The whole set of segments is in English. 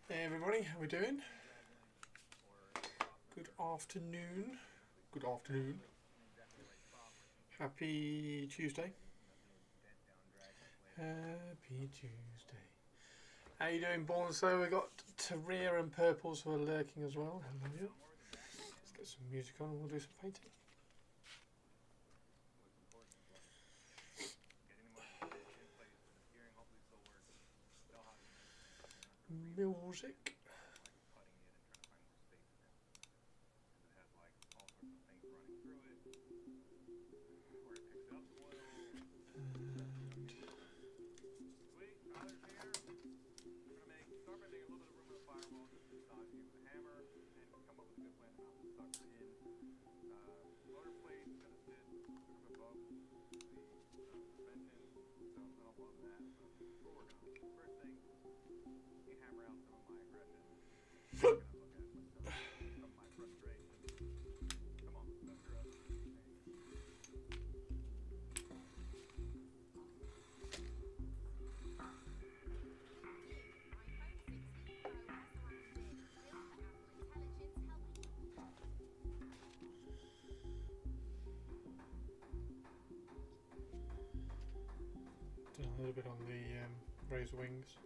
Hey everybody, how we doing? Good afternoon. Good afternoon. Happy Tuesday. Happy Tuesday. How you doing, Born? So we got Taria and Purples who are lurking as well. Hello. Let's get some music on and we'll do some painting. Music. Done a little bit on the razor wings.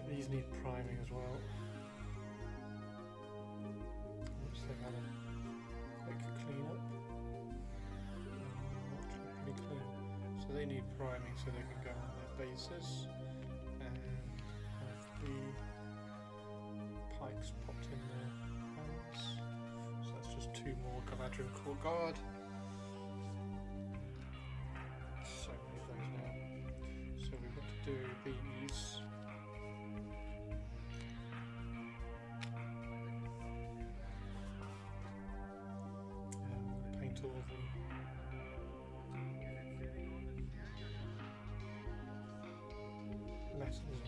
These need priming as well. Once they've had a quick clean up. Pretty clean. So they need priming so they can go on their bases and have the pikes popped in their hands. So that's just two more Galadriel Court Guard. So many of those now. So we've got to do these. All of them. Less than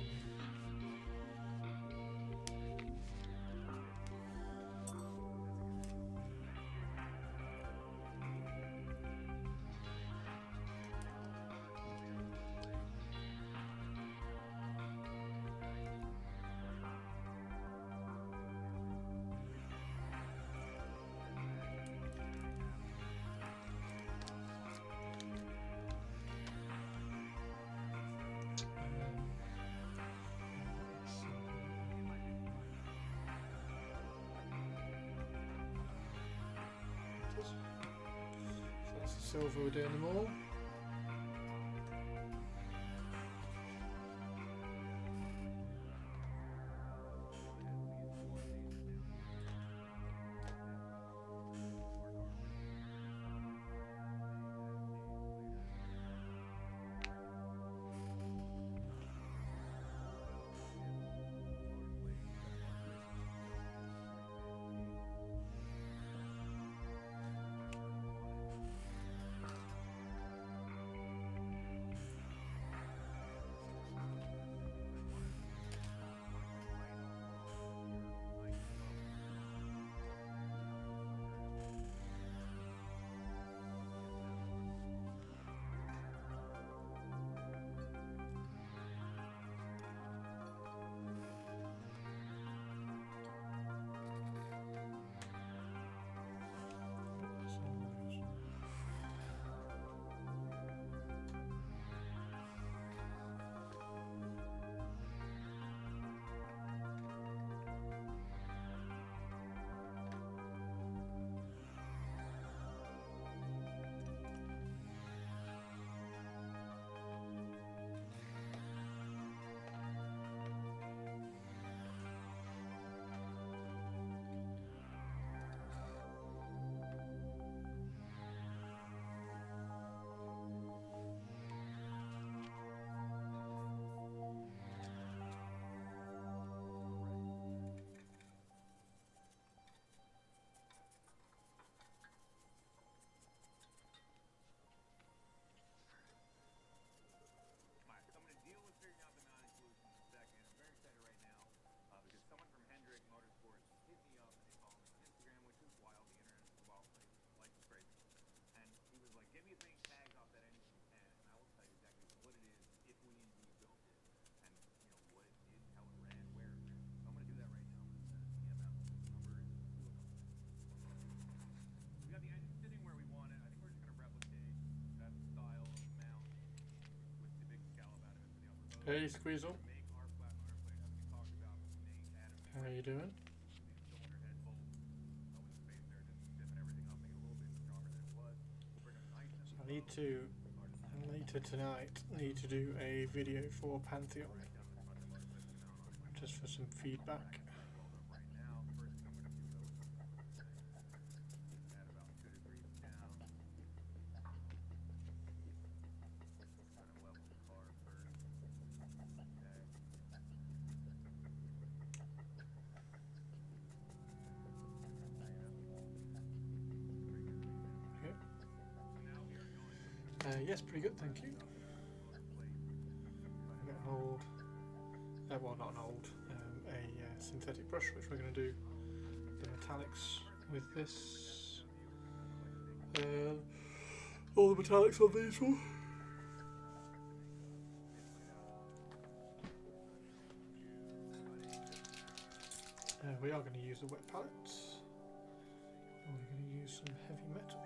so that's the silver we're doing them all. Hey Squeezel, how you doing? So I need to, later tonight, need to do a video for Pantheon, just for some feedback. Yes, pretty good, thank you. I've got an old, well not an old, a synthetic brush which we're going to do the metallics with this. All the metallics on these ones. We are going to use the wet palettes. And we're going to use some heavy metal.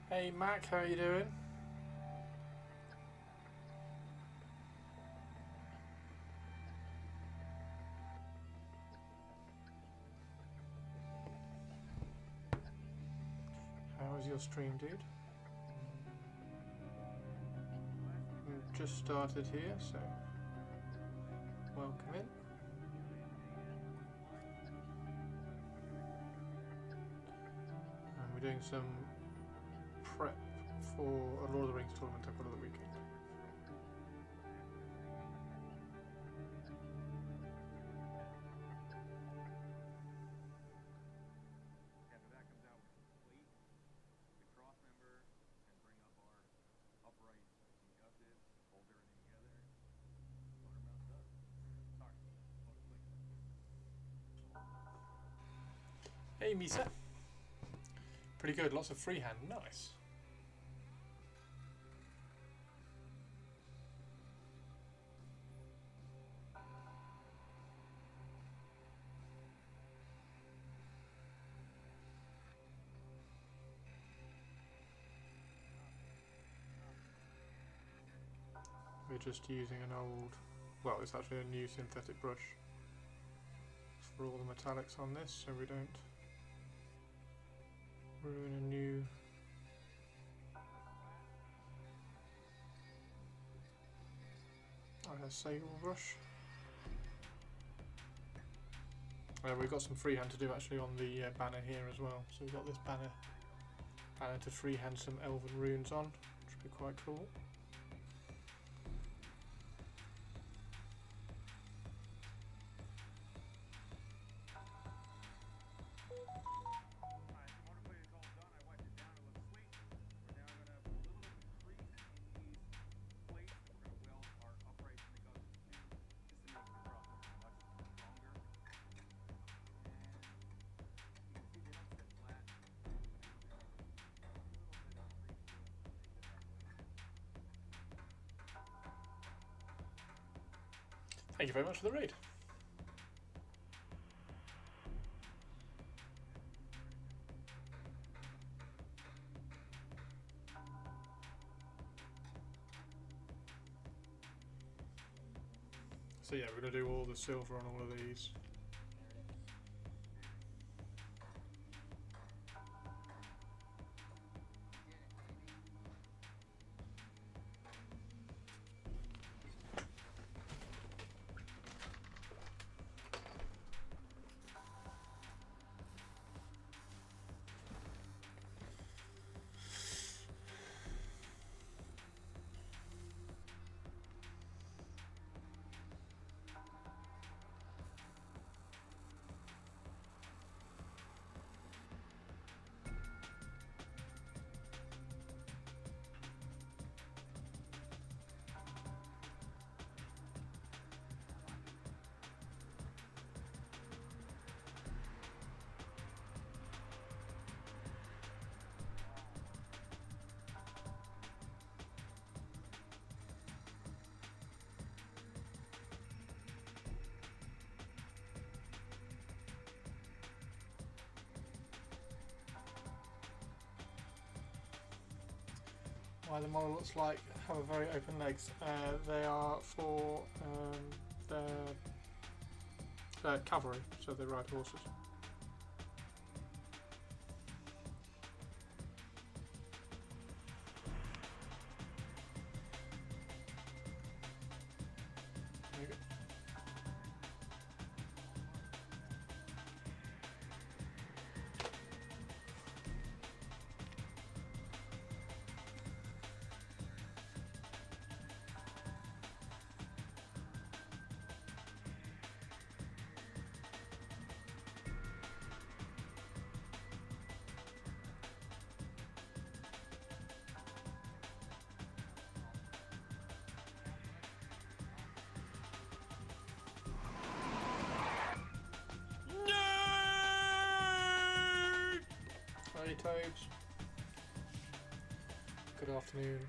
Hey Mac, how you doing? How was your stream, dude? Just started here, so welcome in. And we're doing some prep for a Lord of the Rings tournament I've got on the weekend. Hey Misa. Pretty good, lots of freehand, nice. we're just using an old, well, it's actually a new synthetic brush for all the metallics on this, so we don't ruin a new sable brush. We've got some freehand to do actually on the banner here as well, so we've got this banner to freehand some elven runes on, which would be quite cool. Thank you very much for the raid. So yeah, we're going to do all the silver on all of these. Why the model looks like have a very open legs. They are for their cavalry, so they ride horses. There you go. Hey Toads. Good afternoon.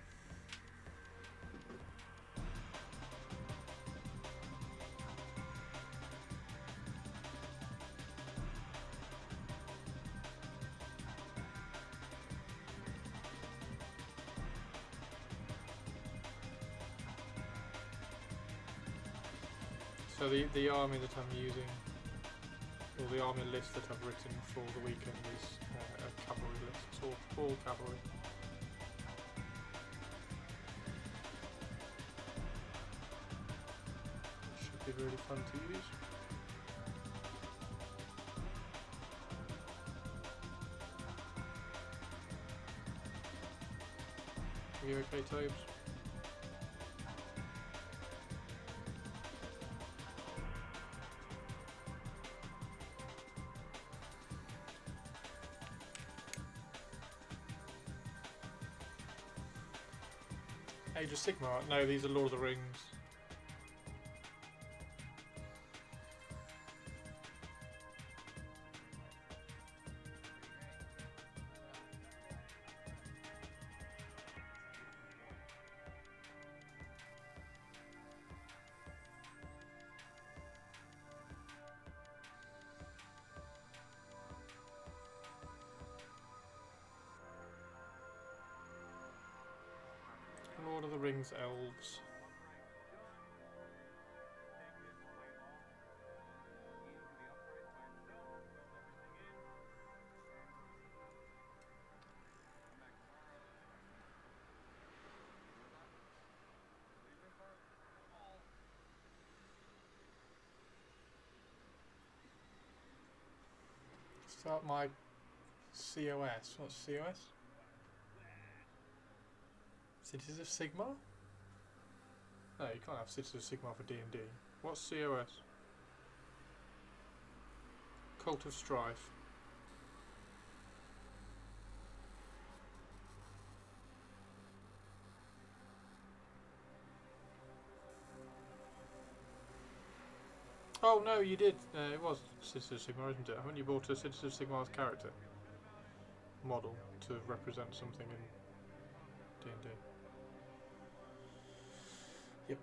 So the army that I'm using, or the army list that I've written for the weekend is a cavalry list. It's all cavalry. Should be really fun to use. Are you okay, Tobes? Age of Sigmar? No, these are Lord of the Rings. Lord of the Rings elves. Start my COS. What's COS? Cities of Sigma? No, you can't have Cities of Sigma for D&D. What's COS? Cult of Strife. Oh no, you did. It was Cities of Sigma, isn't it? Haven't you bought a Cities of Sigma's character model to represent something in D&D? Yep.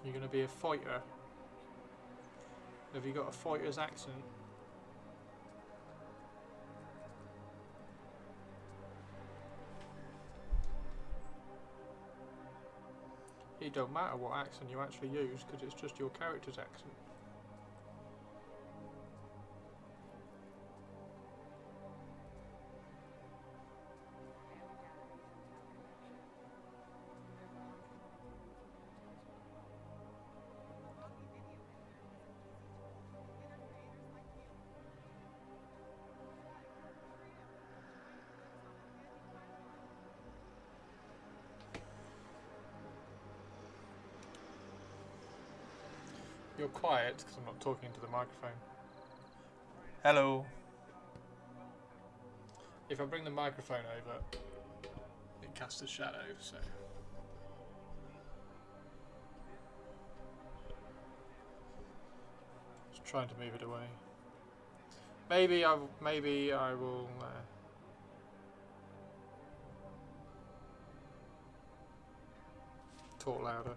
You're going to be a fighter. Have you got a fighter's accent? It don't matter what accent you actually use because it's just your character's accent. You're quiet because I'm not talking into the microphone. Hello. If I bring the microphone over, it casts a shadow, so... Just trying to move it away. Maybe I will talk louder.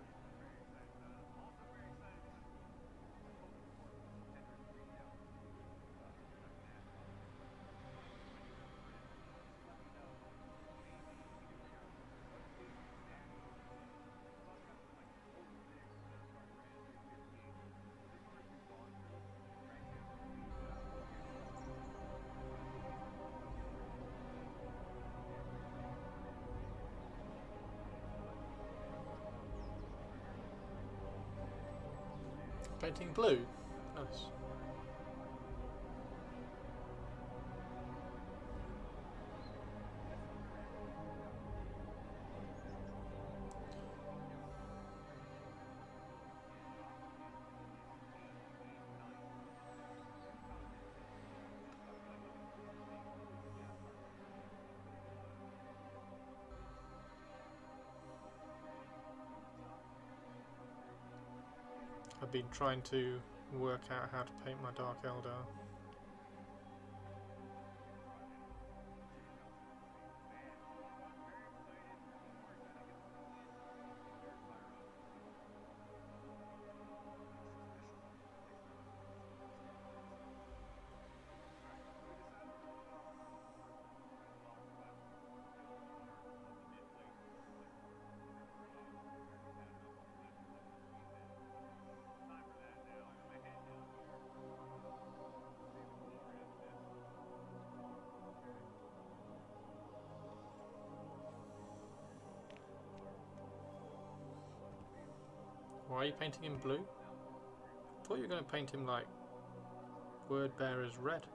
Painting blue? Nice. I've been trying to work out how to paint my Dark Eldar. Why are you painting him blue? I thought you were going to paint him like Word Bearer's red.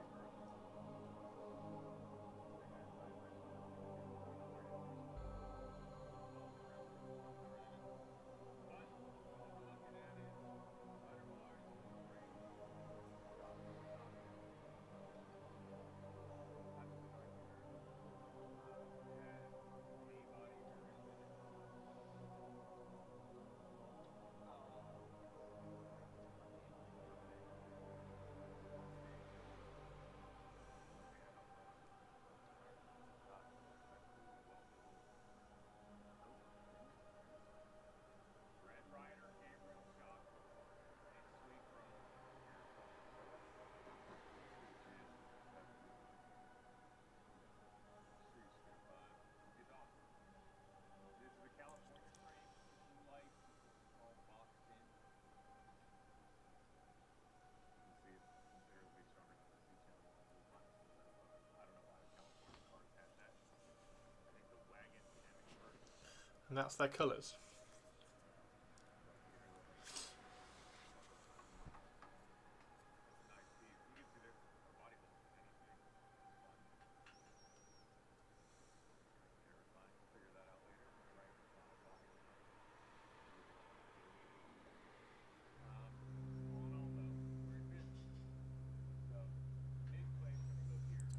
that's their colours.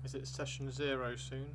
Is it session 0 soon?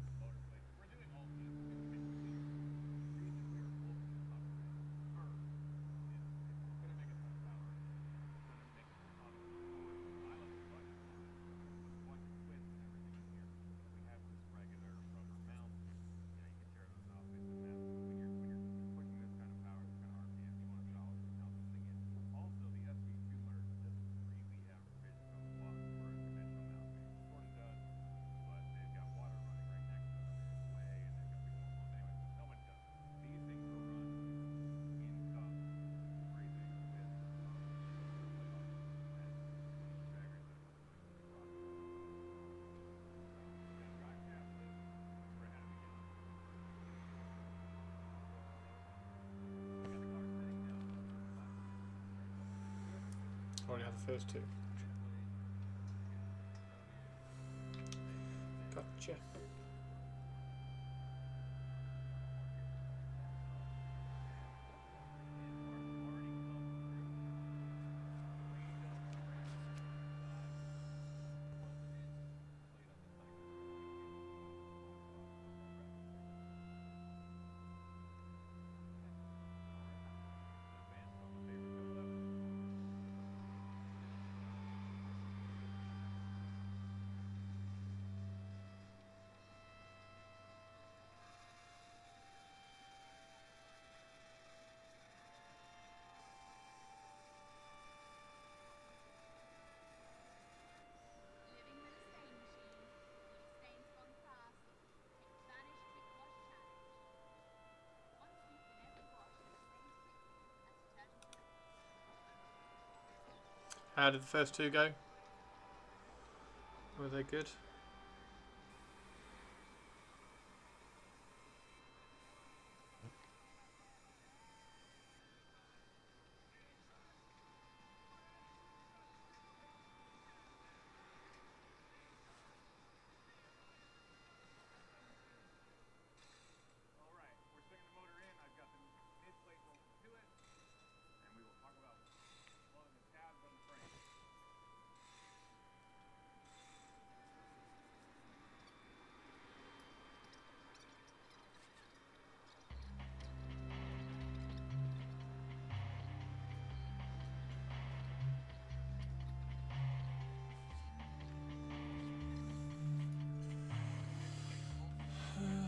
Already had the first two. Gotcha. How did the first two go? Were they good?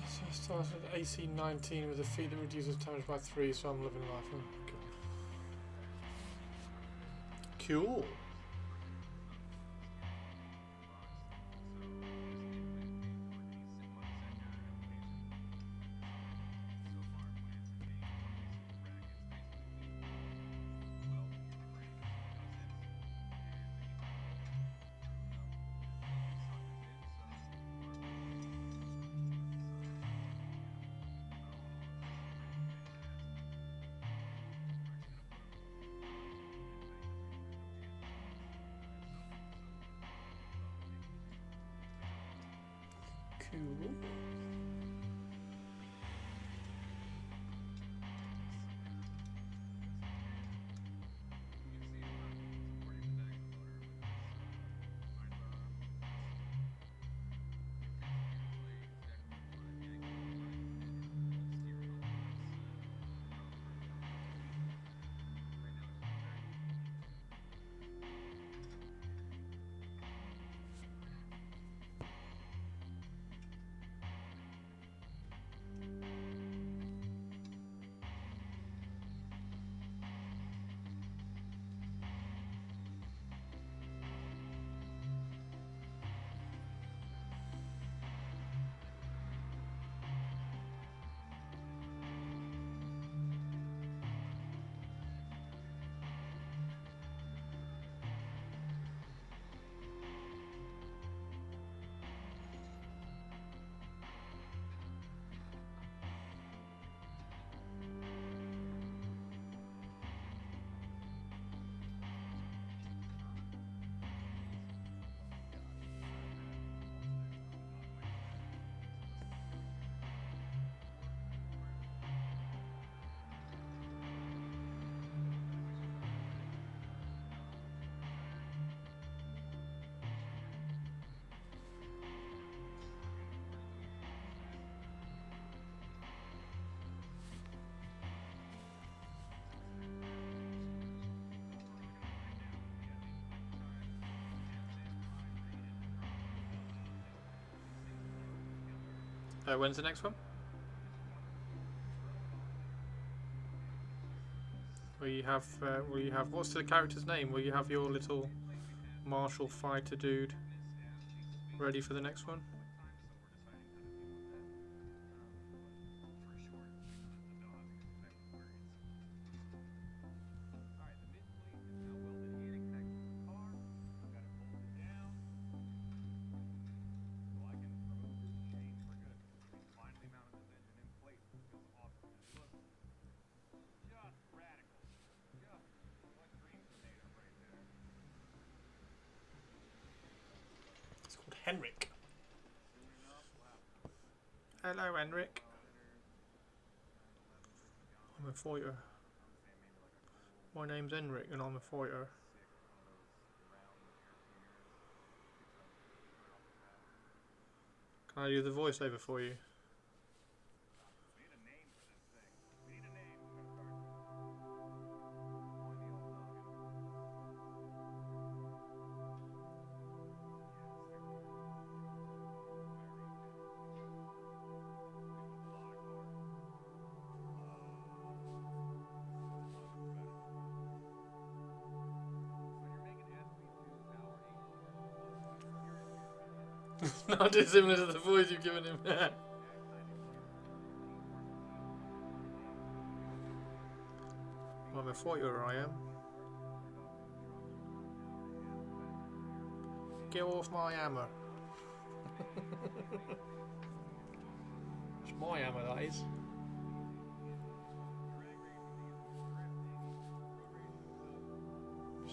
So I started at AC 19 with a feat that reduces damage by 3, so I'm living life. Oh, cool. Cool. When's the next one? Will you have? What's the character's name? Will you have your little martial fighter dude ready for the next one? It's called Henrik. Hello, Henrik. I'm a fighter. My name's Henrik and I'm a fighter. Can I do the voiceover for you? Not dissimilar to the voice you've given him. I'm a fighter, I am. Get off my hammer. It's my hammer, that is.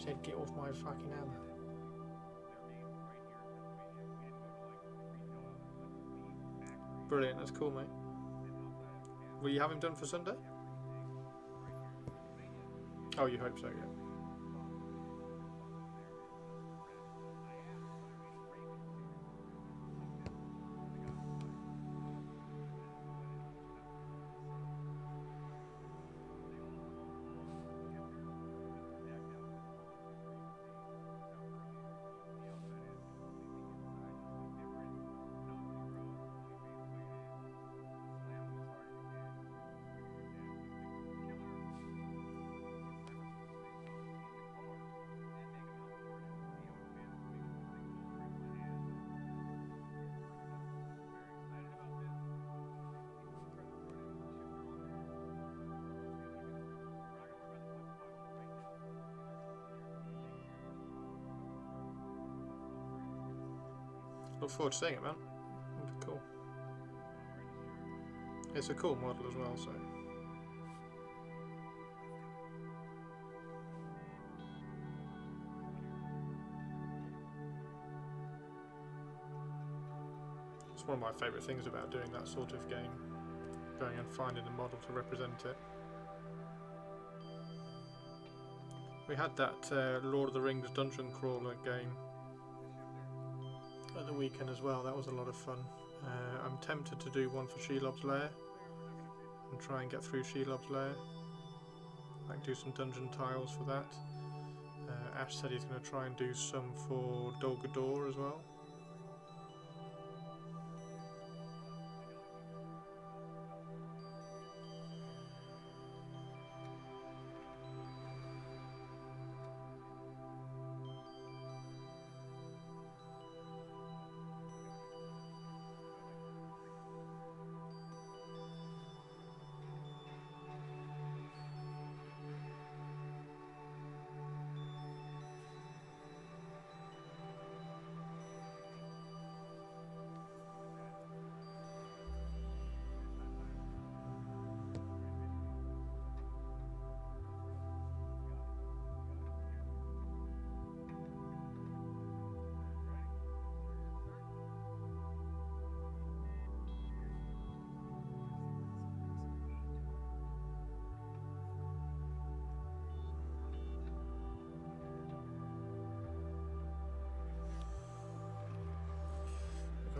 Said get off my fucking hammer. Brilliant, that's cool, mate. Will you have him done for Sunday? Oh, you hope so, yeah. Look forward to seeing it, man. It'll be cool. It's a cool model as well, so. It's one of my favourite things about doing that sort of game. Going and finding a model to represent it. We had that Lord of the Rings dungeon crawler game at the weekend as well. That was a lot of fun. I'm tempted to do one for Shelob's Lair and try and get through Shelob's Lair. I can do some dungeon tiles for that. Ash said he's going to try and do some for Dol Guldur as well.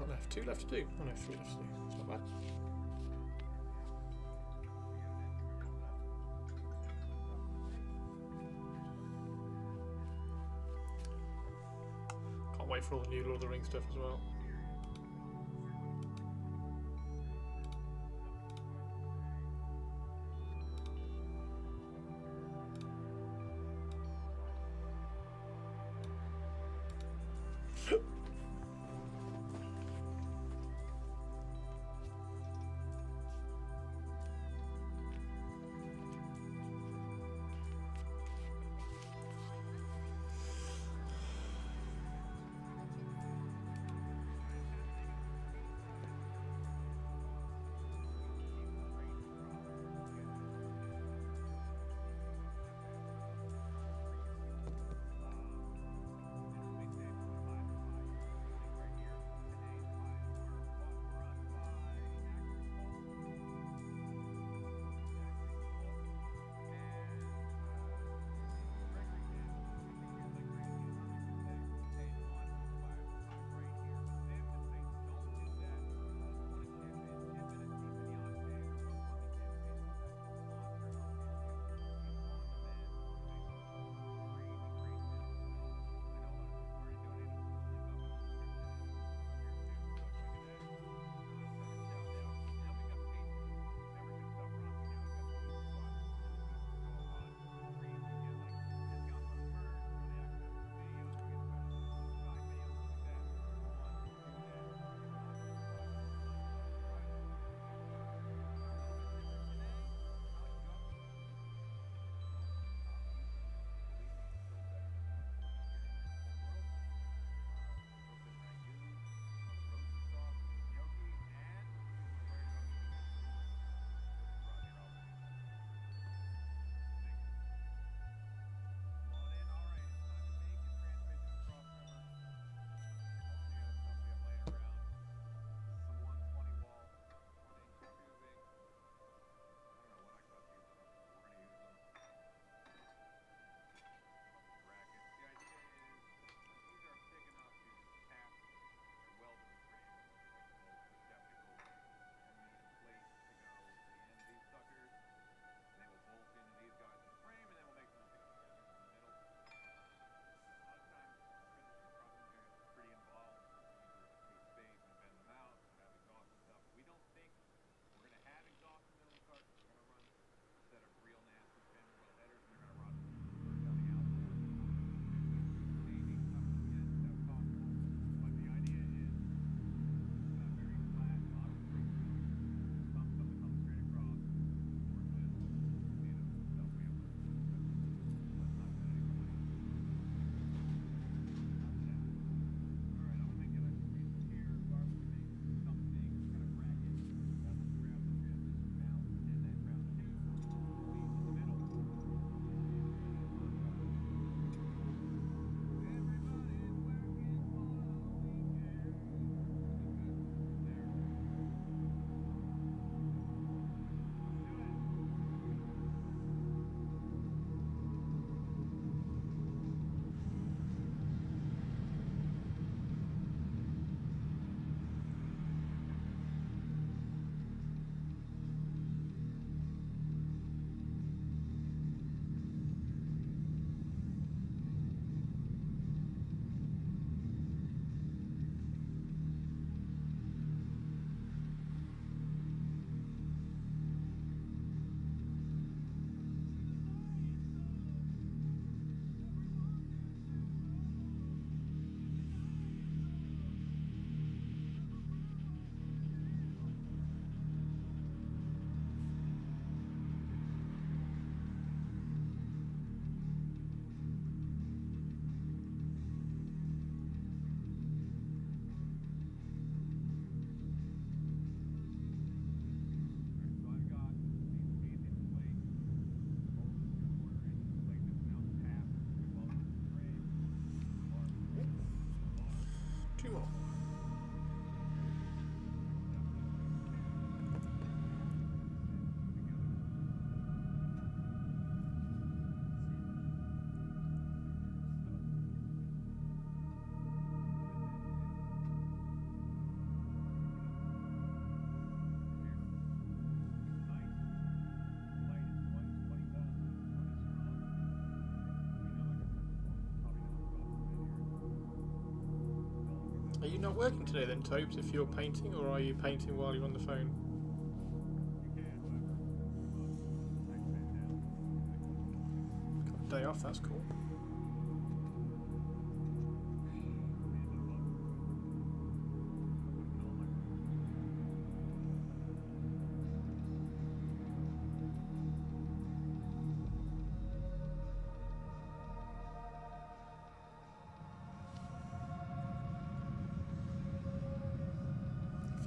Left, 2 left to do. Oh no, 3 left to do. It's not bad. Can't wait for all the new Lord of the Rings stuff as well. Two more. Are you not working today then, Tobes, if you're painting, or are you painting while you're on the phone? Got a day off, that's cool.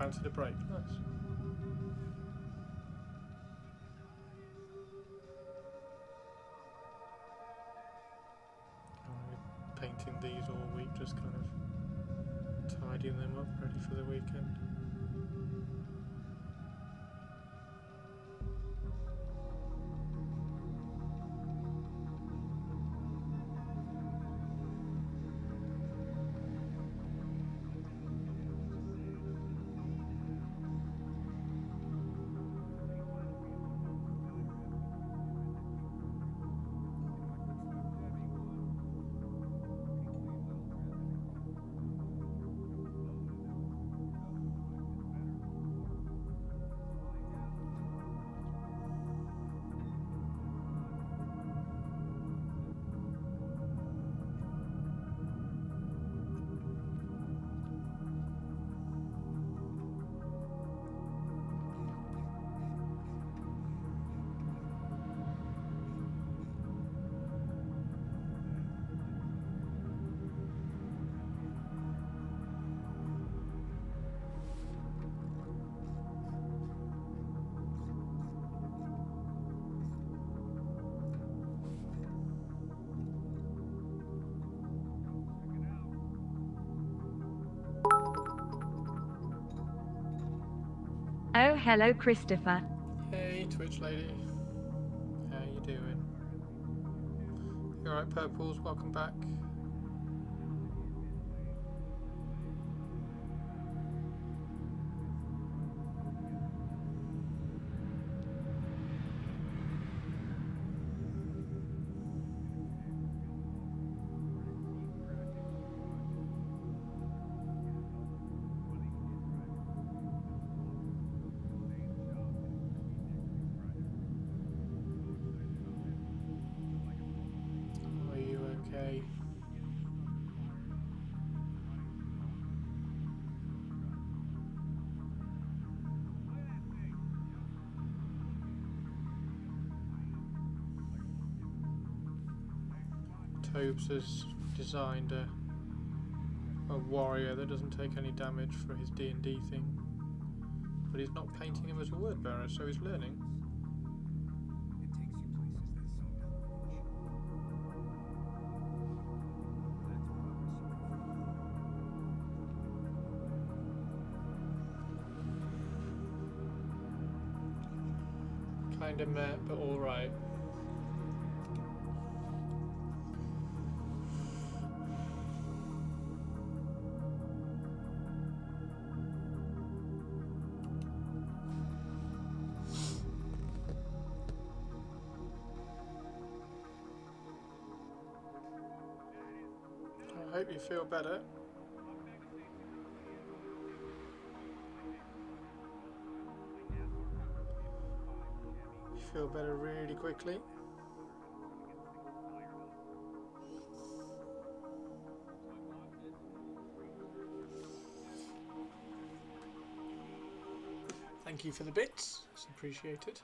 fancied a break. Nice. I'm painting these all week, just kind of tidying them up, ready for the weekend. Oh, hello, Christopher. Hey, Twitch lady. How you doing? You alright, Purples? Welcome back. Are you okay? Tobes has designed a warrior that doesn't take any damage for his D&D thing, but he's not painting him as a word bearer, so he's learning. Kinda meh, but alright. I hope you feel better. You feel better really quickly. Thank you for the bits, it's appreciated.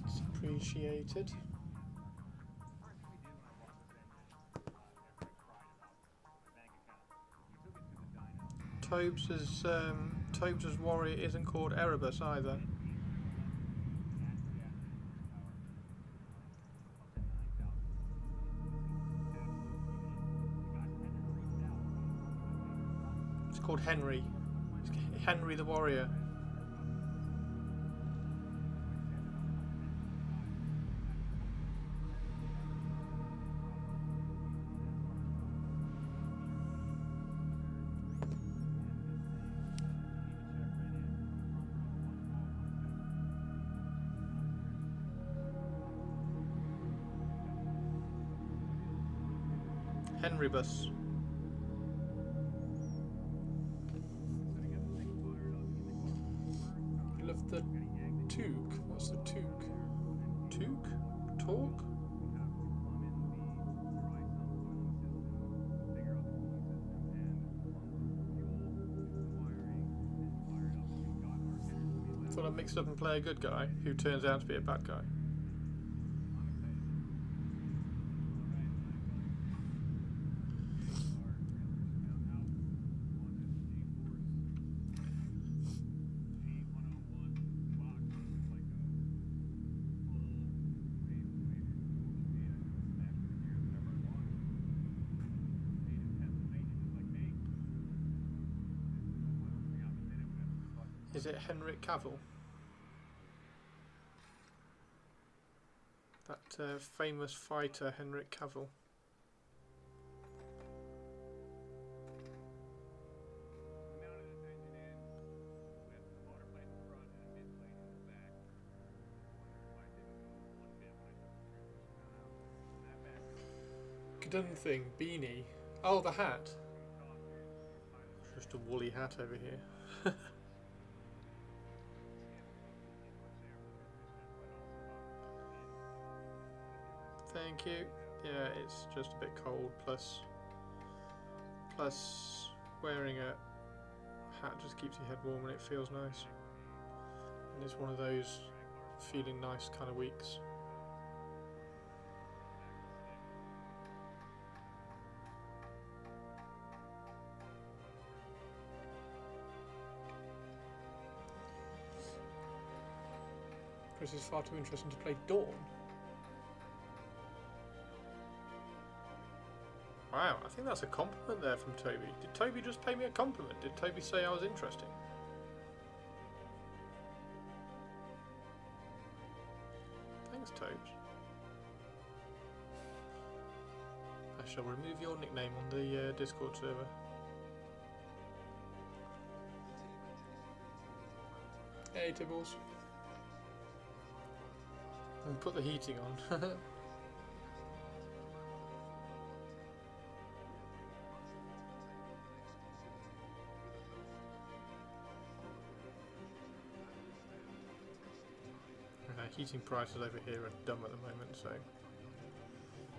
It's appreciated. Tobes' warrior isn't called Erebus either. It's called Henry. It's Henry the Warrior. Henrybus. You love the toque. What's the toque? Toque? Talk? Thought I'd mix up and play a good guy who turns out to be a bad guy. Is it Henrik Cavill? That famous fighter, Henrik Cavill. Done thing, beanie. Oh, the hat. Just a woolly hat over here. Thank you. Yeah, it's just a bit cold. Plus wearing a hat just keeps your head warm and it feels nice. And it's one of those feeling nice kind of weeks. Chris is far too interesting to play Dawn. Wow, I think that's a compliment there from Toby. Did Toby just pay me a compliment? Did Toby say I was interesting? Thanks, Tobes. I shall remove your nickname on the Discord server. Hey, Tibbles. And put the heating on. Heating prices over here are dumb at the moment, so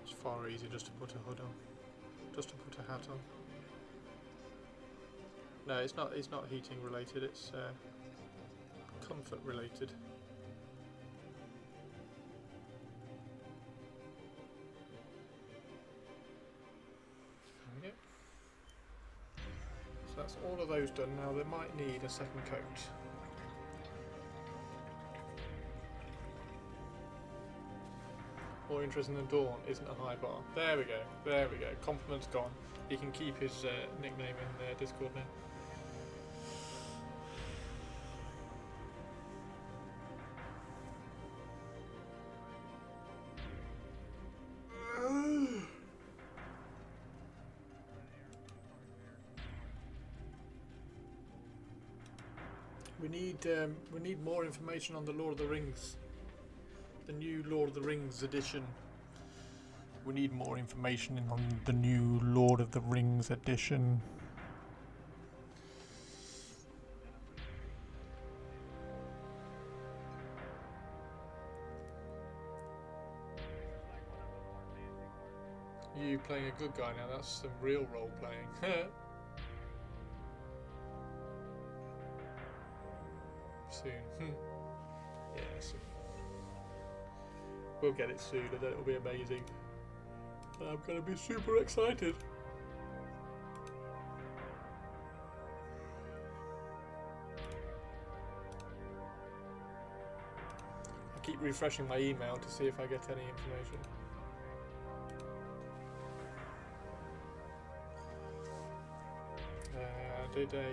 it's far easier just to put a hood on, just to put a hat on. No, it's not heating related. It's comfort related. So that's all of those done. Now they might need a second coat. More interesting than Dawn isn't a high bar. There we go. There we go. Compliment's gone. He can keep his nickname in Discord now. We need more information on the Lord of the Rings. The new Lord of the Rings edition. We need more information on the new Lord of the Rings edition. You playing a good guy now, that's some real role playing. Soon. Yeah, soon. We'll get it soon and then it'll be amazing. I'm going to be super excited. I keep refreshing my email to see if I get any information. I did a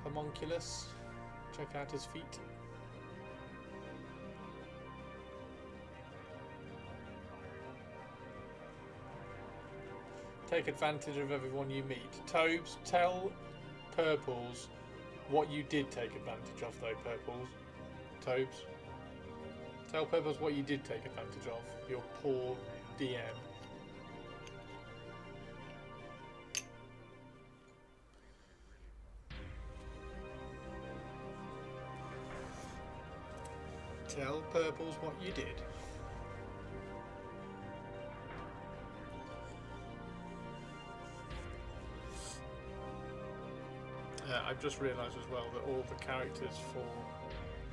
homunculus, check out his feet. Take advantage of everyone you meet. Tobes, tell Purples what you did take advantage of though, Purples. Tobes. Tell Purples what you did take advantage of. Your poor DM. Tell Purples what you did. I've just realised as well that all the characters for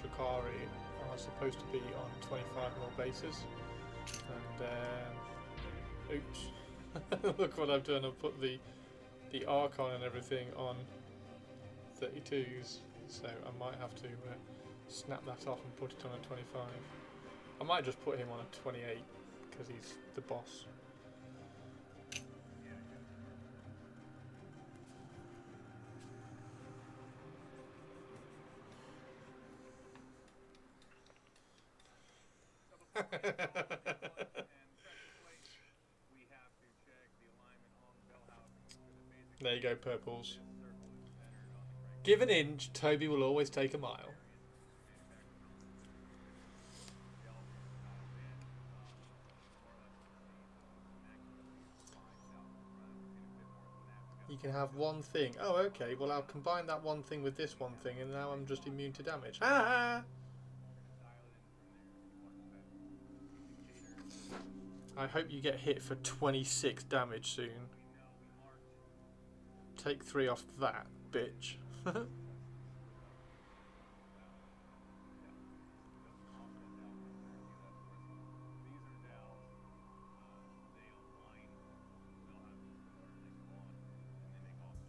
Drakari are supposed to be on 25mm bases. And oops, look what I've done. I've put the Archon and everything on 32s, so I might have to snap that off and put it on a 25. I might just put him on a 28 because he's the boss. There you go, purples. Give an inch, Toby will always take a mile. You can have one thing. Oh, okay. Well, I'll combine that one thing with this one thing, and now I'm just immune to damage. Ah! I hope you get hit for 26 damage soon. Take 3 off that, bitch.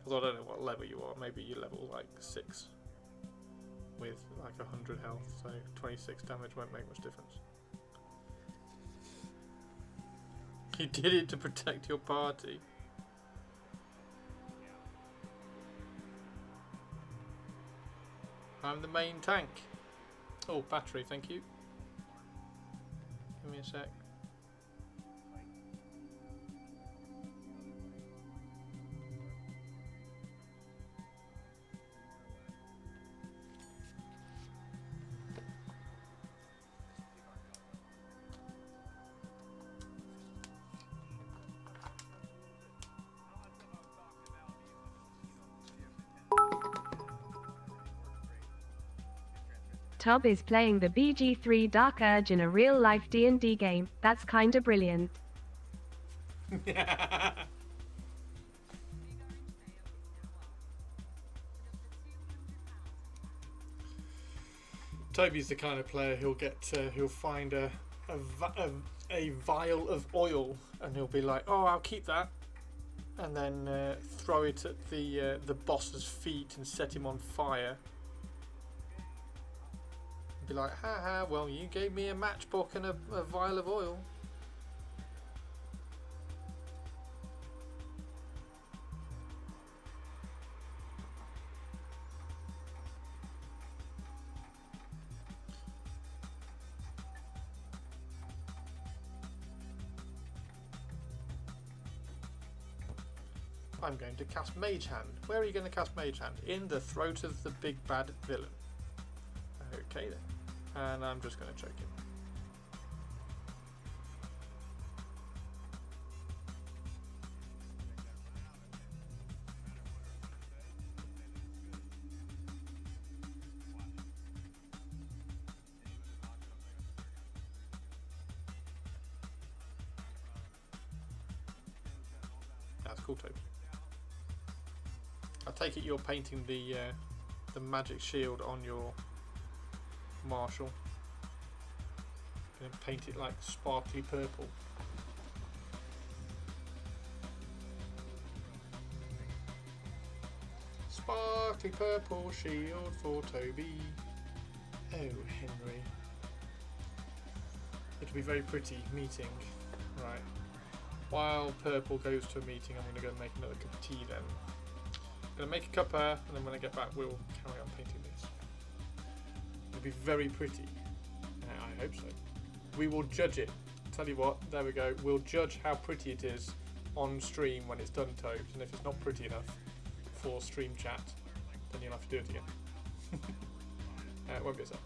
Although I don't know what level you are. Maybe you level like 6 with like 100 health, so 26 damage won't make much difference. You did it to protect your party. I'm the main tank. Oh, battery, thank you. Give me a sec. Tob is playing the BG3 Dark Urge in a real-life D&D game. That's kinda brilliant. Toby's the kind of player he'll find a vial of oil and he'll be like, oh, I'll keep that, and then throw it at the boss's feet and set him on fire. Be like, haha, well, you gave me a matchbook and a vial of oil. I'm going to cast Mage Hand. Where are you going to cast Mage Hand? In the throat of the big bad villain. Okay then. And I'm just going to choke him. That's cool, Toby. I take it you're painting the magic shield on your Marshal. Gonna paint it like sparkly purple. Sparkly purple shield for Toby. Oh, Henry. It'll be very pretty meeting. Right. While purple goes to a meeting, I'm gonna go make another cup of tea then. I'm gonna make a cuppa, and then when I get back we'll carry on painting this. It'll be very pretty. I hope so. We will judge it. Tell you what, there we go. We'll judge how pretty it is on stream when it's done, Tobes, and if it's not pretty enough for stream chat, then you'll have to do it again. It won't be a sec.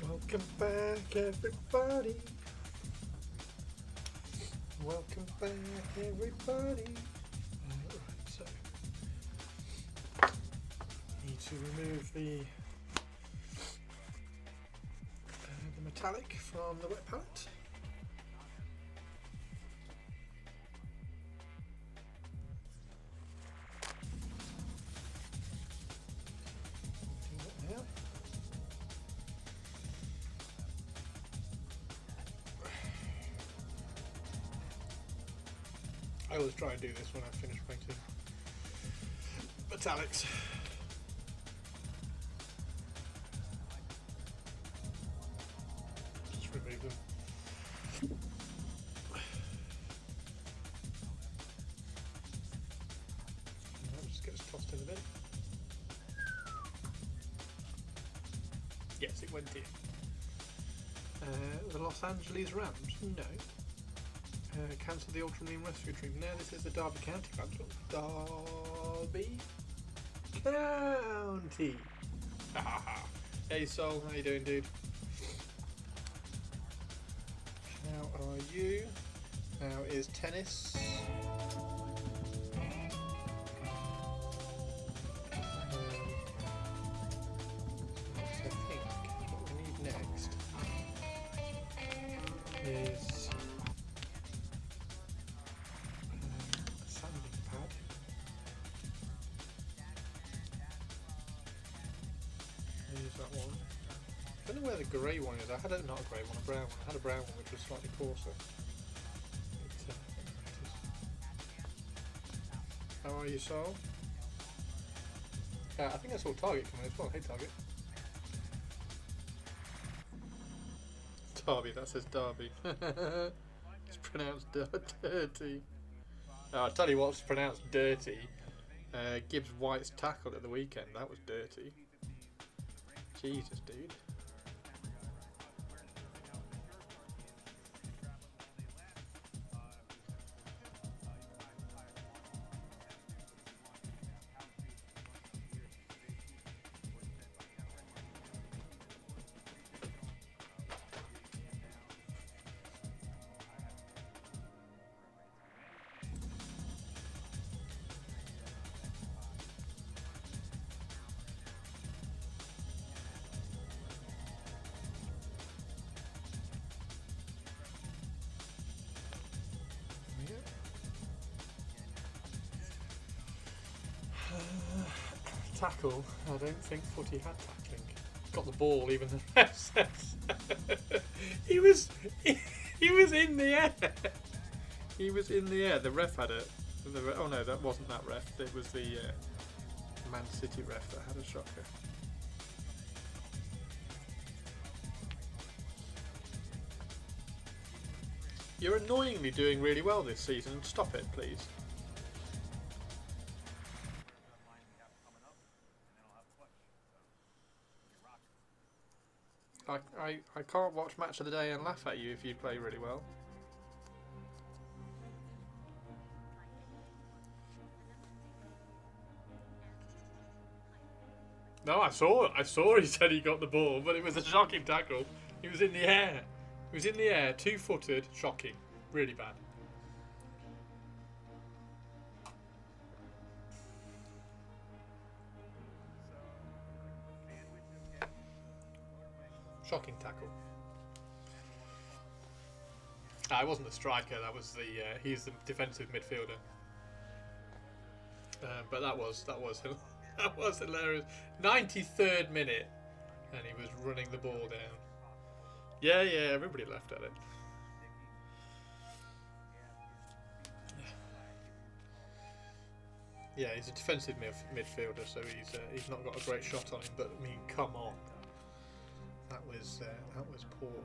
Welcome back, everybody. Welcome back, everybody. Alright, so need to remove the metallic from the wet palette. Do that now. I always try and do this when I finish painting metallics. Just remove them. And that just gets tossed in the bin. Yes, it went in. The Los Angeles Rams? No. Cancel the Ultramarine Rescue Dream. No, this is the Derby County Council. Derby County. Hey Sol, how you doing, dude? How are you? How is tennis? I think what we need next is a sanding pad. Use that one. I don't know where the grey one is. I had not a grey one, a brown one. I had a brown one which was slightly coarser. How are you, Sol? I think I saw Target coming as well. Hey, Target. Derby, that says Derby. It's pronounced dirty. Oh, I'll tell you what's pronounced dirty. Gibbs White's tackle at the weekend, that was dirty. Jesus, dude. Tackle. I don't think Footy had tackling. Got the ball, even the ref says. he was in the air. He was in the air. The ref had it. Oh no, that wasn't that ref. It was the Man City ref that had a shocker. You're annoyingly doing really well this season. Stop it, please. I can't watch Match of the Day and laugh at you if you play really well. No, I saw he said he got the ball, but it was a shocking tackle. He was in the air. He was in the air, 2-footed, shocking. Really bad. Shocking tackle. I wasn't the striker. That was the he's the defensive midfielder. But that was that was hilarious. 93rd minute, and he was running the ball down. Yeah, everybody laughed at it. Yeah, he's a defensive midfielder, so he's not got a great shot on him. But I mean, come on. That was poor.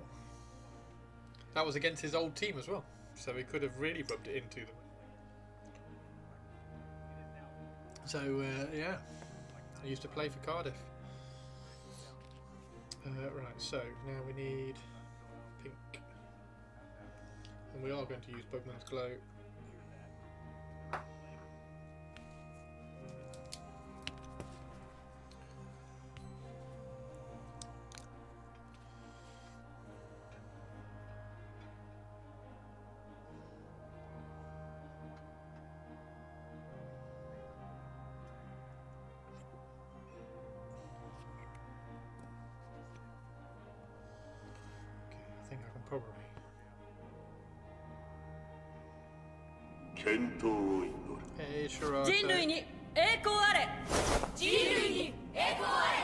That was against his old team as well, so he could have really rubbed it into them. So yeah, I used to play for Cardiff. Right, so now we need pink, and we are going to use Bugman's Glow. I think I can probably. Hey, Shirata. 人類に栄光あれ。人類に栄光あれ。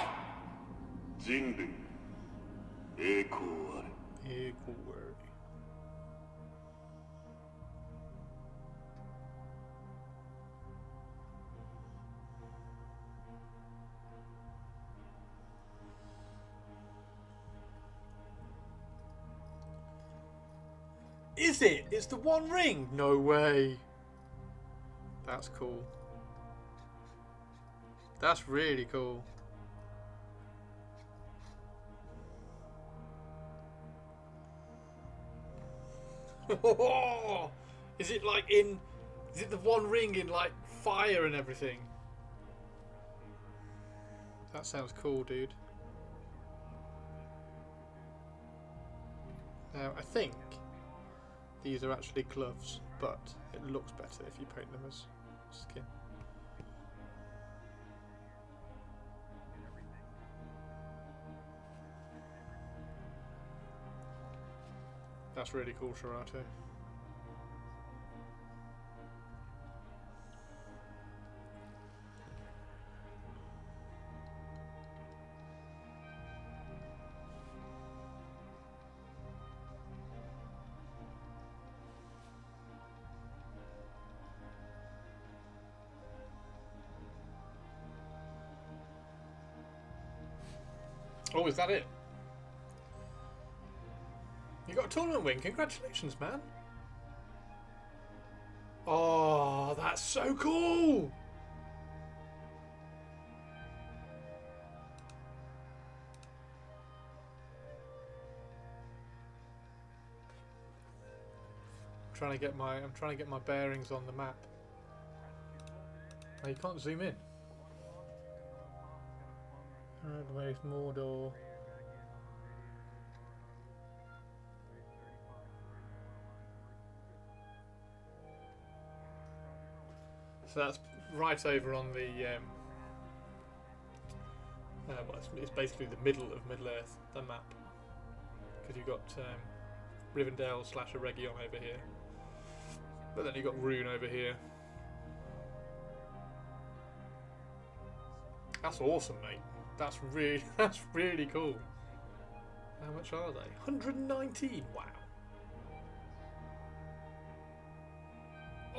人類栄光あれ。栄光あれ。Is it? It's the One Ring? No way. That's cool. That's really cool. Is it like in... Is it the One Ring in like fire and everything? That sounds cool, dude. Now, I think these are actually gloves, but it looks better if you paint them as skin. That's really cool, Shirato. Oh, is that it? You got a tournament win. Congratulations, man. Oh, that's so cool. I'm trying to get my bearings on the map. Oh, you can't zoom in. Where's Mordor? So that's right over on the well, it's basically the middle of Middle Earth, the map, because you've got Rivendell / Eregion over here, but then you've got Rune over here. That's awesome, mate. That's really cool. How much are they? 119. Wow.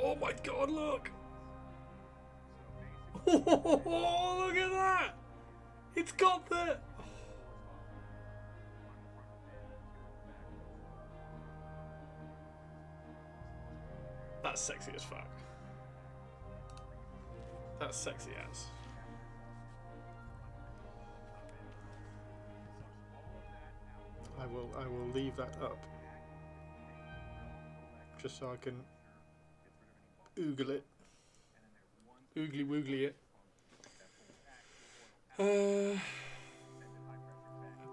Oh my God! Look. Oh, look at that! It's got the... That's sexy as fuck. That's sexy as. I will leave that up. Just so I can oogle it. Oogly woogly it.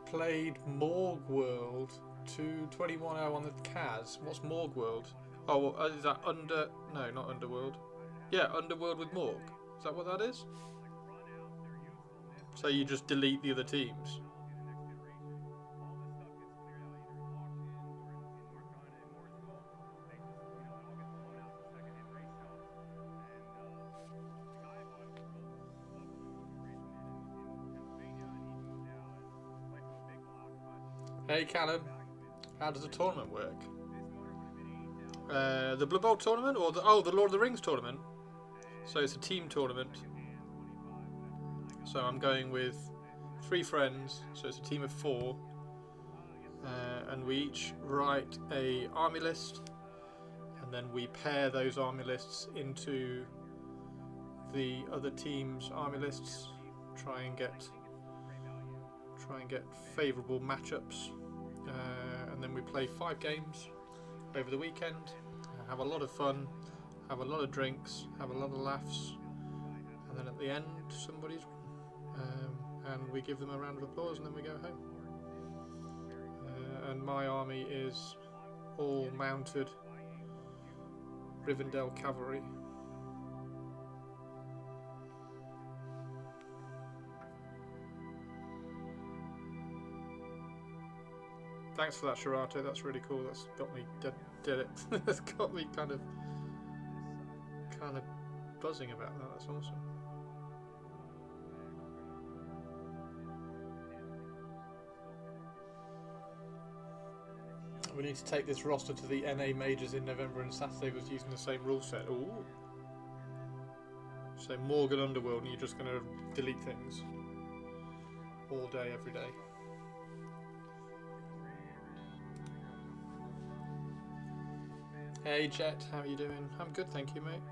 Played Morg World 221.0 on the Kaz. What's Morg World? Oh, well, is that under... No, not Underworld. Yeah, Underworld with Morg. Is that what that is? So you just delete the other teams? Hey Callum, how does the tournament work? The Blood Bowl tournament, or the Lord of the Rings tournament? So it's a team tournament. So I'm going with 3 friends, so it's a team of 4, and we each write a army list, and then we pair those army lists into the other team's army lists. Try and get favourable matchups. And then we play 5 games over the weekend, have a lot of fun, have a lot of drinks, have a lot of laughs, and then at the end somebody's won. And we give them a round of applause and then we go home. And my army is all mounted Rivendell cavalry. Thanks for that, Shirato. That's really cool. That's got me did it. That's got me kind of buzzing about that. That's awesome. We need to take this roster to the NA majors in November, and Saturday was using the same rule set. Ooh. So Morgan Underworld, and you're just going to delete things all day, every day. Hey Jet, how are you doing? I'm good, thank you, mate.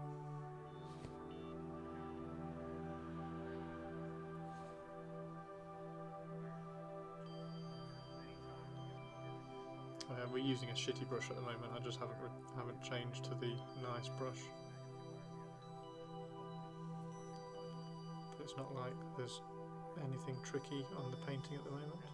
We're using a shitty brush at the moment. I just haven't changed to the nice brush. But it's not like there's anything tricky on the painting at the moment.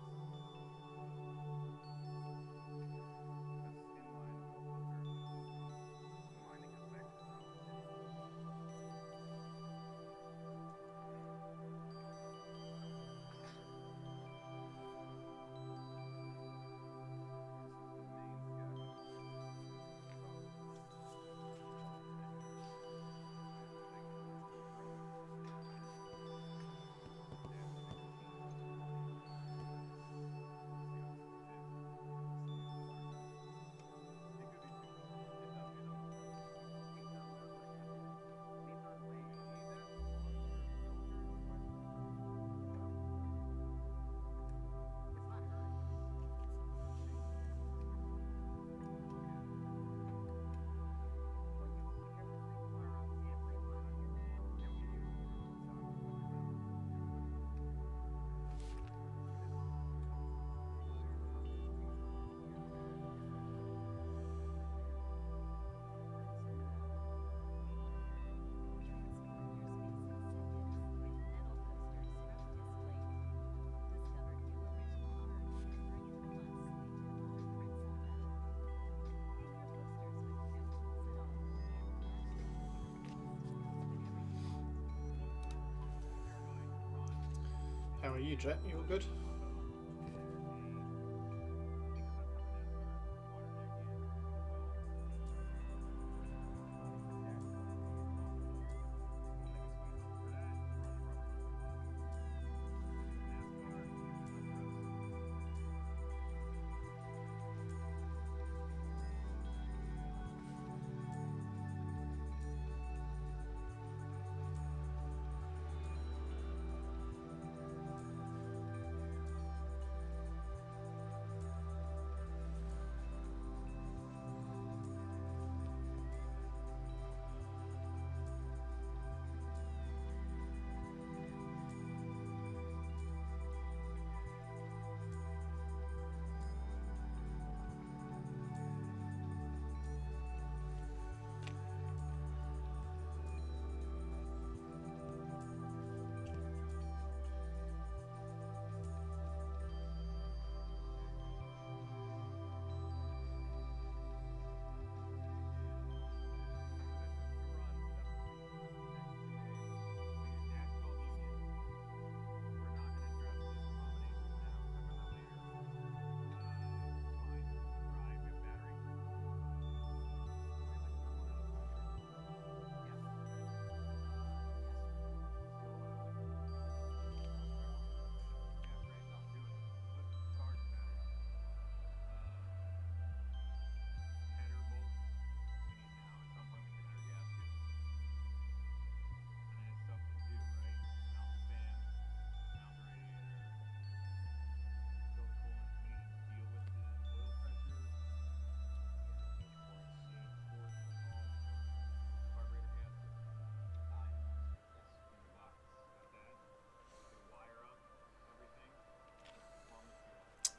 How are you, Jet? You all good?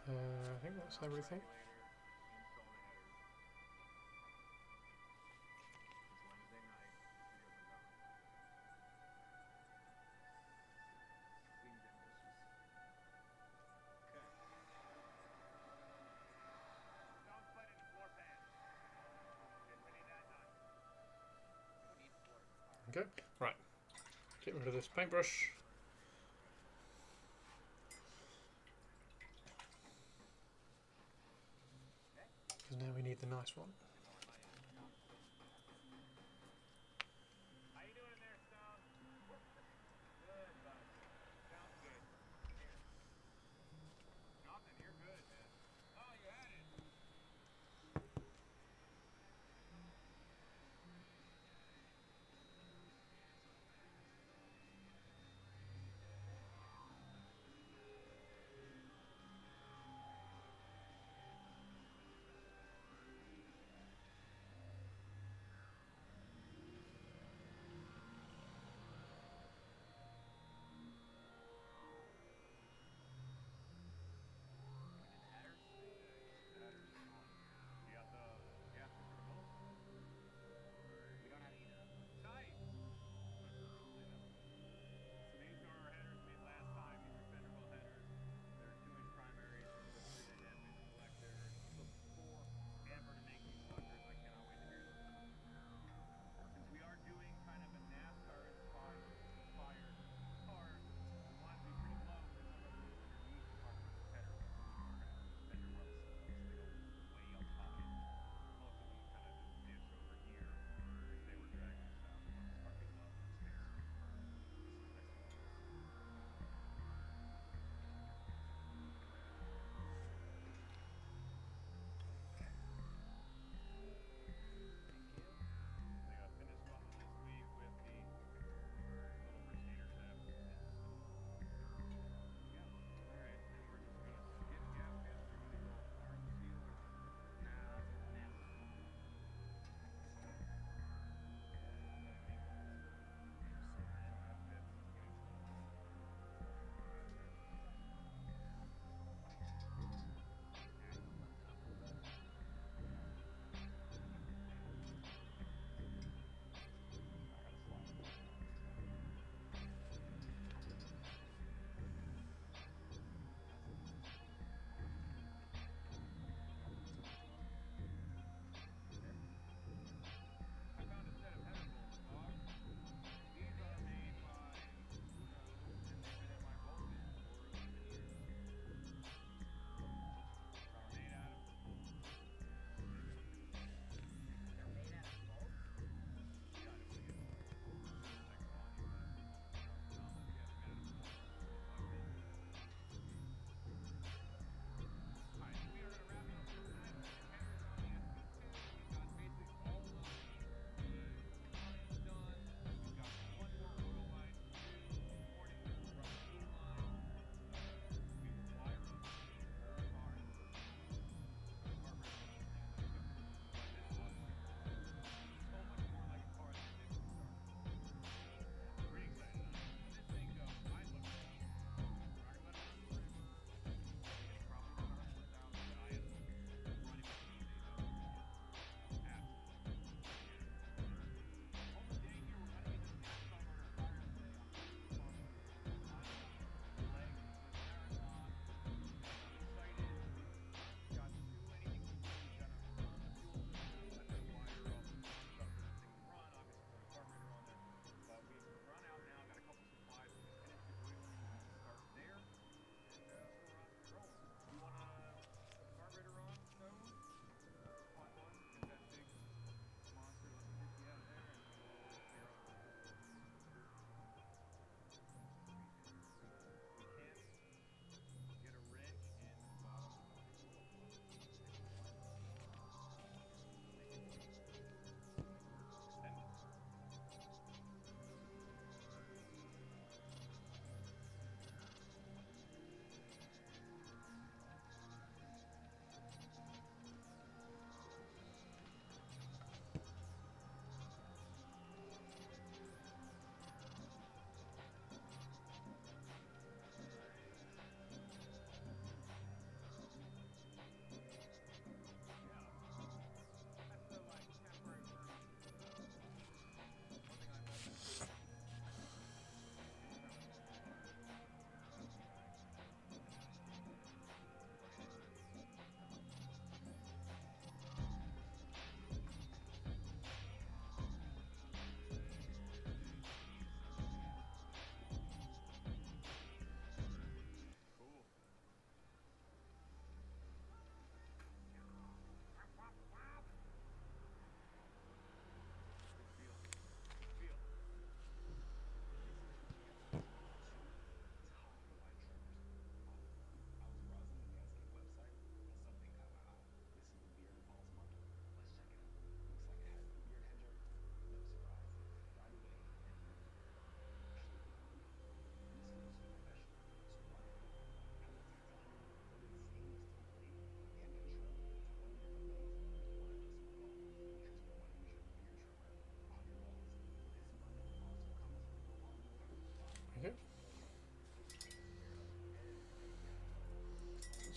I think that's everything. Okay, right. Get rid of this paintbrush. Because now we need the nice one.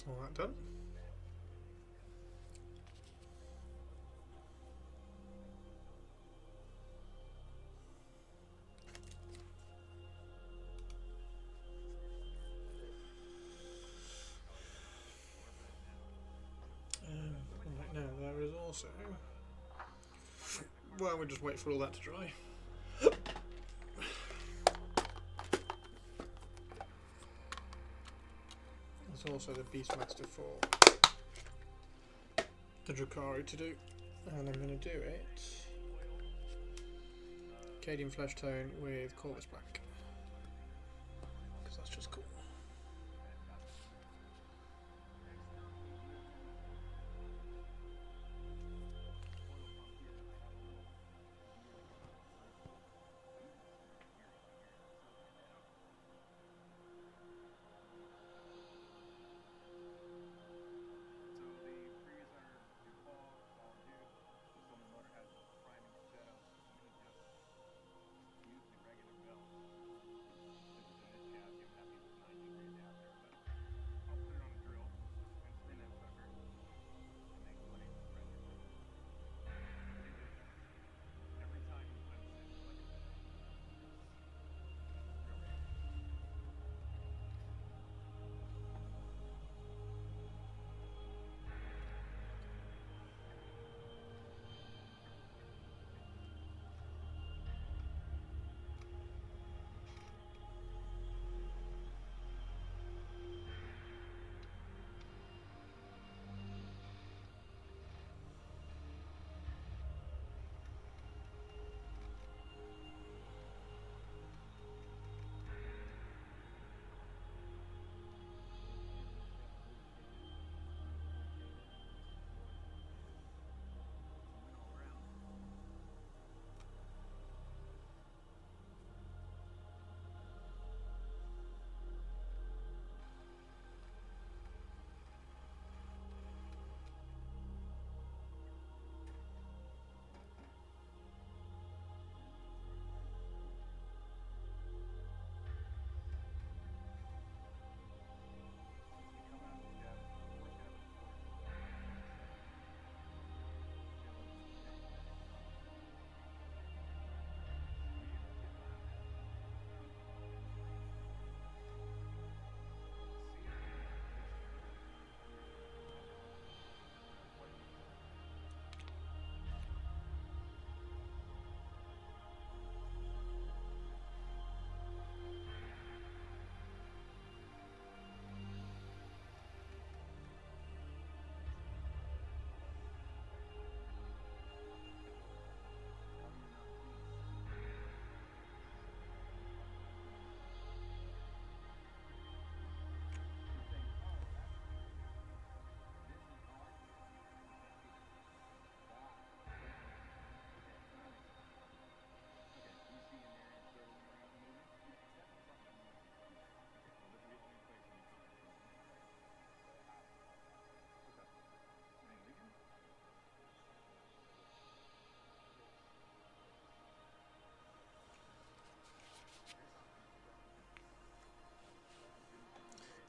All that done. Right now there is also. Well, we'll just wait for all that to dry. There's also the Beastmaster for the Drakari to do, and I'm going to do it Cadian Flesh Tone with Corvus Black, because that's just cool.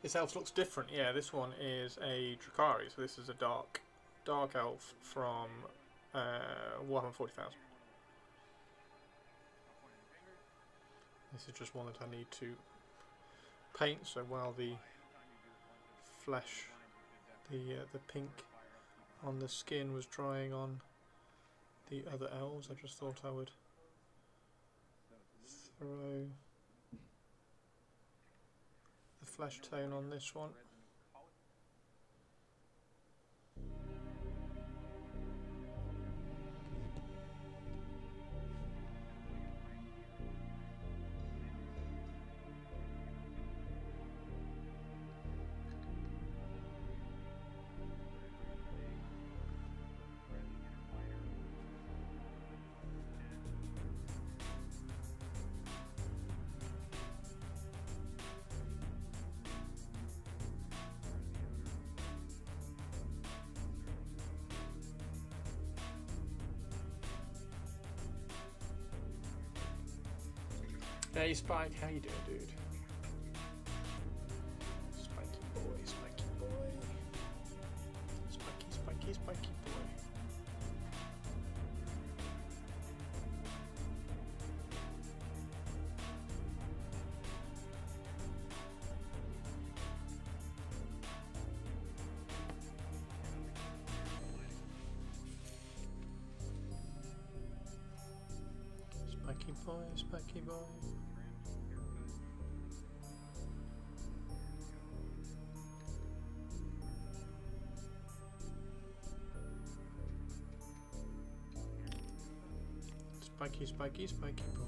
This elf looks different. Yeah, this one is a Drakari, so this is a dark elf from Warhammer 40,000. This is just one that I need to paint. So while the flesh, the pink on the skin was drying on the other elves, I just thought I would throw the flesh tone on this one. Hey Spike, how you doing, dude? Spiky boy, spiky boy. boy, spiky boy. Spiky, spiky, spiky boy.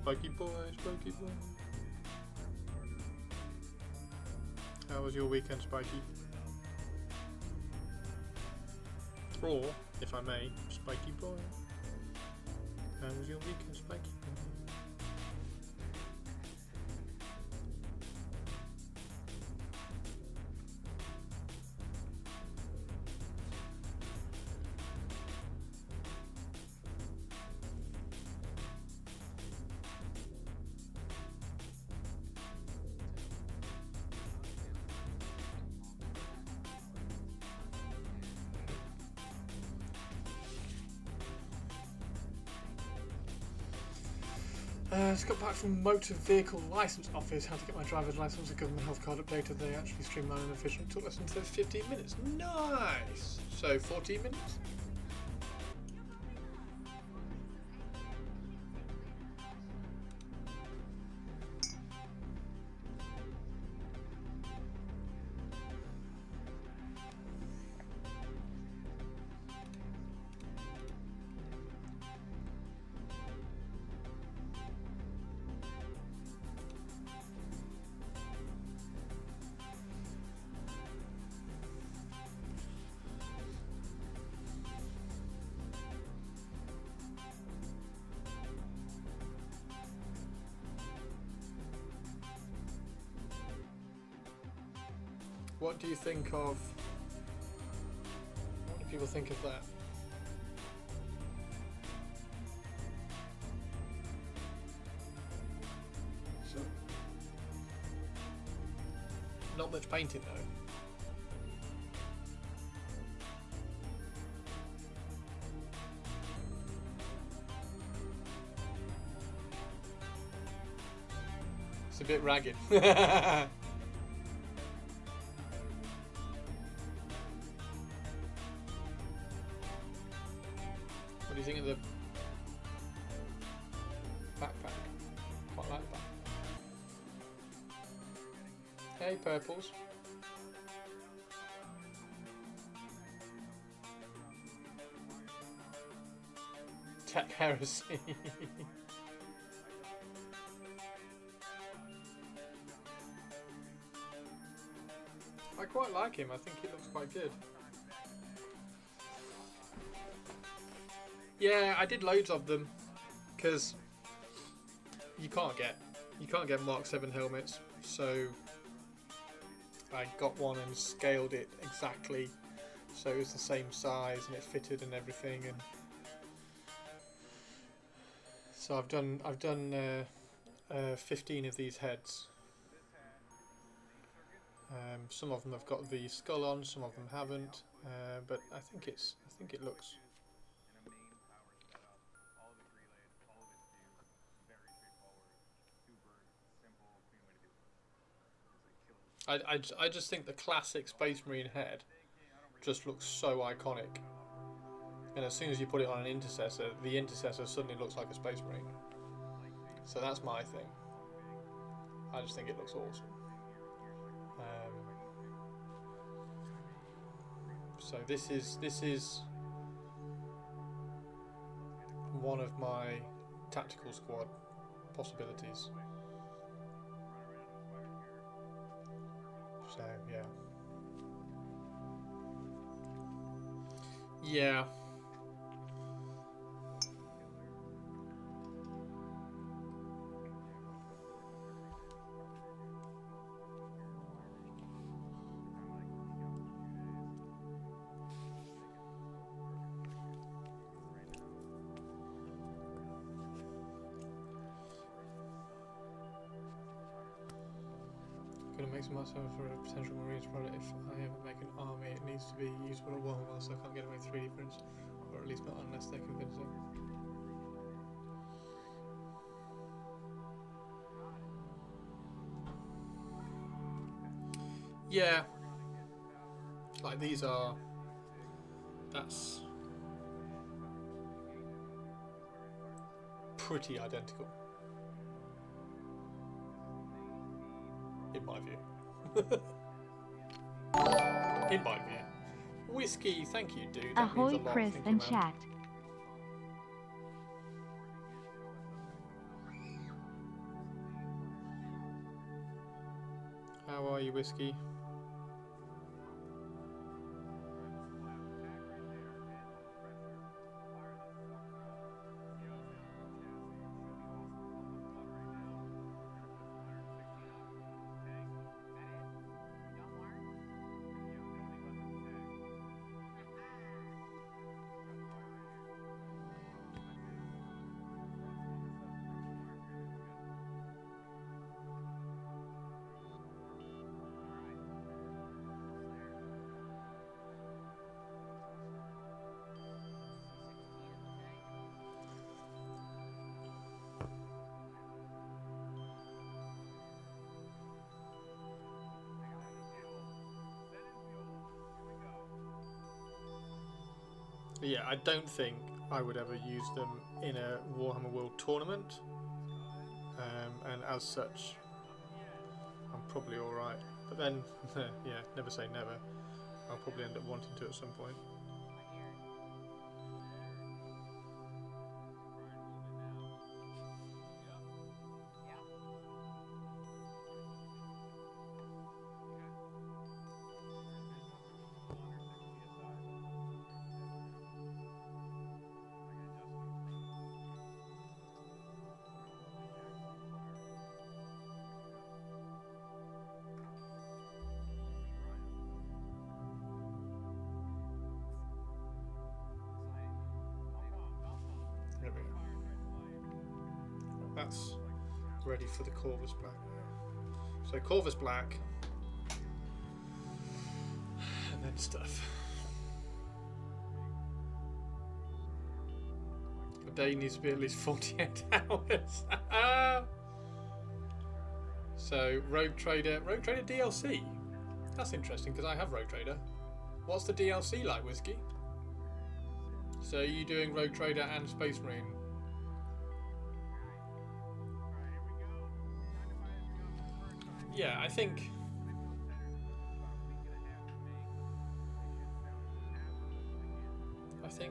Spiky boy, spiky boy. How was your weekend, Spiky? Or, if I may, Spiky boy. How was your weekend, Spiky boy? Just got back from motor vehicle licence office. Had to get my driver's licence and government health card updated. They actually streamlined and efficient. Took less than 15 minutes. Nice. So 14 minutes. What do you think of? What do people think of that? So, not much painting though. It's a bit ragged. What do you think of the backpack? Quite like that. Hey, purples. Tech heresy. I quite like him. I think he looks quite good. Yeah, I did loads of them because you can't get Mark 7 helmets, so I got one and scaled it exactly so it was the same size and it fitted and everything, and so I've done 15 of these heads. Some of them have got the skull on, some of them haven't, but I think it looks. I just think the classic Space Marine head just looks so iconic, and as soon as you put it on an intercessor, the intercessor suddenly looks like a Space Marine. So that's my thing. I just think it looks awesome. So this is one of my tactical squad possibilities. So yeah. Yeah. Gonna make some myself for a potential Marines product. If I ever make an army, it needs to be usable at 1 so I can't get away 3D prints, or at least not unless they're convincing. Yeah, like these are. That's pretty identical. In my view. In my view. Whiskey, thank you, dude. That means Ahoy, a lot. Chris Thank you, and man. chat. How are you, Whiskey? Yeah, I don't think I would ever use them in a Warhammer World tournament, and as such, I'm probably alright. But then, yeah, never say never. I'll probably end up wanting to at some point. There we go. That's ready for the Corvus Black now. So Corvus Black, and then stuff. A day needs to be at least 48 hours. So Rogue Trader DLC. That's interesting because I have Rogue Trader. What's the DLC like, Whiskey? So are you doing Rogue Trader and Space Marine? Yeah, I think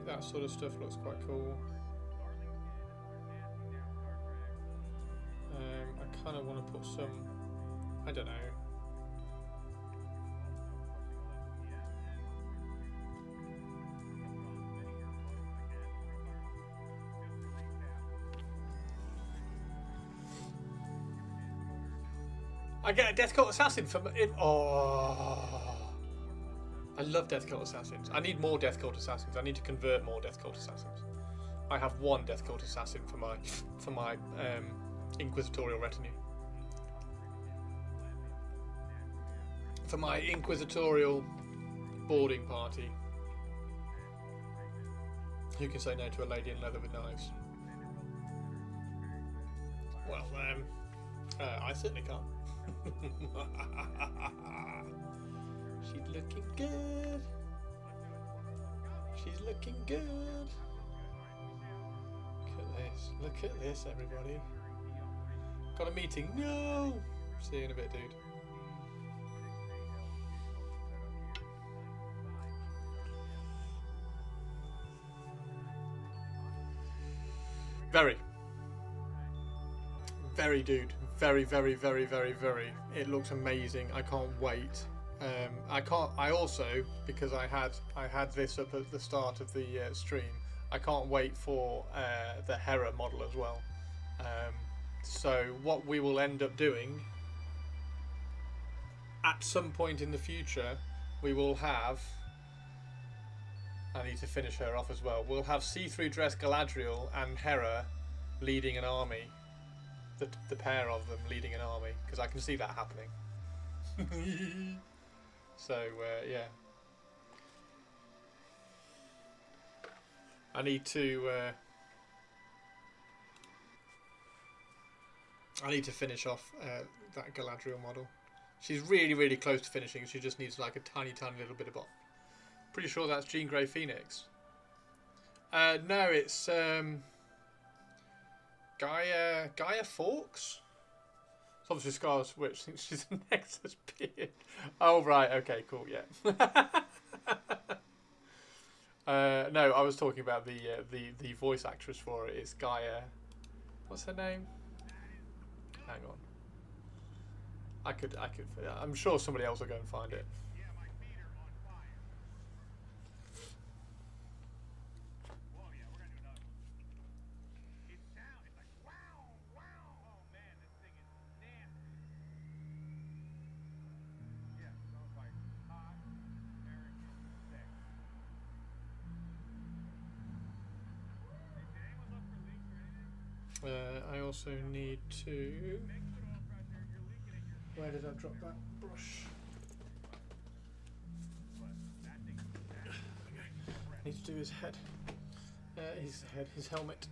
that sort of stuff looks quite cool. I kind of want to put some, I don't know. I get a Death Cult Assassin from it. Oh, I love Death Cult Assassins. I need more Death Cult Assassins. I need to convert more Death Cult Assassins. I have one Death Cult Assassin for my Inquisitorial retinue. For my Inquisitorial boarding party. Who can say no to a lady in leather with knives? Well, I certainly can't. She's looking good. She's looking good. Look at this. Look at this, everybody. Got a meeting. No! See you in a bit, dude. Very. Very, dude. Very, very, very, very, very. It looks amazing. I can't wait. I also, because I had this up at the start of the stream, I can't wait for the Hera model as well. So what we will end up doing at some point in the future, we will have, I need to finish her off as well, we'll have see-through dress Galadriel and Hera leading an army. The pair of them leading an army, because I can see that happening. So yeah, I need to finish off that Galadriel model. She's really, really close to finishing. She just needs like a tiny, tiny little bit of bot. Pretty sure that's Jean Grey Phoenix. No, it's Gaia Fawkes? It's obviously Scar's Witch thinks she's a Nexus beard. Oh, right, okay, cool, yeah. No, I was talking about the voice actress for it. It's Gaia. What's her name? Hang on. I'm sure somebody else will go and find it. I also need to... Where did I drop that brush? I need to do his head. His helmet.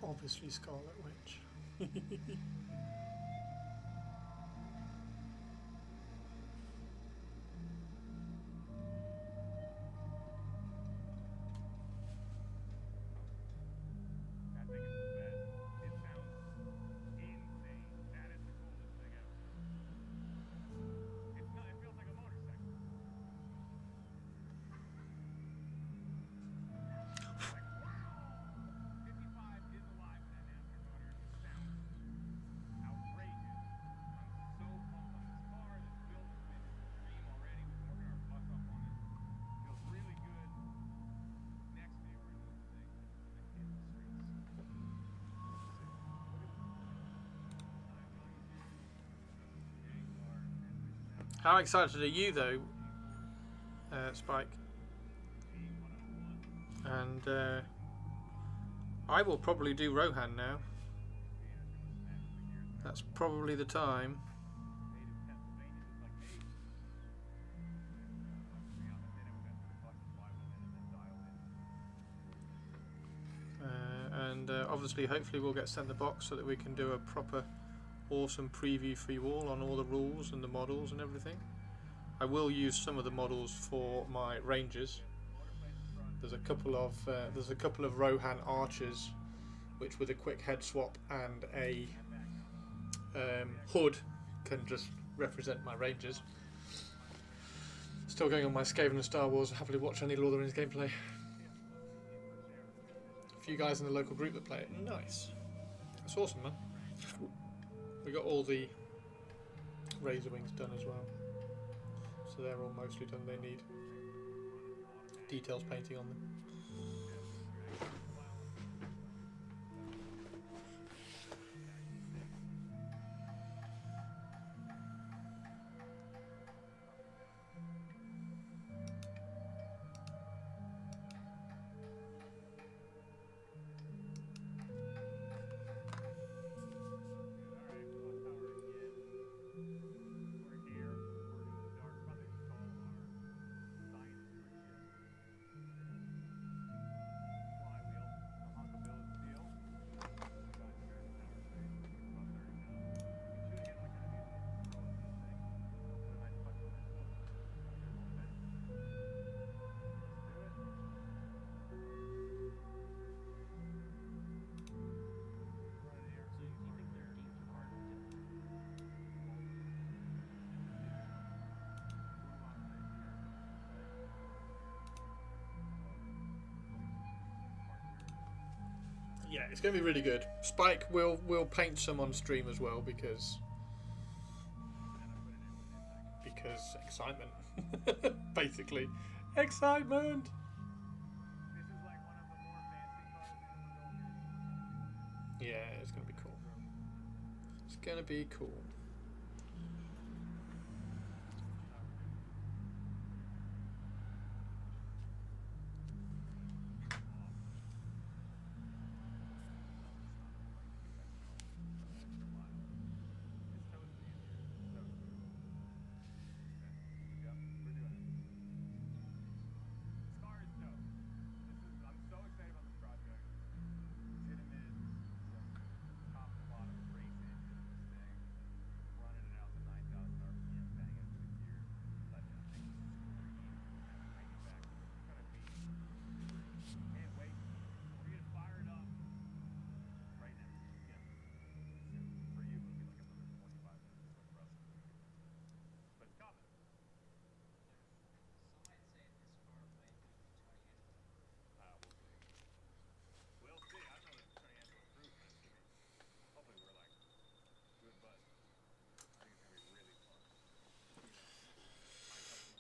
Obviously Scarlet Witch. How excited are you though, Spike? And I will probably do Rohan now. That's probably the time. Obviously, hopefully we'll get sent the box so that we can do a proper awesome preview for you all on all the rules and the models and everything. I will use some of the models for my rangers. There's a couple of Rohan archers, which with a quick head swap and a hood can just represent my rangers. Still going on my Skaven and Star Wars. Happily watch any Lord of the Rings gameplay. A few guys in the local group that play it. Nice. That's awesome, man. We got all the razor wings done as well, so they're all mostly done. They need details painting on them. Yeah, it's going to be really good. Spike will paint some on stream as well because excitement. Basically, excitement. gonna be cool.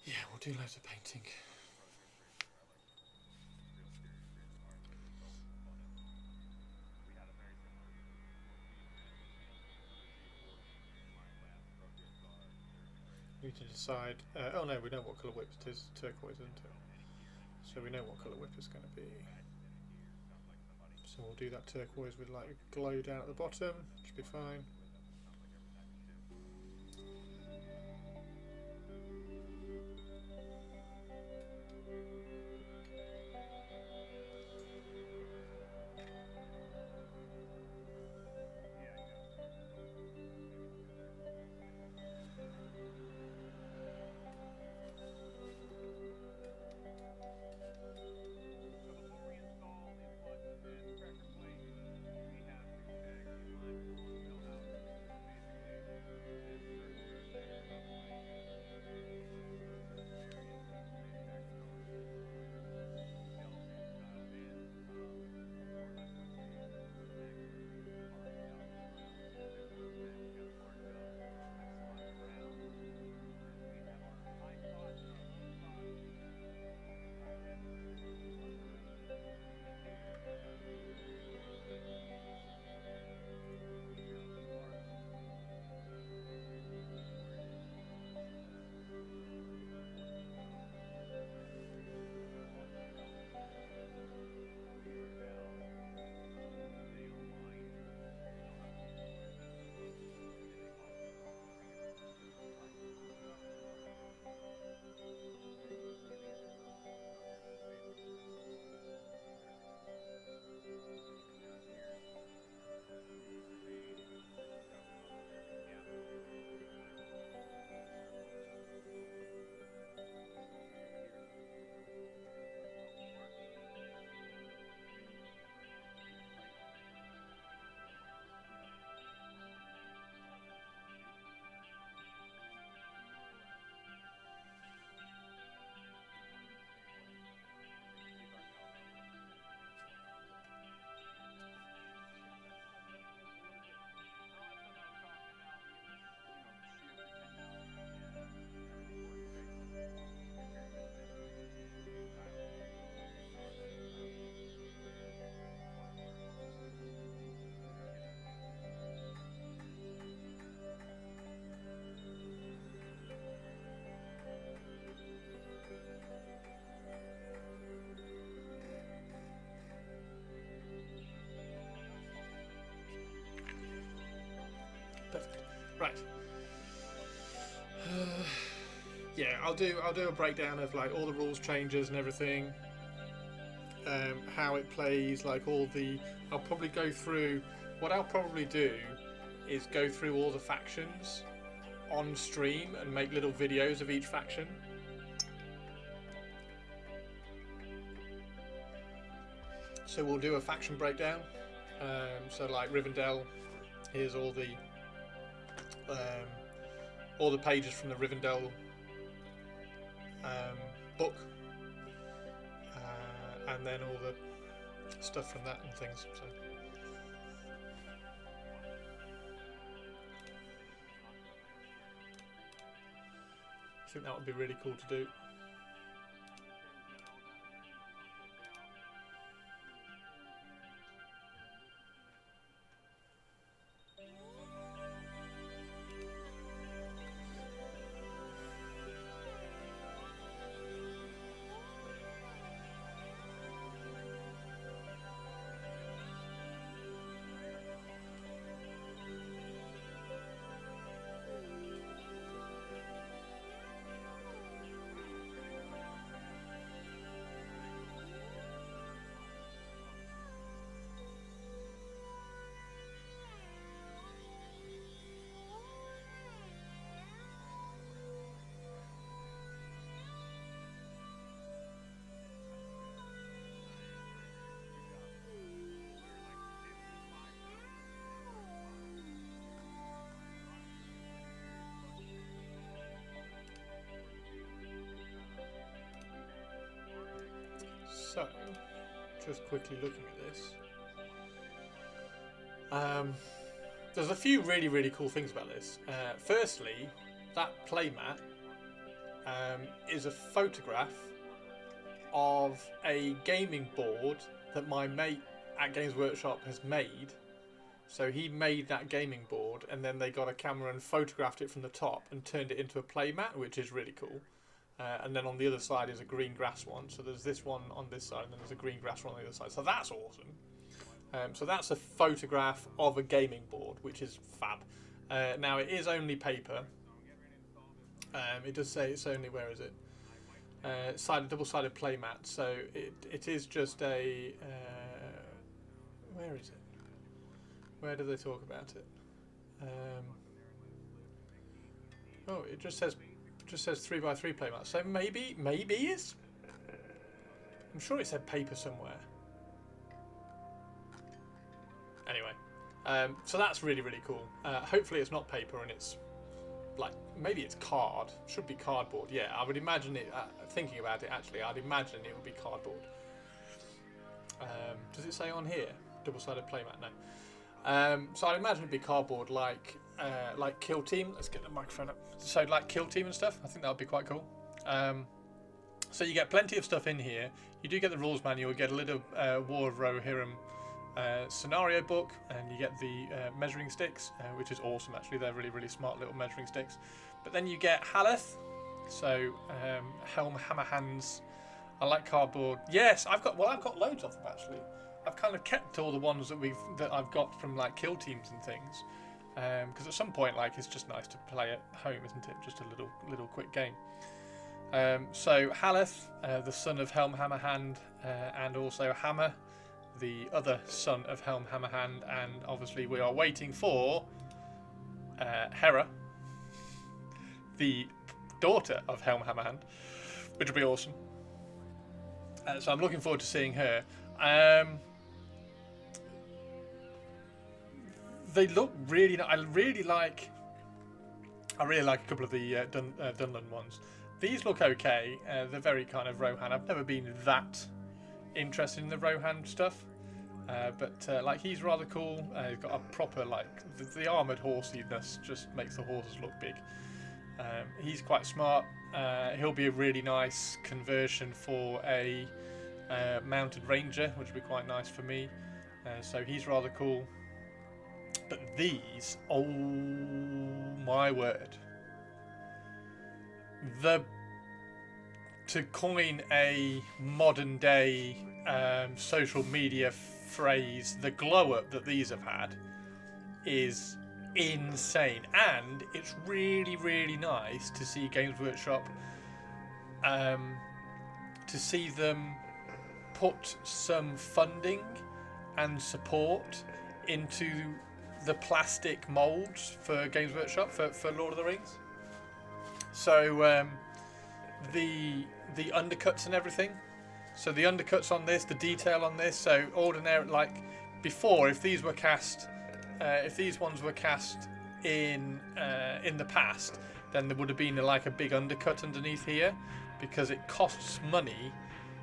Yeah, we'll do loads of painting. We need to decide. Oh no, we know what colour whip it is. Turquoise, isn't it? So we know what colour whip is going to be. So we'll do that turquoise with like glow down at the bottom. Should be fine. Perfect. Right. Yeah, I'll do a breakdown of like all the rules changes and everything. How it plays, like all the. I'll probably go through. What I'll probably do is go through all the factions on stream and make little videos of each faction. So we'll do a faction breakdown. So like Rivendell, here's all the pages from the Rivendell book, and then all the stuff from that and things. So. I think that would be really cool to do. Just quickly looking at this. There's a few really cool things about this. Firstly, that playmat is a photograph of a gaming board that my mate at Games Workshop has made. So he made that gaming board, and then they got a camera and photographed it from the top and turned it into a playmat, which is really cool. And then on the other side is a green grass one. So there's this one on this side, and then there's a green grass one on the other side. So that's awesome. So that's a photograph of a gaming board, which is fab. Now it is only paper. It does say it's only, where is it? Double-sided playmat. So it is just a. Where is it? Where do they talk about it? Oh, it just says 3x3 playmat. So maybe it's. I'm sure it said paper somewhere. Anyway, so that's really cool. Hopefully it's not paper and it's like, maybe it's card. Should be cardboard. Yeah, I would imagine it. Thinking about it, actually, I'd imagine it would be cardboard. Does it say on here? Double-sided playmat? No. So I'd imagine it'd be cardboard, like Kill Team. Let's get the microphone up. So like Kill Team and stuff. I think that would be quite cool. So you get plenty of stuff in here. You do get the rules manual. You get a little War of Rohirrim scenario book, and you get the measuring sticks, which is awesome. Actually, they're really smart little measuring sticks. But then you get Haleth. So Helm Hammerhands. I like cardboard. Yes, I've got loads of them actually. I've kind of kept all the ones that I've got from like Kill Teams and things, because at some point, like, it's just nice to play at home, isn't it? Just a little quick game. So Haleth, the son of Helm Hammerhand, and also Hammer, the other son of Helm Hammerhand, and obviously we are waiting for Hera, the daughter of Helm Hammerhand, which will be awesome. So I'm looking forward to seeing her. They look really nice. I really like a couple of the Dunland ones. These look okay. They're very kind of Rohan. I've never been that interested in the Rohan stuff, but like, he's rather cool. He's got a proper, like, the armoured horsiness just makes the horses look big. He's quite smart. He'll be a really nice conversion for a mounted ranger, which would be quite nice for me. So he's rather cool. But these, oh my word. To coin a modern day social media phrase, the glow up that these have had is insane. And it's really nice to see Games Workshop, to see them put some funding and support into the plastic molds for Games Workshop for Lord of the Rings. So the undercuts and everything. So the undercuts on this, the detail on this. So ordinary, like before, if these were cast, if these ones were cast in the past, then there would have been like a big undercut underneath here, because it costs money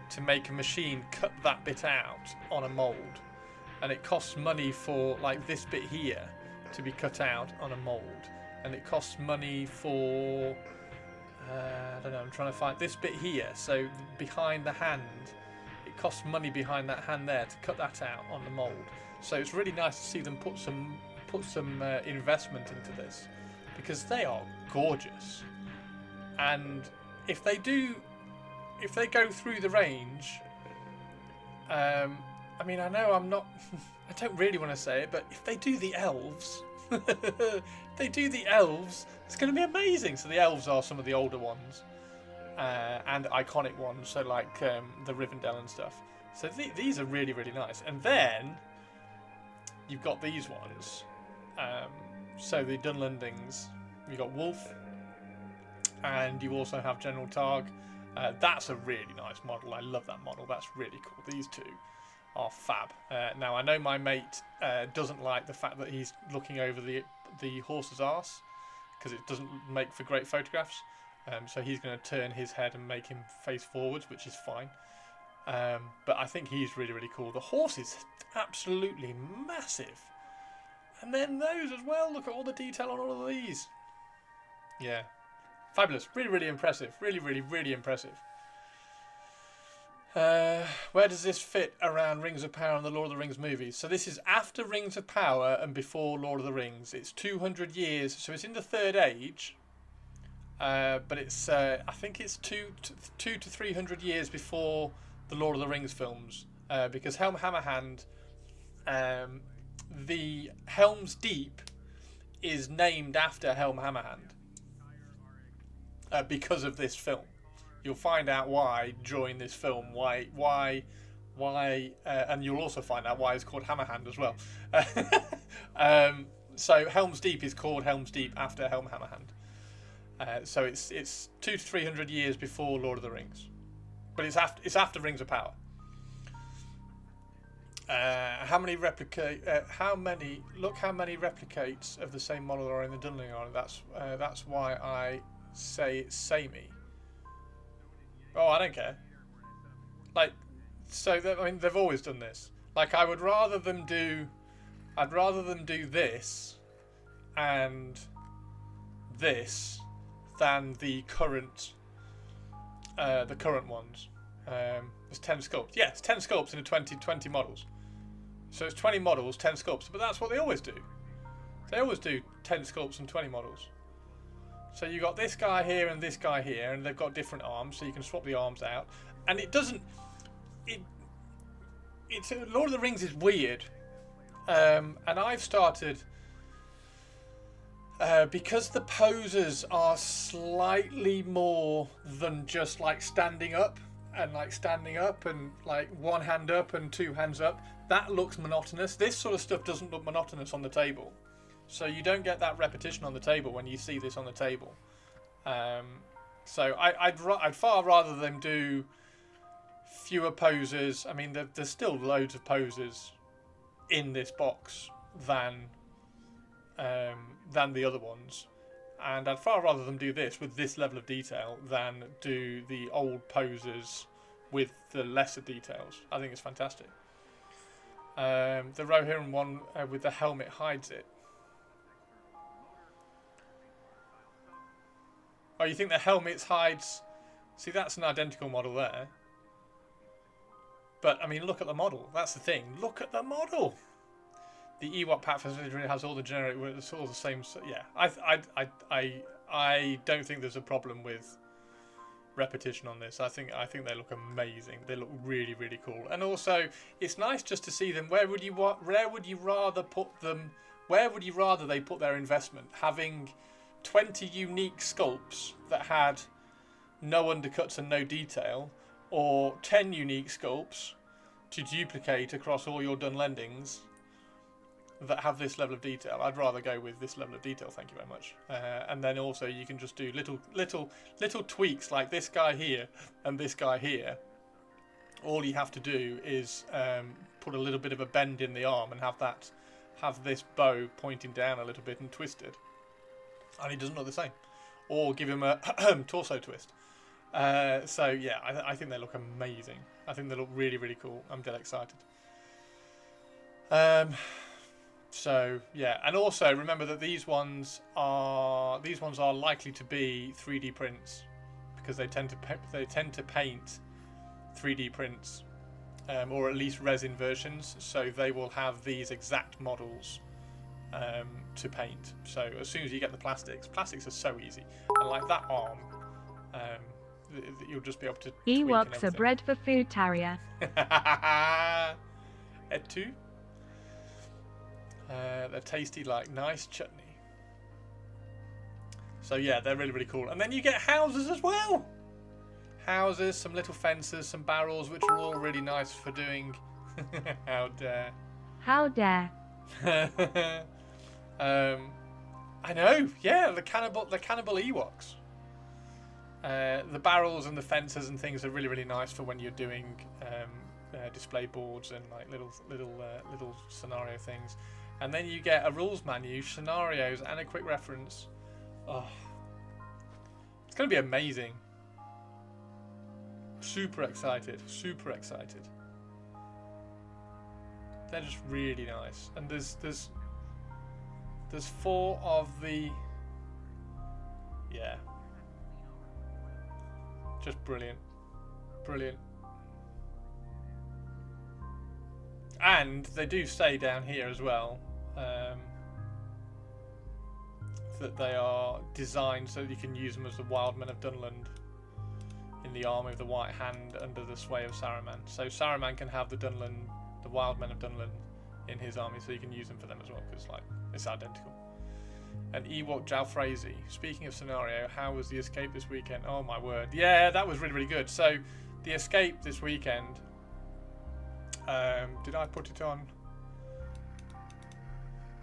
to make a machine cut that bit out on a mold. And it costs money for like this bit here to be cut out on a mold, and it costs money for I don't know, I'm trying to find this bit here, so behind the hand, it costs money behind that hand there to cut that out on the mold. So it's really nice to see them put some investment into this, because they are gorgeous. And if they go through the range, I mean, I know I'm not, I don't really want to say it, but if they do the elves, it's going to be amazing. So the elves are some of the older ones, and iconic ones, so like the Rivendell and stuff. So these are really nice. And then you've got these ones. So the Dunlandings, you've got Wolf, and you also have General Targ. That's a really nice model. I love that model. That's really cool. These two are fab. Now I know my mate doesn't like the fact that he's looking over the horse's arse, because it doesn't make for great photographs. So he's going to turn his head and make him face forwards, which is fine. But I think he's really, really cool. The horse is absolutely massive. And then those as well. Look at all the detail on all of these. Yeah. Fabulous. Really, really impressive. Really, really, really impressive. Where does this fit around Rings of Power and the Lord of the Rings movies? So this is after Rings of Power and before Lord of the Rings. It's 200 years. So it's in the Third Age. But it's I think it's 200 to 300 years before the Lord of the Rings films. Because Helm Hammerhand... the Helm's Deep is named after Helm Hammerhand because of this film. You'll find out why during this film. Why, and you'll also find out why it's called Hammerhand as well. So Helm's Deep is called Helm's Deep after Helm Hammerhand. So it's 200 to 300 years before Lord of the Rings, but it's after Rings of Power. How many replicates of the same model are in the Dunling Army? That's why I say it's samey. Oh, I don't care. Like, so I mean, they've always done this. Like, I'd rather them do this and this than the current ones. There's 10 sculpts. Yeah, it's 10 sculpts in the 20 models. So it's 20 models, 10 sculpts, but that's what they always do. They always do 10 sculpts and 20 models. So you got this guy here and this guy here, and they've got different arms, so you can swap the arms out. And it doesn't... It's Lord of the Rings is weird. And I've started... because the poses are slightly more than just like standing up and like one hand up and two hands up. That looks monotonous. This sort of stuff doesn't look monotonous on the table. So you don't get that repetition on the table when you see this on the table. So I'd far rather them do fewer poses. I mean, there's still loads of poses in this box than the other ones. And I'd far rather them do this with this level of detail than do the old poses with the lesser details. I think it's fantastic. The Rohirrim one with the helmet hides it. Oh, you think the helmet hides... See, that's an identical model there. But, I mean, look at the model. That's the thing. Look at the model! The Ewok pack facility has all the generic... It's all the same... Yeah, I don't think there's a problem with repetition on this. I think they look amazing. They look really, really cool. And also, it's nice just to see them. Where would you rather put them... Where would you rather they put their investment? Having 20 unique sculpts that had no undercuts and no detail, or 10 unique sculpts to duplicate across all your Dunlendings that have this level of detail. I'd rather go with this level of detail, thank you very much. And then also you can just do little tweaks like this guy here and this guy here. All you have to do is put a little bit of a bend in the arm and have this bow pointing down a little bit and twisted, and he doesn't look the same. Or give him a torso twist. So yeah, I think they look amazing. I think they look really, really cool. I'm dead excited. So yeah, and also remember that these ones are likely to be 3D prints because they tend to paint 3D prints, or at least resin versions. So they will have these exact models to paint. So as soon as you get the plastics are so easy. And like that arm, you'll just be able to. Ewoks are bred for food, Tarrier. Et tu? They're tasty like nice chutney. So yeah, they're really, really cool. And then you get houses as well. Houses, some little fences, some barrels, which are all really nice for doing. How dare? How dare? I know. Yeah, the cannibal Ewoks. The barrels and the fences and things are really, really nice for when you're doing display boards and like little scenario things. And then you get a rules menu, scenarios, and a quick reference. Oh, it's going to be amazing. super excited, super excited. They're just really nice, and there's 4 of the, yeah, just brilliant, brilliant. And they do say down here as well that they are designed so that you can use them as the Wild Men of Dunland in the army of the White Hand under the sway of Saruman. So Saruman can have the Wild Men of Dunland in his army, so you can use them for them as well, because like it's identical. And Ewok Jalfrezi, speaking of scenario, how was the escape this weekend? Oh my word, yeah, that was really, really good. So the escape this weekend, did I put it on?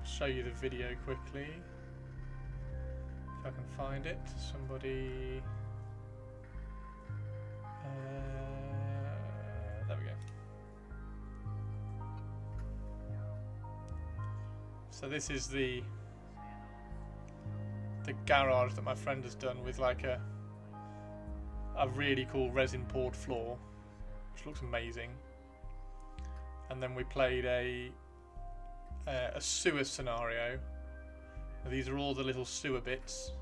Show you the video quickly if I can find it. Somebody, there we go. So this is the garage that my friend has done with like a really cool resin poured floor, which looks amazing. And then we played a sewer scenario. These are all the little sewer bits,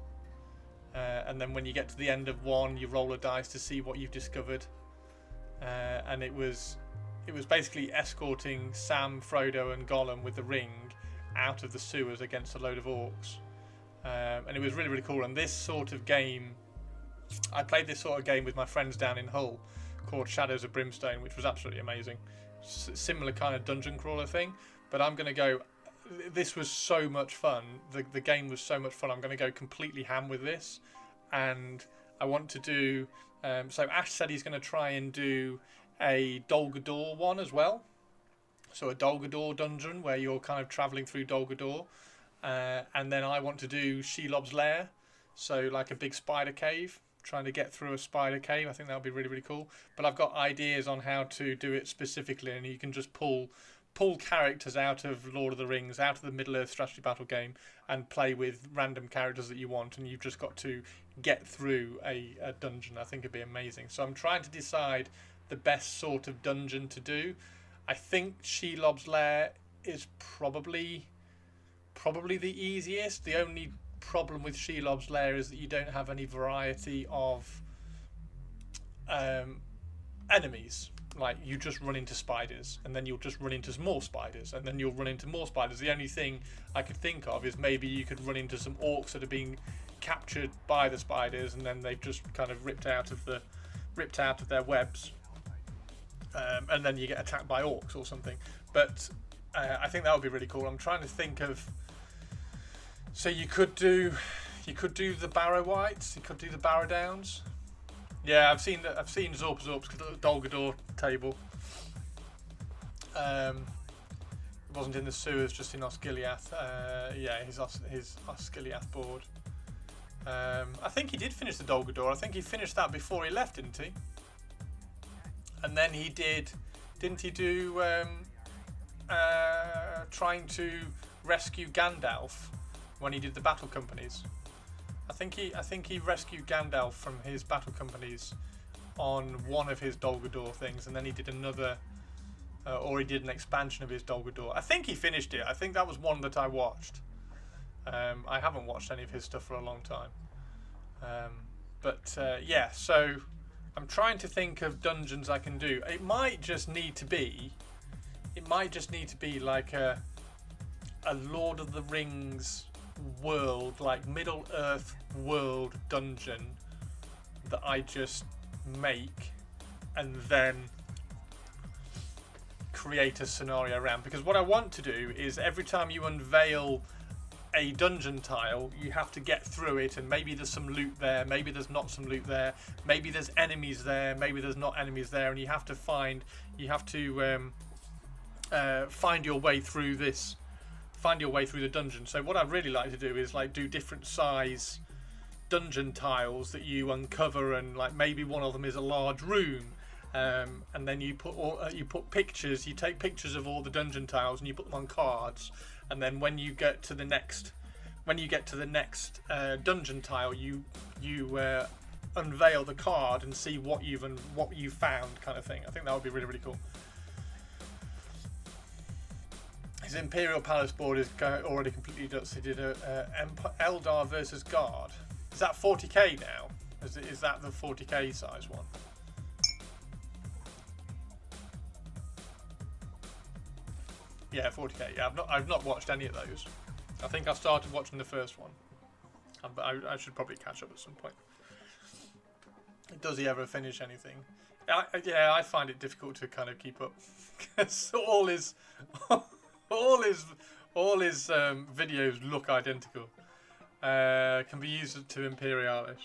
and then when you get to the end of one, you roll a dice to see what you've discovered. And it was basically escorting Sam, Frodo, and Gollum with the ring out of the sewers against a load of orcs, and it was really, really cool. And this sort of game, I played this sort of game with my friends down in Hull called Shadows of Brimstone, which was absolutely amazing. Similar kind of dungeon crawler thing, but I'm going to go, this was so much fun, the game was so much fun, I'm going to go completely ham with this. And I want to do, so Ash said he's going to try and do a Dol Guldur one as well, so a Dol Guldur dungeon where you're kind of travelling through Dol Guldur, and then I want to do Shelob's Lair, so like a big spider cave, trying to get through a spider cave. I think that would be really, really cool. But I've got ideas on how to do it specifically, and you can just pull characters out of Lord of the Rings, out of the Middle-earth strategy battle game, and play with random characters that you want, and you've just got to get through a dungeon. I think it'd be amazing. So I'm trying to decide the best sort of dungeon to do. I think Shelob's Lair is probably the easiest. The only problem with Shelob's Lair is that you don't have any variety of enemies. Like, you just run into spiders, and then you'll just run into some more spiders, and then you'll run into more spiders. The only thing I could think of is maybe you could run into some orcs that are being captured by the spiders, and then they've just kind of ripped out of their webs, and then you get attacked by orcs or something. But I think that would be really cool. I'm trying to think of, so you could do the Barrow Whites, you could do the Barrow Downs. Yeah, I've seen Zorp's Dol Guldur table. It wasn't in the sewers, just in Osgiliath. Yeah, his Osgiliath board. I think he did finish the Dol Guldur. I think he finished that before he left, didn't he? And then he didn't he do trying to rescue Gandalf when he did the battle companies? I think he rescued Gandalf from his battle companies on one of his Dol Guldur things, and then he did another, or he did an expansion of his Dol Guldur. I think he finished it. I think that was one that I watched. I haven't watched any of his stuff for a long time. Yeah, so I'm trying to think of dungeons I can do. It might just need to be like a Lord of the Rings world, like Middle Earth world dungeon that I just make and then create a scenario around. Because what I want to do is every time you unveil a dungeon tile, you have to get through it, and maybe there's some loot there, maybe there's not some loot there, maybe there's enemies there, maybe there's not enemies there, and you have to find your way through this. Find your way through the dungeon. So what I'd really like to do is like do different size dungeon tiles that you uncover, and like maybe one of them is a large room, and then you put pictures. You take pictures of all the dungeon tiles and you put them on cards, and then when you get to the next dungeon tile, you unveil the card and see what you found, kind of thing. I think that would be really, really cool. His Imperial Palace board is already completely nuts. He did a Eldar versus Guard. Is that 40k now? Is that the 40k size one? Yeah, 40k. Yeah, I've not watched any of those. I think I started watching the first one, but I should probably catch up at some point. Does he ever finish anything? Yeah, I find it difficult to kind of keep up because all his videos look identical. Can be used to Imperialis.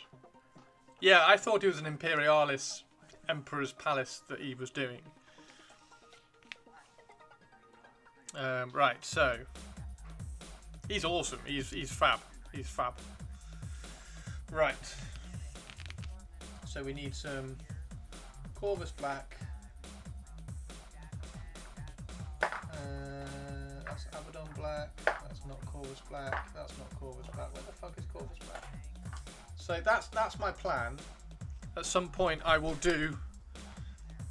Yeah, I thought it was an Imperialis Emperor's Palace that he was doing. Right, so he's awesome. He's fab. He's fab. Right. So we need some Corvus Black. That's Abaddon Black. That's not Corvus Black. That's not Corvus Black. Where the fuck is Corvus Black? So that's my plan. At some point, I will do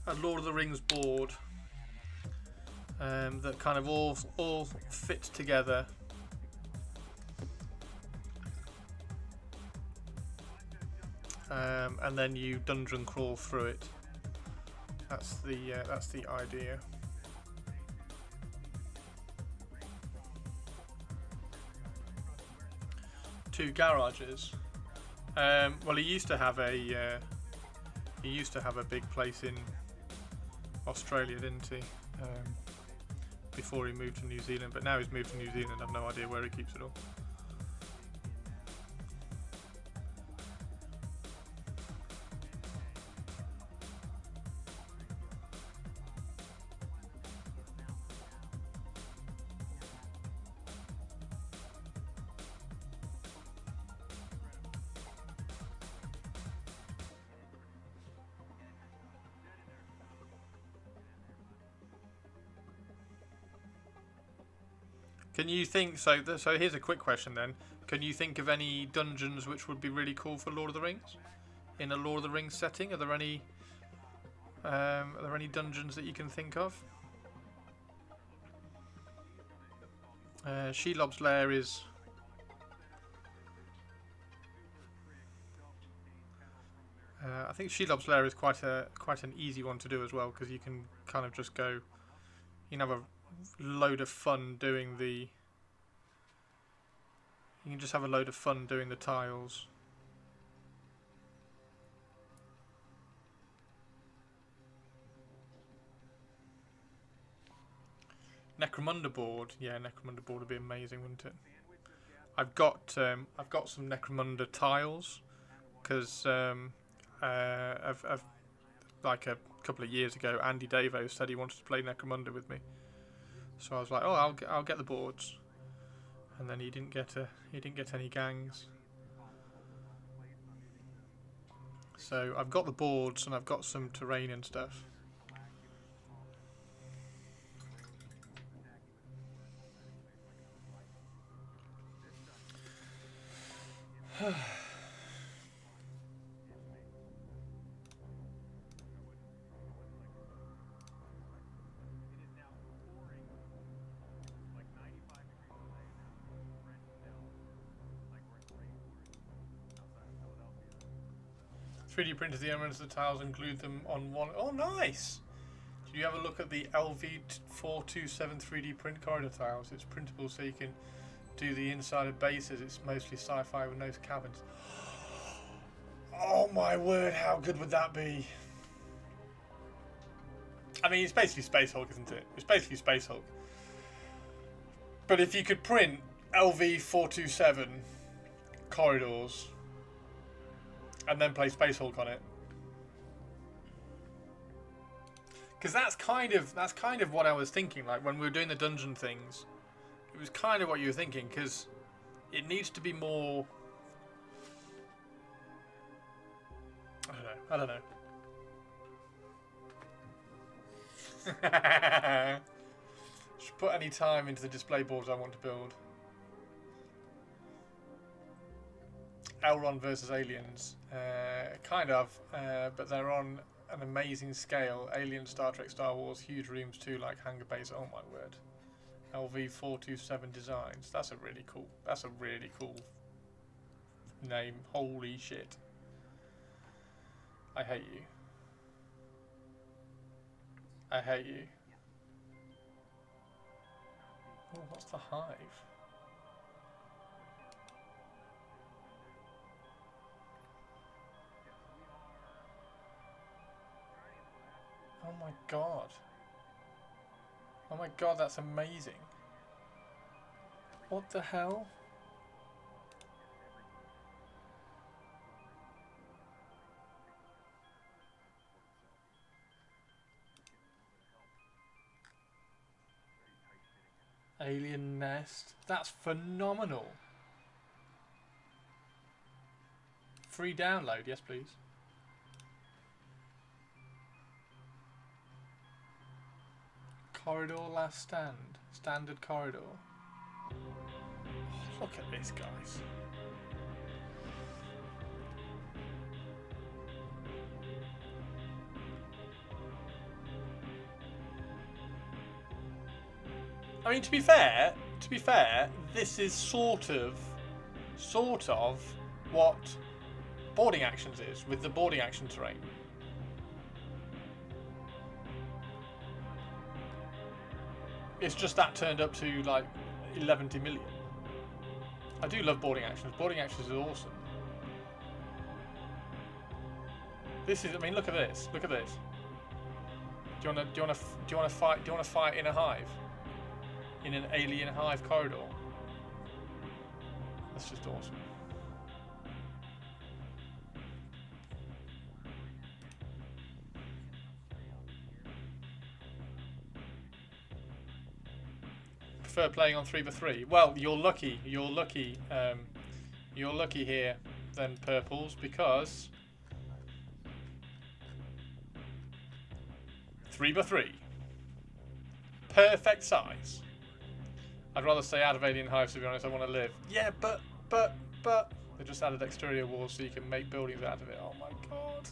a Lord of the Rings board that kind of all fit together. And then you dungeon crawl through it. That's the idea. Two garages. Well, he used to have a big place in Australia, didn't he? Before he moved to New Zealand, but now he's moved to New Zealand. I've no idea where he keeps it all. Can you think, so here's a quick question then. Can you think of any dungeons which would be really cool for Lord of the Rings? In a Lord of the Rings setting? Are there any dungeons that you can think of? Shelob's Lair is... I think Shelob's Lair is quite an easy one to do as well, because you can kind of just go... You can have a load of fun doing the... You can just have a load of fun doing the tiles. Necromunda board, yeah, Necromunda board would be amazing, wouldn't it? I've got some Necromunda tiles because I've like a couple of years ago, Andy Davo said he wanted to play Necromunda with me, so I was like, oh, I'll get the boards, and then he didn't get any gangs. So I've got the boards and I've got some terrain and stuff. "3D printed the elements of the tiles and glued them on one." Oh, nice! Did you have a look at the LV427 3D print corridor tiles? It's printable, so you can do the inside of bases. It's mostly sci-fi with no cabins. Oh my word, how good would that be? I mean, it's basically Space Hulk, isn't it? It's basically Space Hulk. But if you could print LV427 corridors and then play Space Hulk on it, because that's kind of what I was thinking. Like when we were doing the dungeon things, it was kind of what you were thinking, because it needs to be more. I don't know. Should put any time into the display boards I want to build. Elrond versus Aliens, kind of, but they're on an amazing scale. Alien, Star Trek, Star Wars, huge rooms too, like hangar base. Oh my word. LV427 Designs. That's a really cool. That's a really cool name. Holy shit. I hate you. I hate you. Oh, what's the hive? Oh my god. Oh my god, that's amazing. What the hell? Alien nest. That's phenomenal. Free download, yes please. Corridor last stand. Standard corridor. Oh, look at this, guys. I mean, to be fair, this is sort of what boarding actions is with the boarding action terrain. It's just that turned up to like 11 million. I do love boarding actions. Boarding actions is awesome. This is. I mean, look at this. Look at this. Do you wanna fight in a hive? In an alien hive corridor? That's just awesome. Prefer playing on 3x3. Well, you're lucky. You're lucky here, then, Purples, because 3x3, perfect size. I'd rather stay out of alien hives, to be honest. I want to live. Yeah, but they just added exterior walls so you can make buildings out of it. Oh my god.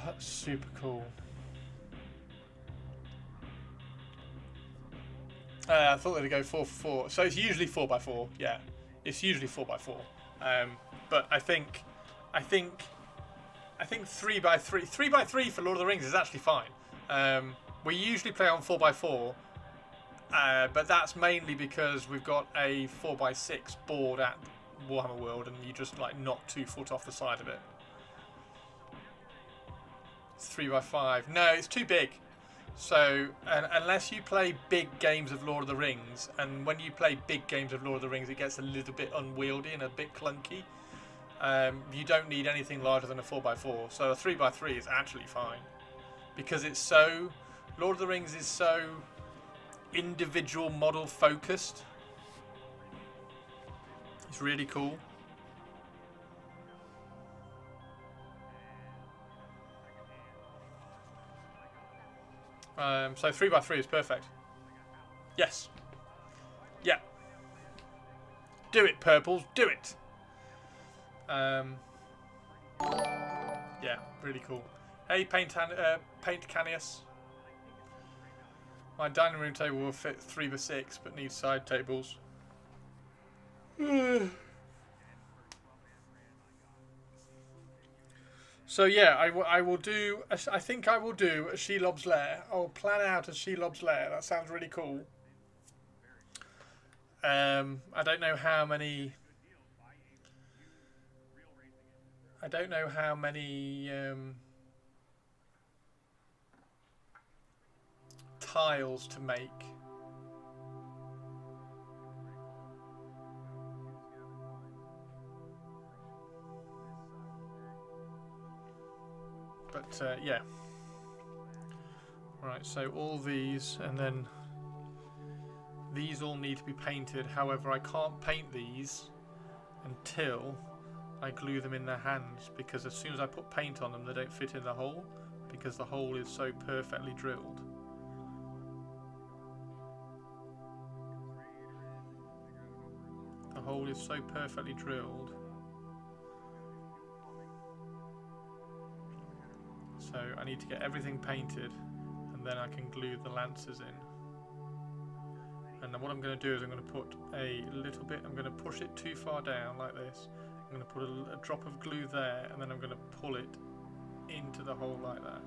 That's super cool. I thought they'd go 4x4. So it's usually 4x4. Yeah, it's usually 4x4. But I think 3x3. 3x3 for Lord of the Rings is actually fine. We usually play on 4x4, but that's mainly because we've got a 4x6 board at Warhammer World, and you just like knock 2 foot off the side of it. It's 3x5. No, it's too big. So, unless you play big games of Lord of the Rings, and when you play big games of Lord of the Rings, it gets a little bit unwieldy and a bit clunky. You don't need anything larger than a 4x4. So a 3x3 is actually fine, because it's so. Lord of the Rings is so individual model focused. It's really cool. So 3x3 is perfect. Yes. Yeah. Do it, Purples. Do it. Yeah, really cool. Hey, Paint Canius. My dining room table will fit 3x6, but needs side tables. So yeah, I will do. I think I will do a Shelob's Lair. I'll plan out a Shelob's Lair. That sounds really cool. I don't know how many. Tiles to make. But yeah. Right, so all these, and then these all need to be painted. However, I can't paint these until I glue them in their hands, because as soon as I put paint on them, they don't fit in the hole, because the hole is so perfectly drilled. hole is so perfectly drilled. So I need to get everything painted, and then I can glue the lances in. And then what I'm going to do is I'm going to put a little bit, I'm going to push it too far down like this. I'm going to put a drop of glue there, and then I'm going to pull it into the hole like that,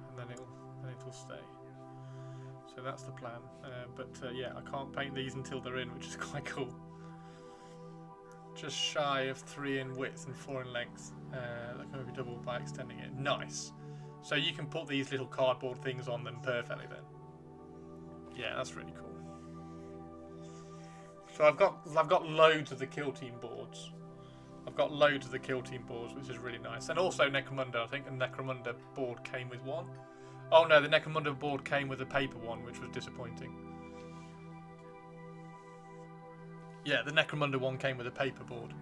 and then it'll stay. So that's the plan. Yeah, I can't paint these until they're in, which is quite cool. Just shy of 3 in width and 4 in length. That can be doubled by extending it. Nice. So you can put these little cardboard things on them perfectly then. Yeah, that's really cool. So I've got loads of the Kill Team boards. I've got loads of the Kill Team boards, which is really nice. And also Necromunda. I think the Necromunda board came with one. Oh no, the Necromunda board came with a paper one, which was disappointing. Yeah, the Necromunda one came with a paper board.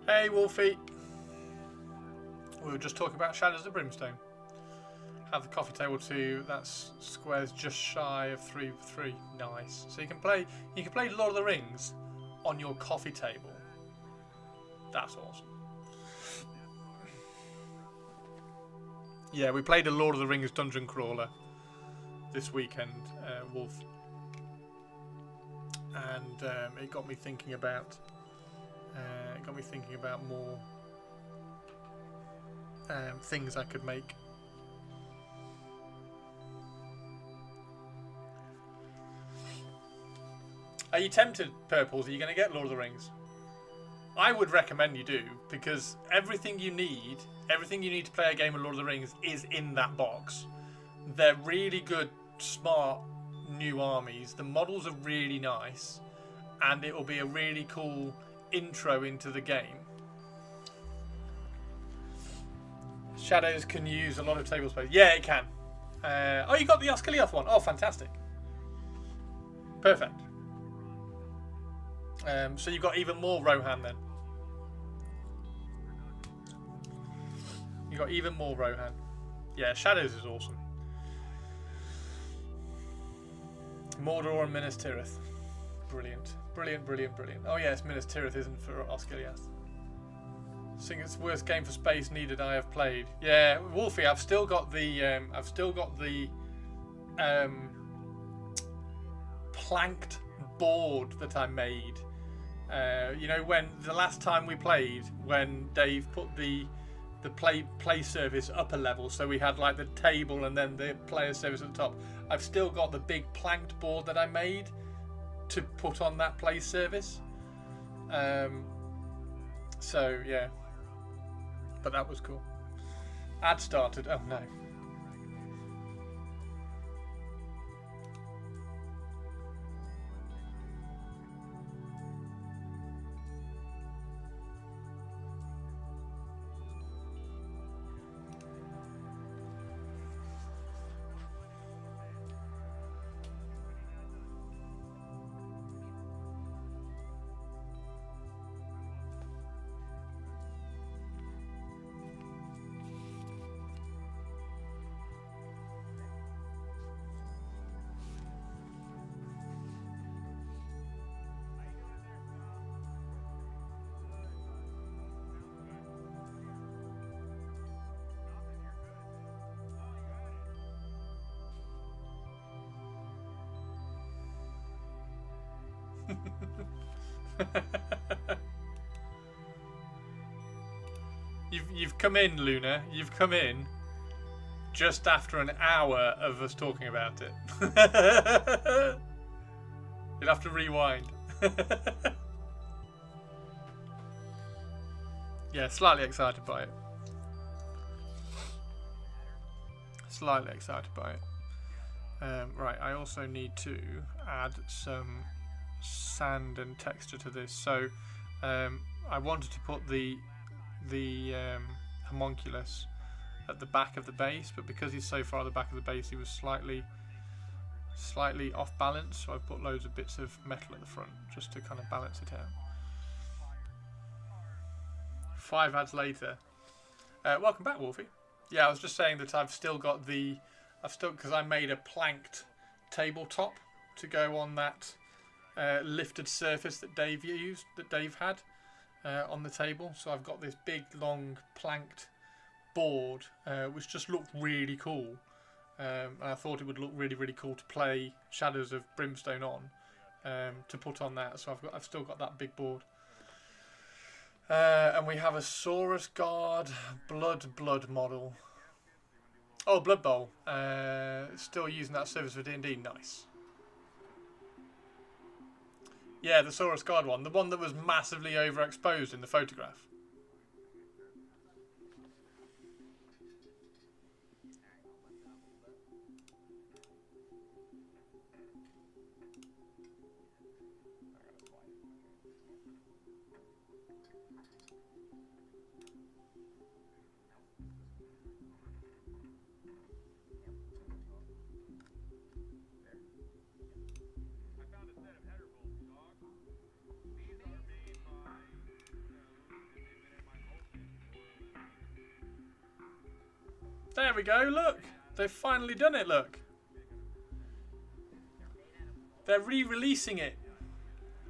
Hey Wolfie! We were just talking about Shadows of Brimstone. Have the coffee table too. That's squares just shy of 3×3. Nice. So you can play Lord of the Rings on your coffee table. That's awesome. Yeah, we played a Lord of the Rings dungeon crawler this weekend, Wolf, and it got me thinking about. More things I could make. Are you tempted, Purples? Are you going to get Lord of the Rings? I would recommend you do, because everything you need to play a game of Lord of the Rings is in that box. They're really good, smart, new armies. The models are really nice, and it will be a really cool intro into the game. Shadows can use a lot of table space. Yeah, it can. Oh, you got the Oscillioth one. Oh, fantastic. Perfect. So you've got even more Rohan then. You got even more Rohan. Yeah, Shadows is awesome. Mordor and Minas Tirith. Brilliant. Brilliant, brilliant, brilliant. Oh yes, Minas Tirith isn't for Oscillioth. I think it's the worst game for space needed I have played. Yeah, Wolfie, I've still got the planked board that I made. You know, when the last time we played, when Dave put the play service up a level, so we had like the table and then the player service at the top. I've still got the big planked board that I made to put on that play service. So yeah, but that was cool. Ad started. Oh no. You've come in, Luna. You've come in just after an hour of us talking about it. You'll have to rewind. Yeah, slightly excited by it. Slightly excited by it. Right, I also need to add some sand and texture to this. So I wanted to put the homunculus at the back of the base, but because he's so far at the back of the base, he was slightly off balance. So I've put loads of bits of metal at the front just to kind of balance it out. 5 ads later. Welcome back, Wolfie. Yeah, I was just saying that I've still got because I made a planked tabletop to go on that lifted surface that Dave had on the table. So I've got this big, long, planked board, which just looked really cool. And I thought it would look really, really cool to play Shadows of Brimstone on, to put on that. So I've still got that big board. And we have a Saurus Guard Blood model. Oh, Blood Bowl. Still using that service for D&D. Nice. Yeah, the Saurus Guard one. The one that was massively overexposed in the photograph. There we go, look! They've finally done it, look! They're re-releasing it!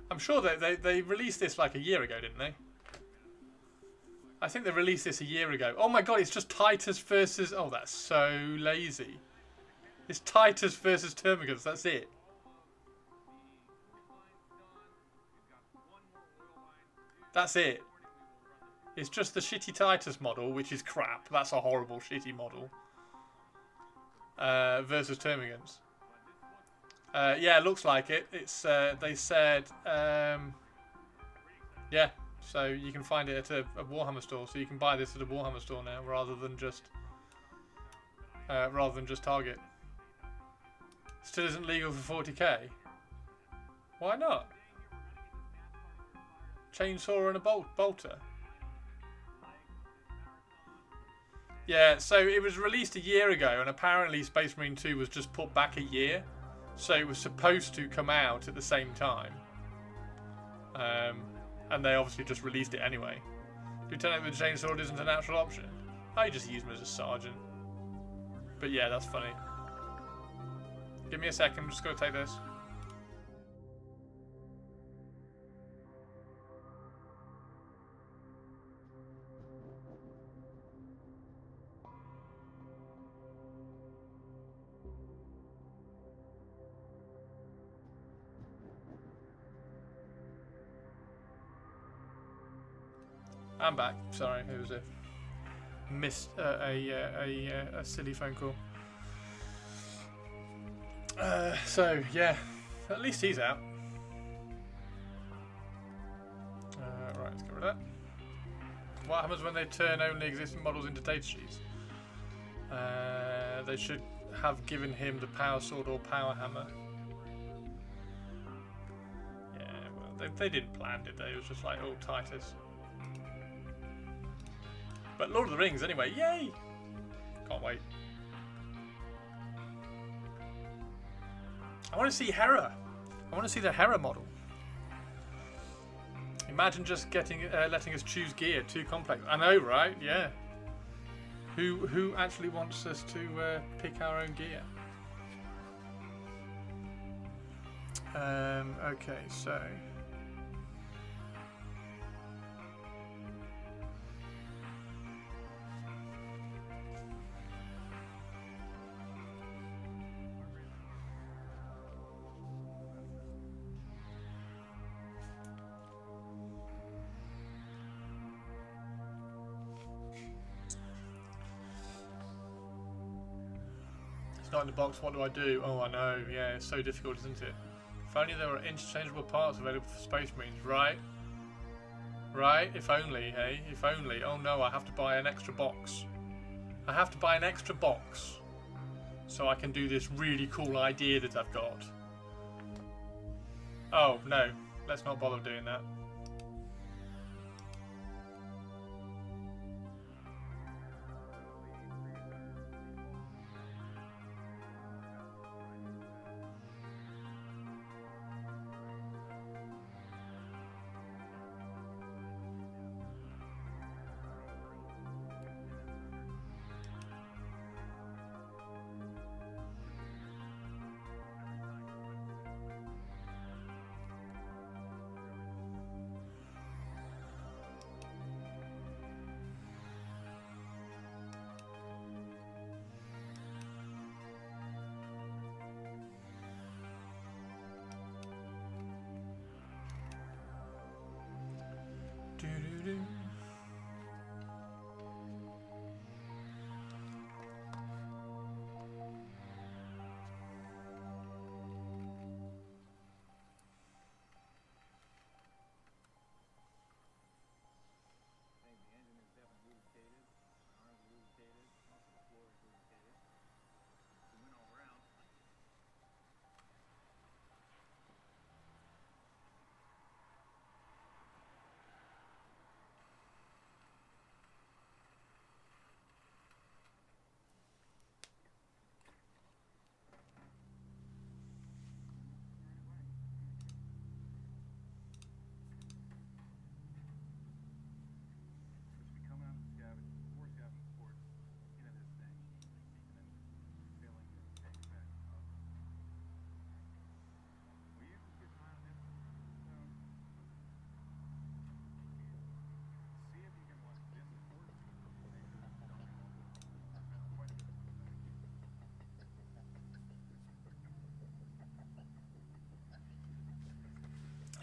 I'm sure they released this like a year ago, didn't they? I think they released this a year ago. Oh my god, it's just Titus versus... Oh, that's so lazy. It's Titus versus Termagants, that's it. That's it. It's just the shitty Titus model, which is crap. That's a horrible, shitty model. Versus Termagants. Yeah, it looks like it. It's they said, yeah. So you can find it at a Warhammer store. So you can buy this at a Warhammer store now, rather than just Target. Still isn't legal for 40k. Why not? Chainsaw and a bolter. Yeah, so it was released a year ago, and apparently Space Marine 2 was just put back a year. So it was supposed to come out at the same time. And they obviously just released it anyway. Lieutenant with a chainsaw isn't a natural option. I just use him as a sergeant. But yeah, that's funny. Give me a second, I'm just going to take this. I'm back. Sorry, it was a silly phone call. So yeah, at least he's out. Right, let's get rid of that. What happens when they turn only existing models into data sheets? They should have given him the power sword or power hammer. Yeah, well, they didn't plan, did they? It was just like, oh, Titus. But Lord of the Rings anyway, yay! Can't wait. I want to see Hera. I want to see the Hera model. Imagine just letting us choose gear. Too complex. I know, right? Yeah. Who actually wants us to pick our own gear? Okay, so. Not in the box, what do I do? Oh, I know, yeah, it's so difficult, isn't it? If only there were interchangeable parts available for Space Marines, right? Right? If only, hey? If only. Oh no, I have to buy an extra box. I have to buy an extra box so I can do this really cool idea that I've got. Oh, no. Let's not bother doing that. Doo-doo-doo.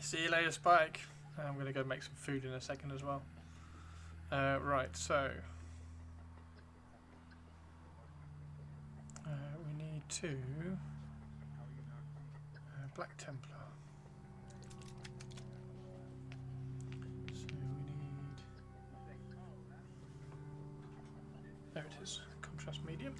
See you later, Spike. I'm going to go make some food in a second as well. Right, so we need two Black Templar. So we need, there it is, contrast medium.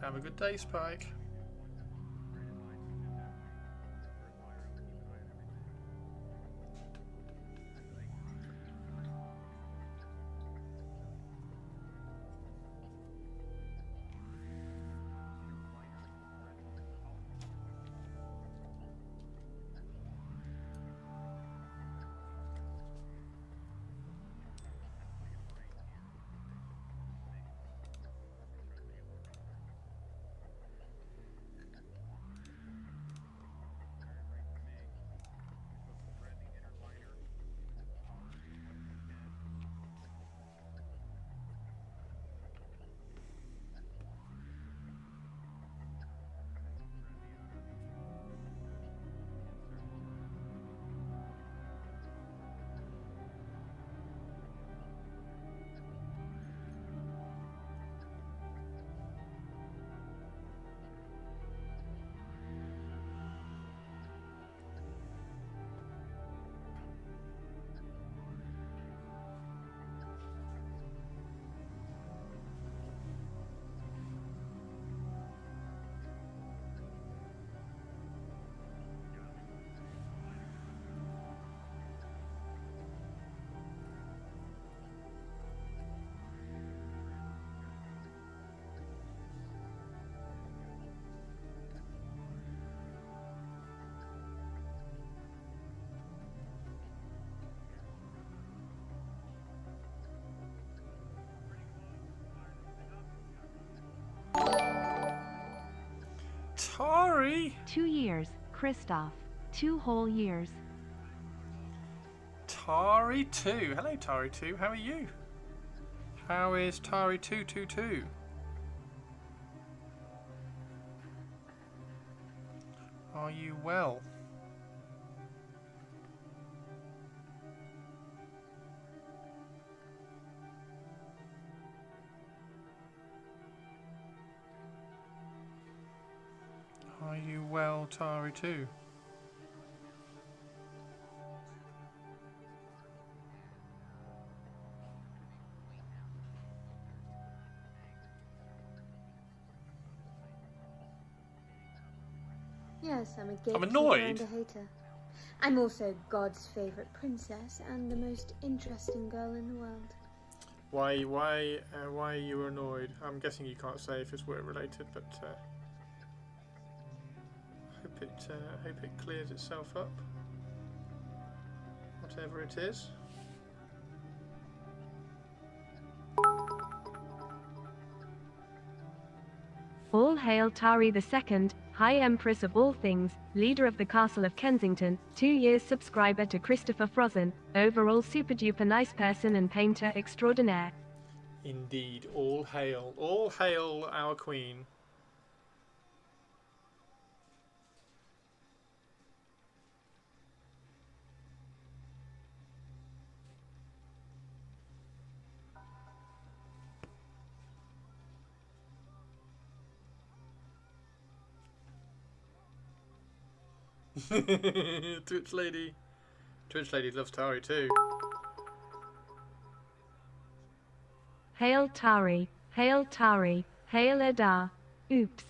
Have a good day, Spike. Tari! 2 years, Christoph. 2 whole years. Tari2. Hello, Tari2. How are you? How is Tari222? Are you well? Are you well, Tari2? Yes, I'm a gatekeeper I'm annoyed. and a hater. I'm also God's favourite princess and the most interesting girl in the world. Why are you annoyed? I'm guessing you can't say if it's work related, but hope it clears itself up. Whatever it is. All hail Tari II, High Empress of all things, leader of the Castle of Kensington, 2 years subscriber to Christopher Frozen, overall super duper nice person and painter extraordinaire. Indeed, all hail our queen. Twitch lady loves Tari too. Hail Tari, hail Tari, hail Adar. Oops.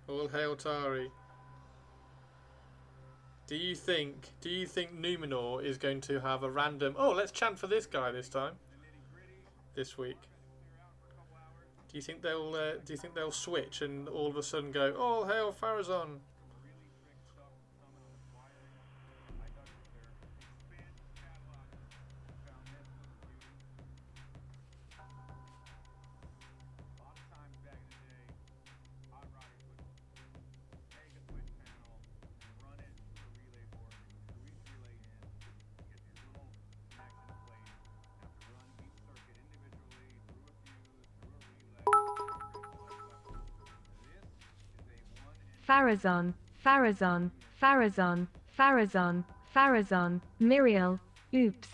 All hail Tari. Do you think Numenor is going to have a random? Oh, let's chant for this guy this time. This week. Do you think they'll switch and all of a sudden go, "All hail Pharazon"? Pharazon, Pharazon, Pharazon, Pharazon, Pharazon, Miriel. Oops.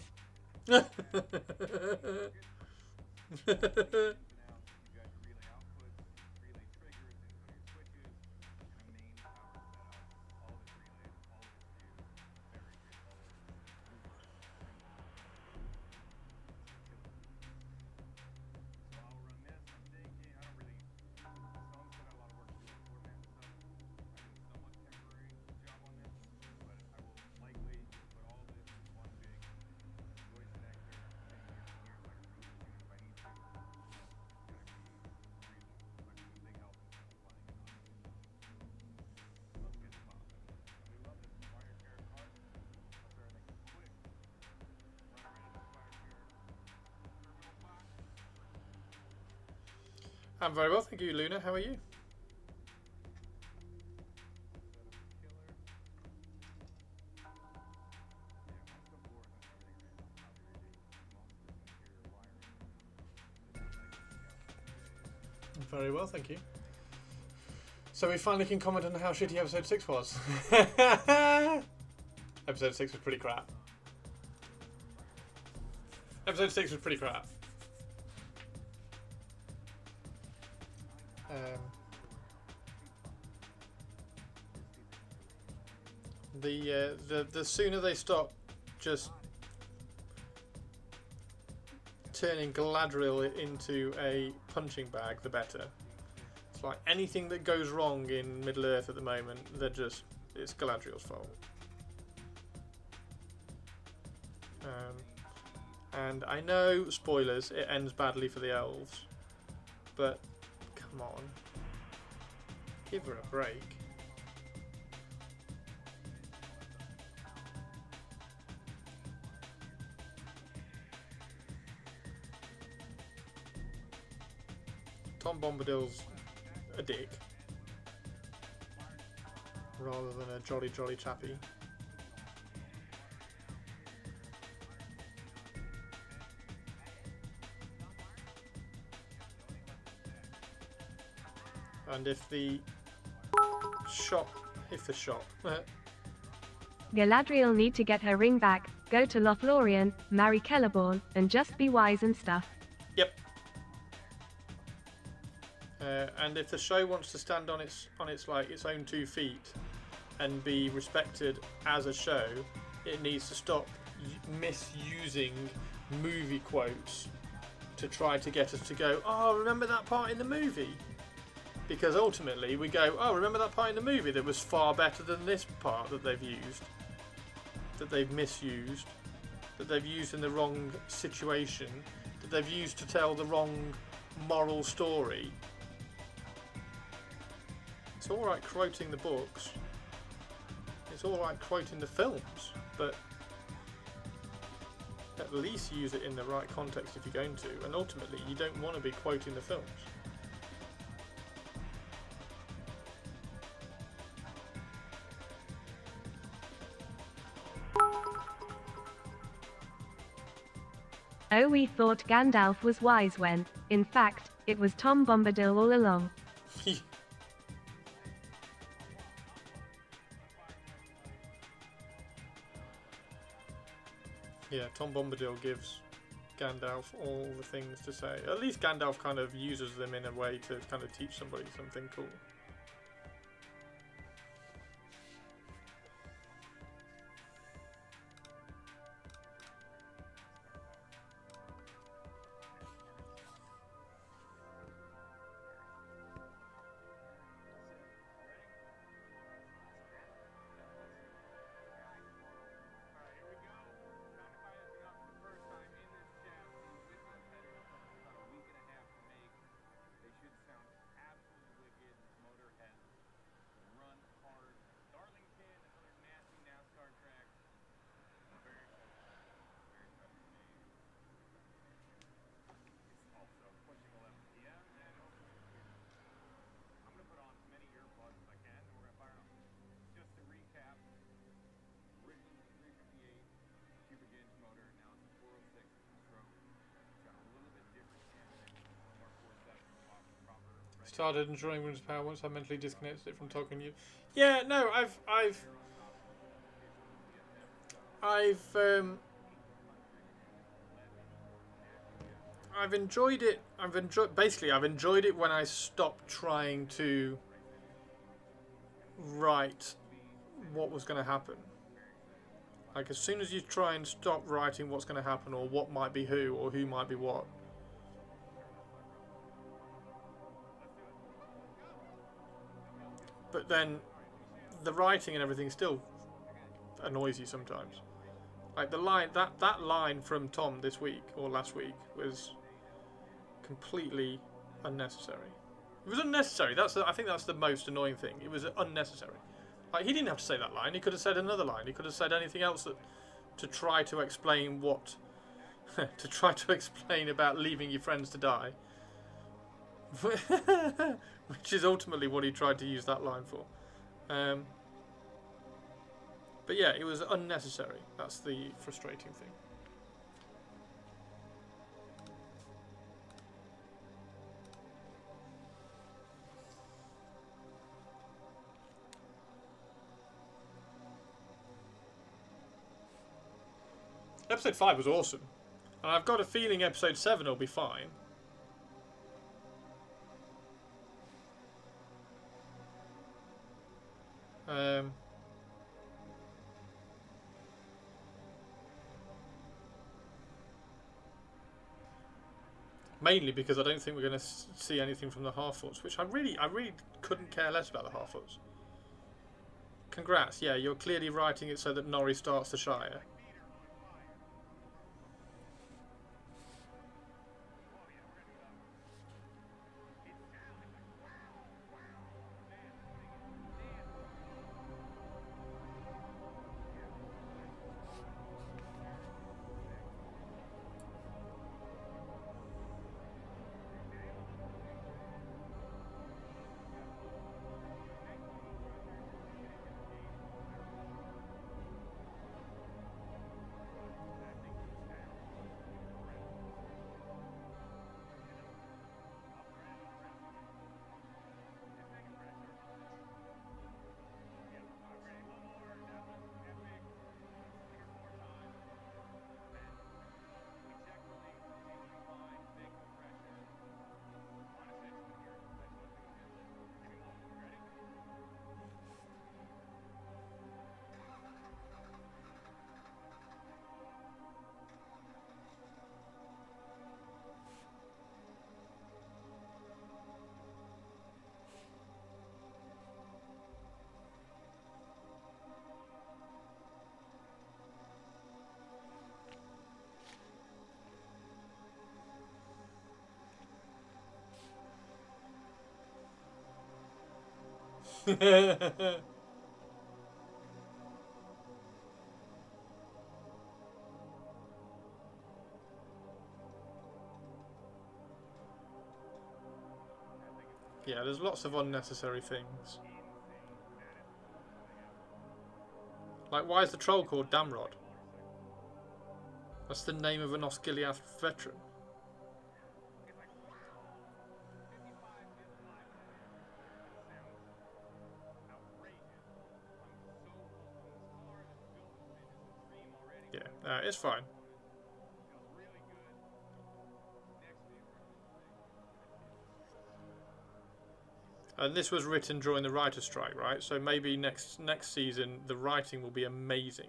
I'm very well, thank you, Luna. How are you? Very well, thank you. So we finally can comment on how shitty episode 6 was. Episode 6 was pretty crap. Episode 6 was pretty crap. The sooner they stop just turning Galadriel into a punching bag, the better. It's like anything that goes wrong in Middle Earth at the moment, it's Galadriel's fault. And I know, spoilers, it ends badly for the elves, but come on, give her a break. Tom Bombadil's a dick rather than a jolly chappy. And if the shop, Galadriel need to get her ring back, go to Lothlorien, marry Celeborn, and just be wise and stuff. yep. And if the show wants to stand on its like its own 2 feet and be respected as a show, it needs to stop misusing movie quotes to try to get us to go, oh, remember that part in the movie? Because ultimately we go, oh, remember that part in the movie that was far better than this part that they've used, that they've misused, that they've used in the wrong situation, that they've used to tell the wrong moral story. It's alright quoting the books, it's alright quoting the films, but at least use it in the right context if you're going to, and ultimately you don't want to be quoting the films. Oh, we thought Gandalf was wise when, in fact, it was Tom Bombadil all along. Yeah, Tom Bombadil gives Gandalf all the things to say. At least Gandalf kind of uses them in a way to kind of teach somebody something cool. Started enjoying Winter's Power once I mentally disconnected it from talking to you. Yeah, no, I've enjoyed it. I've enjoyed it when I stopped trying to write what was going to happen. Like, as soon as you try and stop writing what's going to happen, or what might be who, or who might be what, but then the writing and everything still annoys you sometimes. Like the line, that line from Tom this week or last week was completely unnecessary. It was unnecessary. I think that's the most annoying thing. It was unnecessary. Like, he didn't have to say that line. He could have said another line. He could have said anything else to try to explain what to try to explain about leaving your friends to die. Which is ultimately what he tried to use that line for. But yeah, it was unnecessary. That's the frustrating thing. Episode 5 was awesome. And I've got a feeling episode 7 will be fine. Mainly because I don't think we're going to see anything from the Half-Orcs, which I really couldn't care less about the Half-Orcs. Congrats, yeah, you're clearly writing it so that Nori starts the Shire. Yeah, there's lots of unnecessary things. Like, why is the troll called Damrod? That's the name of an Osgiliath veteran. Yeah, it's fine. And this was written during the writer's strike, right? So maybe next season the writing will be amazing.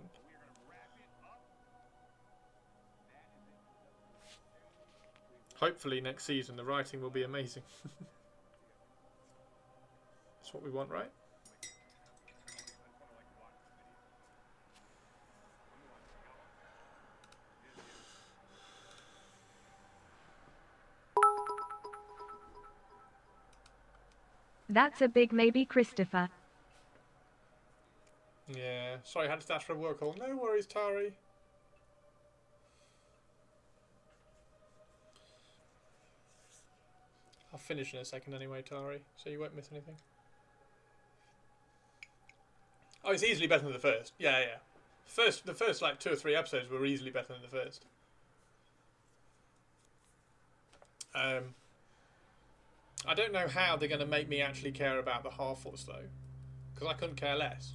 Hopefully next season the writing will be amazing. That's what we want, right? That's a big maybe, Christopher. Yeah, sorry, I had to dash for a work call. No worries, Tari. I'll finish in a second anyway, Tari, so you won't miss anything. Oh, it's easily better than the first. Yeah, yeah. The first like 2 or 3 episodes were easily better than the first. I don't know how they're going to make me actually care about the Harfoots though, because I couldn't care less.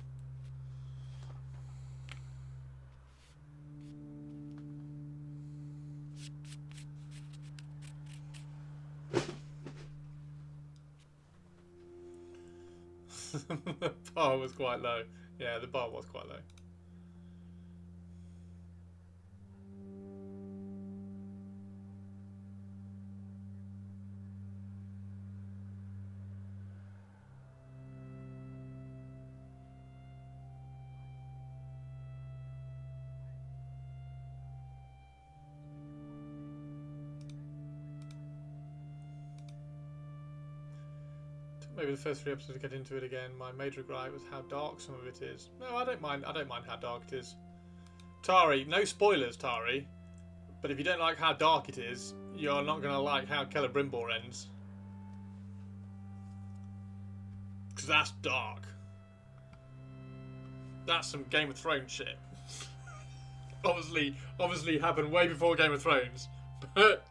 The bar was quite low. Yeah, the bar was quite low. Maybe the first 3 episodes to get into it again. My major gripe was how dark some of it is. No, I don't mind. I don't mind how dark it is. Tari, no spoilers, Tari. But if you don't like how dark it is, you're not going to like how Celebrimbor ends. Because that's dark. That's some Game of Thrones shit. obviously happened way before Game of Thrones. But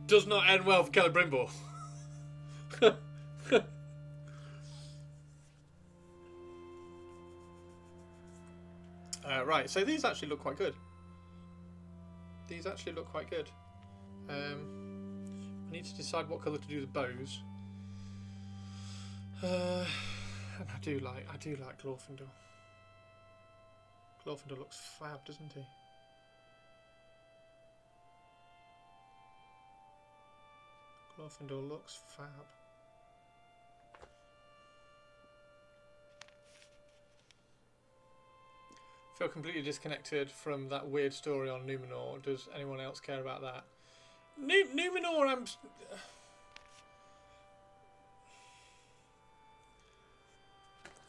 does not end well for Celebrimbor. Right, so these actually look quite good. I need to decide what colour to do the bows. And I do like Glorfindel. Glorfindel looks fab, doesn't he? Glorfindel looks fab. Feel completely disconnected from that weird story on Numenor. Does anyone else care about that? Numenor,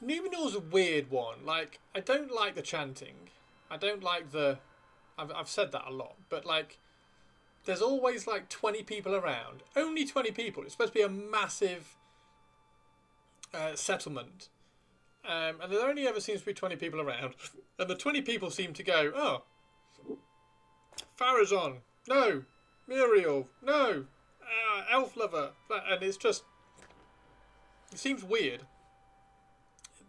Numenor's a weird one. Like, I don't like the chanting. I don't like the... I've said that a lot. But, like, there's always, like, 20 people around. Only 20 people. It's supposed to be a massive settlement. And there only ever seems to be 20 people around. And the 20 people seem to go, oh, Farazon, no. Muriel, no. Elf lover. And it's just... It seems weird.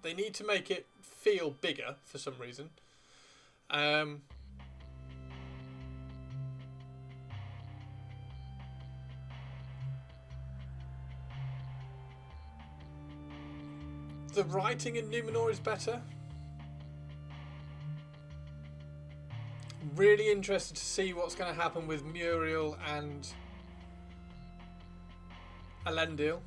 They need to make it feel bigger for some reason. The writing in Numenor is better. I'm really interested to see what's going to happen with Muriel and Elendil,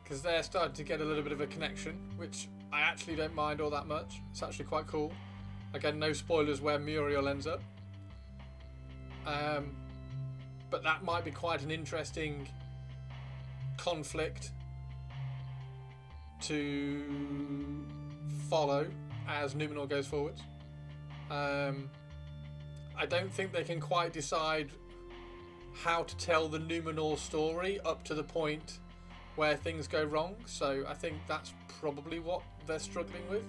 because they're starting to get a little bit of a connection, which I actually don't mind all that much. It's actually quite cool. Again, no spoilers where Muriel ends up. But that might be quite an interesting conflict to follow as Numenor goes forwards. I don't think they can quite decide how to tell the Numenor story up to the point where things go wrong, so I think that's probably what they're struggling with.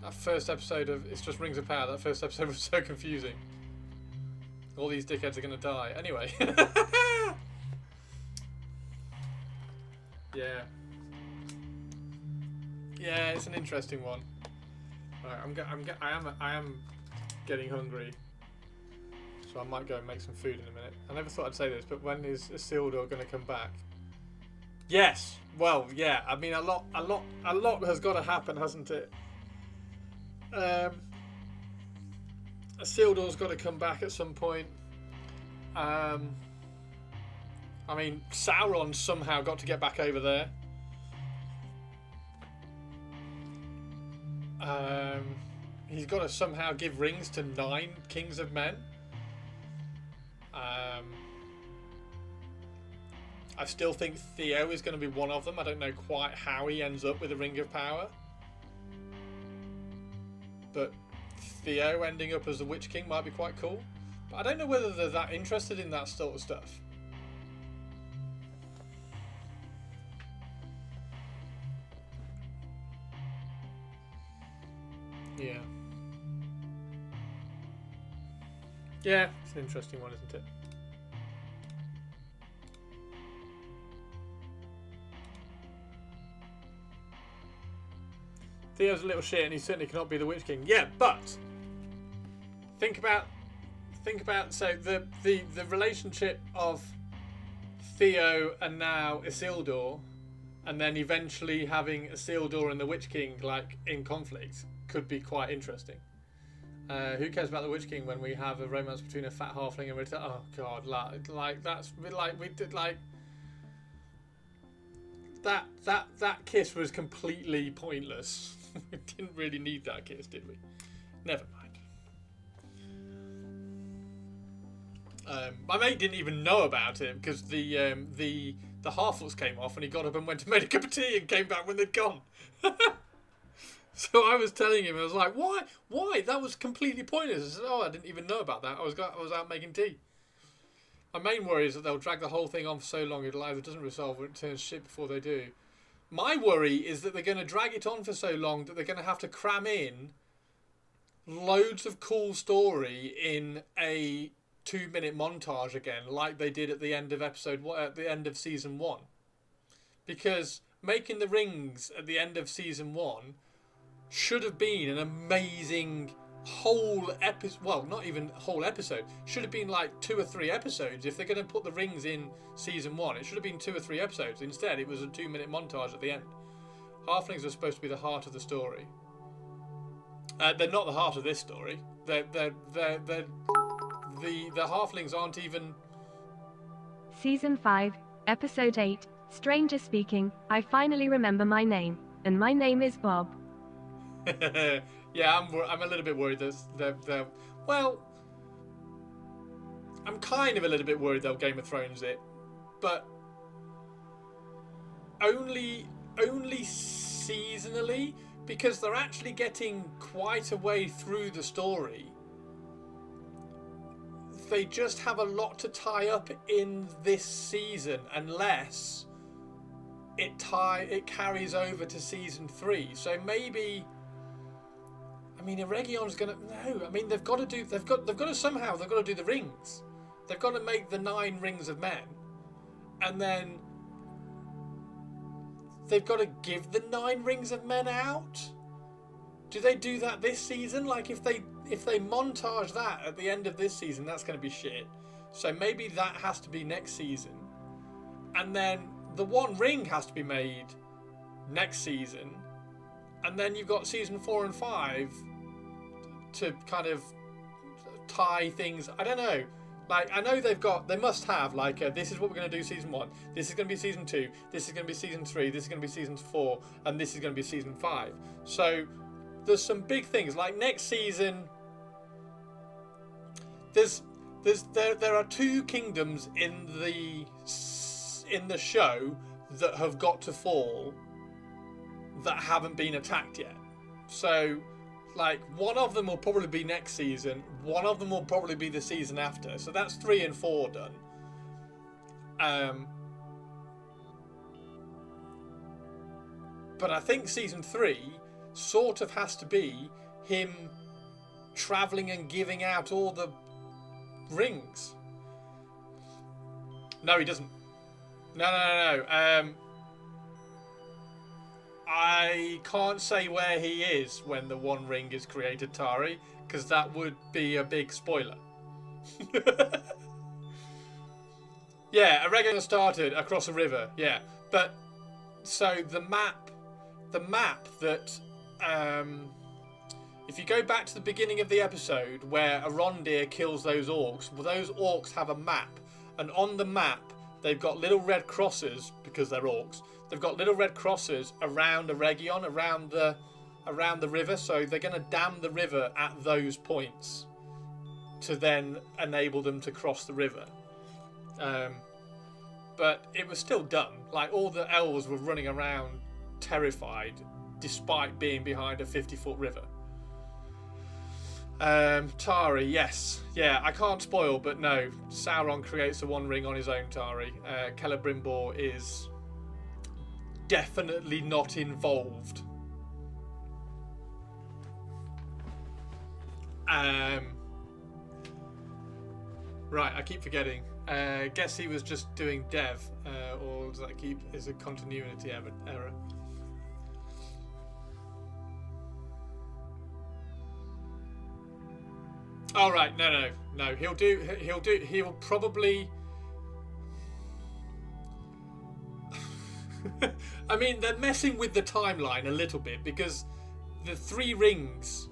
That first episode of It's Just Rings of Power, that first episode was so confusing. All these dickheads are going to die. Anyway. Yeah. Yeah, it's an interesting one. Right, I am getting hungry, so I might go and make some food in a minute. I never thought I'd say this, but when is Isildur going to come back? Yes. Well, yeah. I mean, a lot has got to happen, hasn't it? Isildur's got to come back at some point. I mean, Sauron somehow got to get back over there. He's got to somehow give rings to 9 kings of men. I still think Theo is going to be one of them. I don't know quite how he ends up with a ring of power. But Theo ending up as the Witch King might be quite cool. But I don't know whether they're that interested in that sort of stuff. Yeah. Yeah, it's an interesting one, isn't it? Theo's a little shit and he certainly cannot be the Witch King. Yeah, but think about so the relationship of Theo and now Isildur, and then eventually having Isildur and the Witch King like in conflict could be quite interesting. Who cares about the Witch King when we have a romance between a fat halfling and a oh god, like that's like we did like that kiss was completely pointless. We didn't really need that kiss, did we? Never mind. My mate didn't even know about it because the half-orcs came off and he got up and went to make a cup of tea and came back when they'd gone. So I was telling him, I was like, why? That was completely pointless. I said, oh, I didn't even know about that. I was out making tea. My main worry is that they'll drag the whole thing on for so long it either doesn't resolve or it turns shit before they do. My worry is that they're going to drag it on for so long that they're going to have to cram in loads of cool story in a 2-minute montage again, like they did at the end of season 1. Because making the rings at the end of season 1 should have been an amazing whole episode. Well, not even whole episode. Should have been like 2 or 3 episodes. If they're going to put the rings in season 1, it should have been 2 or 3 episodes. Instead, it was a 2-minute montage at the end. Halflings are supposed to be the heart of the story. They're not the heart of this story. The halflings aren't even. Season 5, Episode 8, Stranger Speaking. I finally remember my name, and my name is Bob. Yeah, I'm a little bit worried that well, I'm kind of a little bit worried they'll Game of Thrones it, but only seasonally, because they're actually getting quite a way through the story. They just have a lot to tie up in this season, unless it carries over to season 3. So maybe. I mean, Eregion's gonna no. I mean, they've got to do the rings. They've got to make the 9 rings of men, and then they've got to give the 9 rings of men out. Do they do that this season? Like, if they montage that at the end of this season, that's going to be shit. So maybe that has to be next season, and then the 1 ring has to be made next season. And then you've got season 4 and 5 to kind of tie things. I don't know. Like, I know they must have, like, this is what we're going to do season 1. This is going to be season 2. This is going to be season 3. This is going to be season 4. And this is going to be season 5. So, there's some big things. Like, next season, there's there are two kingdoms in the show that have got to fall that haven't been attacked yet. So, like, one of them will probably be next season. One of them will probably be the season after. So that's 3 and 4 done. But I think season 3 sort of has to be him travelling and giving out all the rings. No, he doesn't. No. I can't say where he is when the One Ring is created, Tari, because that would be a big spoiler. Yeah, a regular started across a river. Yeah, but so the map that if you go back to the beginning of the episode where Arondir kills those orcs, well, those orcs have a map, and on the map they've got little red crosses because they're orcs. They've got little red crosses around a region, around the river, so they're going to dam the river at those points to then enable them to cross the river. But it was still dumb. Like, all the elves were running around terrified despite being behind a 50-foot river. Tari, yes. Yeah, I can't spoil, but no. Sauron creates the One Ring on his own, Tari. Celebrimbor is definitely not involved. Right, I keep forgetting. Guess he was just doing dev, or does that is a continuity error? Oh right, no. He'll probably. I mean, they're messing with the timeline a little bit because the three rings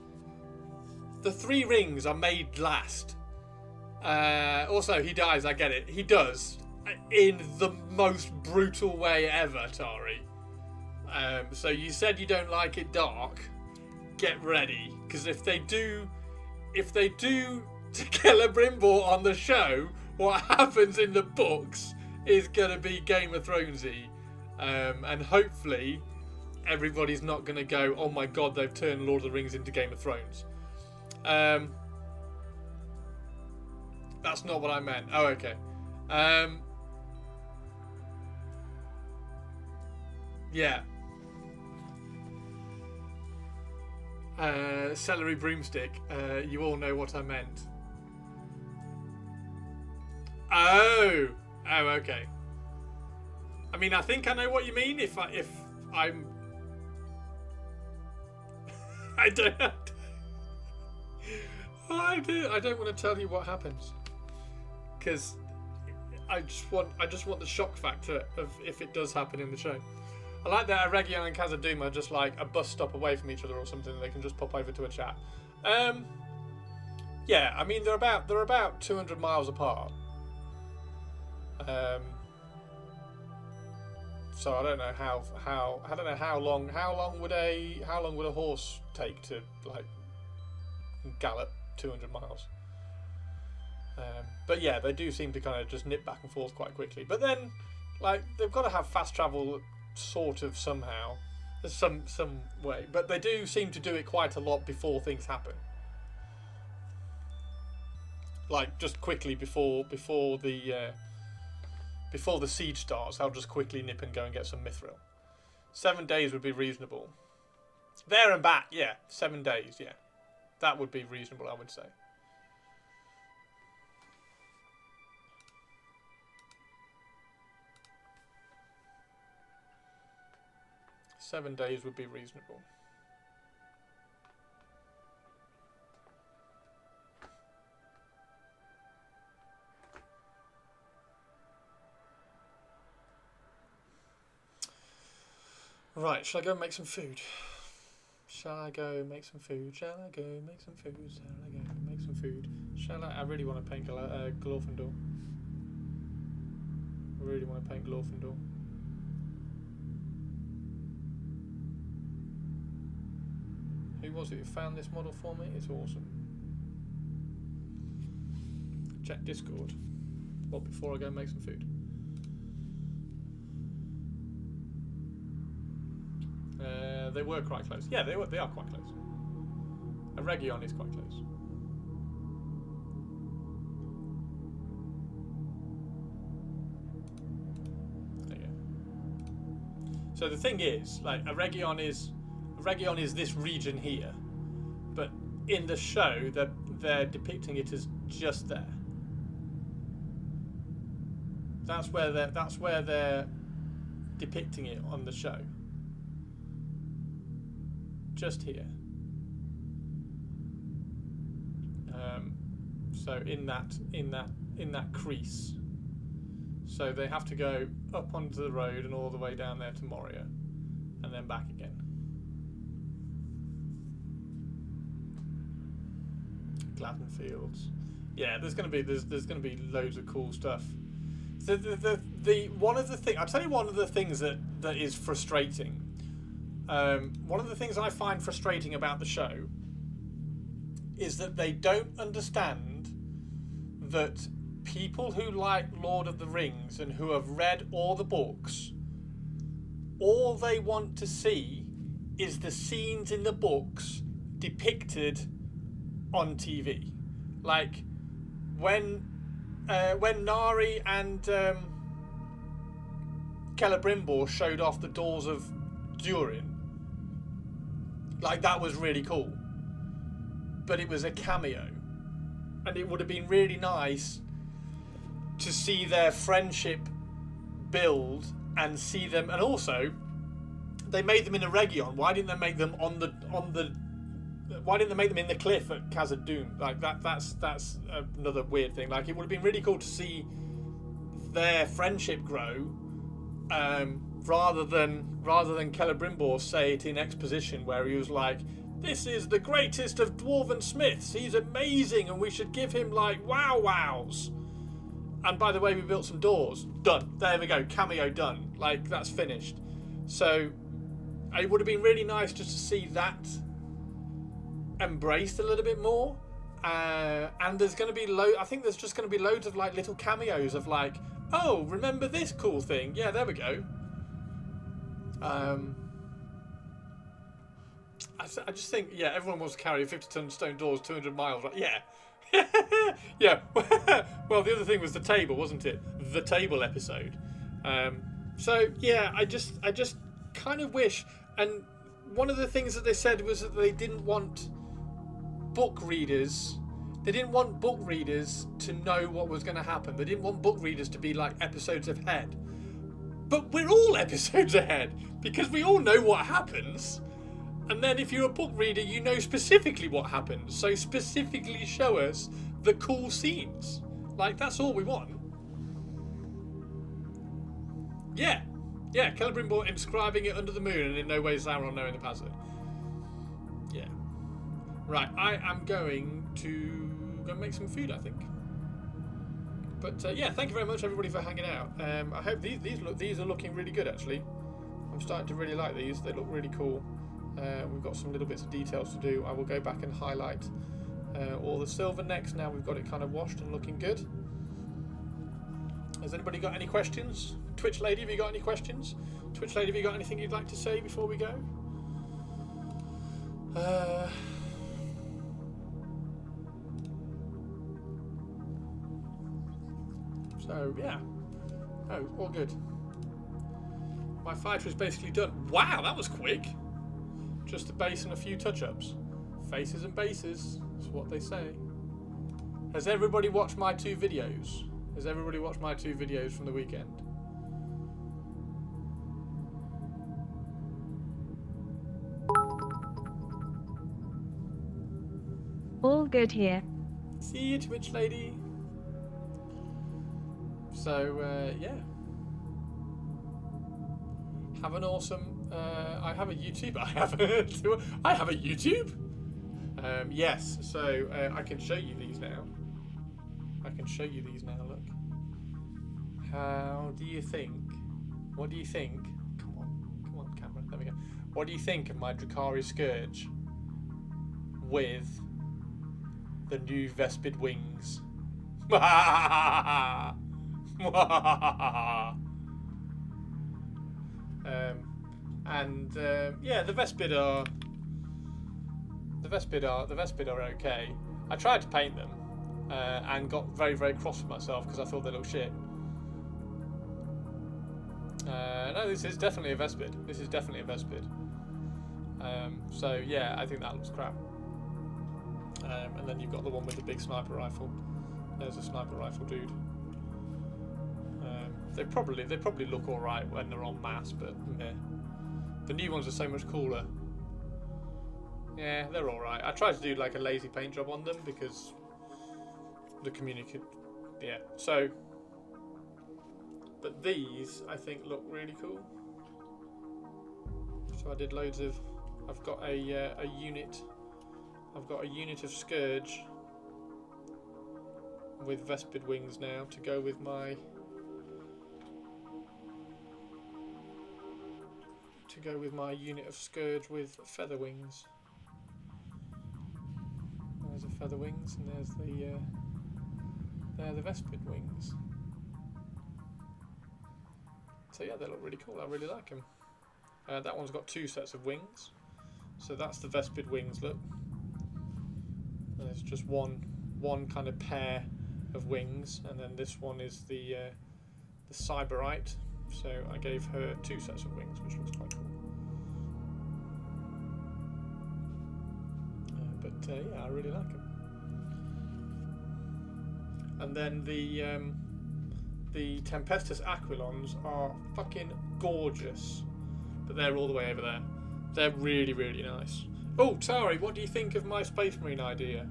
are made last. Also, he dies. I get it. He does in the most brutal way ever, Tari. So you said you don't like it dark. Get ready, because if they do to Celebrimbor on the show, what happens in the books is going to be Game of Thronesy, and hopefully everybody's not going to go, oh my god, they've turned Lord of the Rings into Game of Thrones. That's not what I meant. Oh, okay. Yeah. Celery broomstick. You all know what I meant. Oh, okay. I mean, I think I know what you mean. If I'm, I don't. I don't want to tell you what happens, because I just want the shock factor of if it does happen in the show. I like that Eregion and Khazad-dûm are just like a bus stop away from each other or something. They can just pop over to a chat. Yeah, I mean they're about 200 miles apart. So I don't know how long would a horse take to like gallop 200 miles. But yeah, they do seem to kind of just nip back and forth quite quickly. But then, like, they've got to have fast travel sort of somehow, some way. But they do seem to do it quite a lot before things happen. Like, just quickly before the siege starts, I'll just quickly nip and go and get some mithril. 7 days would be reasonable. There and back, yeah. 7 days, yeah. That would be reasonable, I would say. Seven days would be reasonable. Right, shall I go and make some food? I really want to paint Glorfindel. Who was it who found this model for me? It's awesome. check Discord. Well, before I go and make some food. They were quite close. Yeah, they are quite close. A Region is quite close. There you go. So the thing is, like, a Region is this region here, but in the show they're depicting it as just there. That's where they're depicting it on the show. Just here. So in that crease. So they have to go up onto the road and all the way down there to Moria, and then back again. Gladden Fields. Yeah, there's gonna be loads of cool stuff. The one of the thing I'll tell you one of the things that is frustrating. One of the things I find frustrating about the show is that they don't understand that people who like Lord of the Rings and who have read all the books, all they want to see is the scenes in the books depicted on TV. Like when Nari and Celebrimbor showed off the doors of Durin, like, that was really cool, but it was a cameo, and it would have been really nice to see their friendship build and see them. And also, they made them in a Region. Why didn't they make them on the why didn't they make them in the cliff at Khazad-dûm? Like, that's another weird thing. Like, it would have been really cool to see their friendship grow, rather than Celebrimbor say it in exposition, where he was like, "This is the greatest of dwarven smiths. He's amazing, and we should give him, like, wows. And by the way, we built some doors. Done. There we go. Cameo done. Like, that's finished." So it would have been really nice just to see that embraced a little bit more. And there's going to be I think there's just going to be loads of, like, little cameos of, like, "Oh, remember this cool thing? Yeah, there we go." I just think, yeah, everyone wants to carry 50-ton stone doors 200 miles, right? Yeah. Yeah. Well, the other thing was the table, wasn't it? The table episode. So yeah, I just kind of wish. And one of the things that they said was that they didn't want book readers. They didn't want book readers to know what was going to happen. They didn't want book readers to be, like, episodes ahead. But we're all episodes ahead, because we all know what happens. And then if you're a book reader, you know specifically what happens. So specifically show us the cool scenes. Like, that's all we want. Yeah. Yeah, Celebrimbor inscribing it under the moon, and in no way is Sauron knowing the password. Yeah. Right, I am going to go make some food, I think. But yeah, thank you very much, everybody, for hanging out. I hope these are looking really good, actually. I'm starting to really like these. They look really cool. We've got some little bits of details to do. I will go back and highlight all the silver next. Now we've got it kind of washed and looking good. Has anybody got any questions? Twitch lady, have you got any questions? Twitch lady, have you got anything you'd like to say before we go? So yeah, oh, all good. My fighter is basically done. Wow, that was quick. Just a base and a few touch-ups. Faces and bases, is what they say. Has everybody watched my 2 videos? Has everybody watched my 2 videos from the weekend? All good here. See you, Twitch lady. So, yeah. Have an awesome... I have a YouTube. I have a YouTube? Yes, so I can show you these now. Look. How do you think? What do you think? Come on, camera. There we go. What do you think of my Drakari Scourge with the new Vespid wings? Yeah, the Vespid are okay. I tried to paint them and got very, very cross with myself because I thought they looked shit. No, this is definitely a Vespid. This is definitely a Vespid. So yeah, I think that looks crap. And then you've got the one with the big sniper rifle. There's a sniper rifle dude. They probably look all right when they're on mass, but meh. The new ones are so much cooler. Yeah, they're all right. I tried to do like a lazy paint job on them because the community. Yeah. So, but these I think look really cool. So I did loads of. I've got a unit. I've got a unit of Scourge with Vespid wings now to go with my. To go with my unit of Scourge with feather wings. There's the feather wings, and there's the Vespid wings. So yeah, they look really cool. I really like them. That one's got 2 sets of wings, so that's the Vespid wings. Look, there's just one kind of pair of wings, and then this one is the Cyberite. So I gave her 2 sets of wings, which looks quite cool. Yeah, I really like them. And then the Tempestus Aquilons are fucking gorgeous, but they're all the way over there. They're really, really nice. Oh, Tari, what do you think of my Space Marine idea?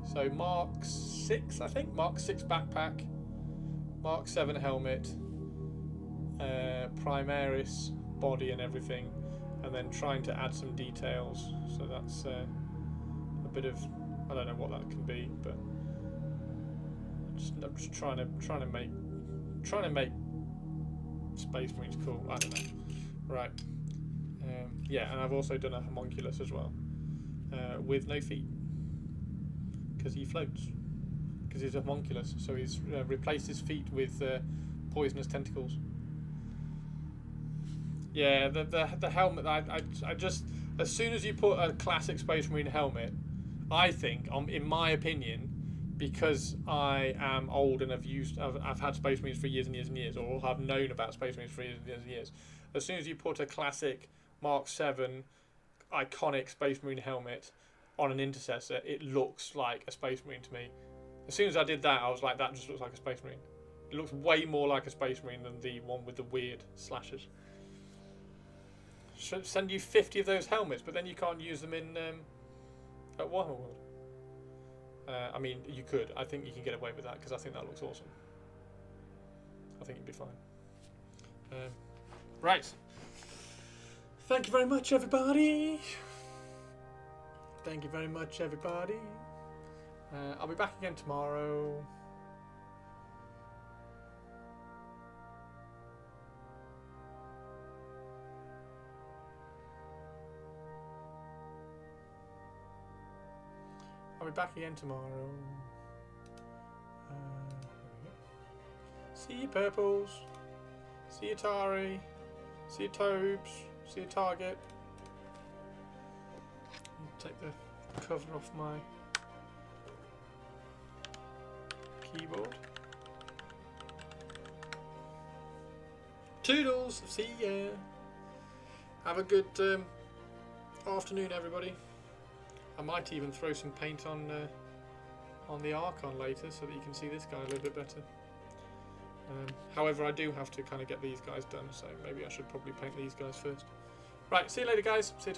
So Mark 6, I think. Mark 6 backpack, Mark 7 helmet, Primaris body and everything, and then trying to add some details. So that's a bit of, I don't know what that can be, but I'm just trying to make Space Marines cool. I don't know. Right. Yeah, and I've also done a homunculus as well, with no feet, because he floats, because he's a homunculus. So he's replaced his feet with poisonous tentacles. Yeah, the helmet. I just, as soon as you put a classic Space Marine helmet, I think, in my opinion, because I am old and I've had Space Marines for years and years and years, or have known about Space Marines for years and years and years. As soon as you put a classic Mark 7 iconic Space Marine helmet on an intercessor, it looks like a Space Marine to me. As soon as I did that, I was like, that just looks like a Space Marine. It looks way more like a Space Marine than the one with the weird slashes. Should send you 50 of those helmets, but then you can't use them in at Warhammer World. I mean, you could. I think you can get away with that because I think that looks awesome. I think you'd be fine. Right. Thank you very much, everybody. Thank you very much, everybody. I'll be back again tomorrow. I'll be back again tomorrow. See you, Purples. See you, Tari. See you, Tobes. See you, Target. Take the cover off my keyboard. Toodles. See ya. Have a good afternoon, everybody. I might even throw some paint on the Archon later so that you can see this guy a little bit better. However, I do have to kind of get these guys done, so maybe I should probably paint these guys first. Right, see you later, guys. See you tomorrow.